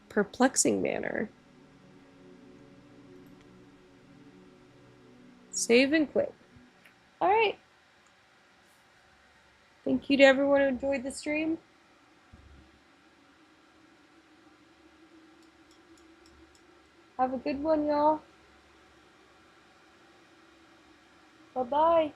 Perplexing manner. Save and quit. Alright. Thank you to everyone who enjoyed the stream. Have a good one, y'all. Bye-bye.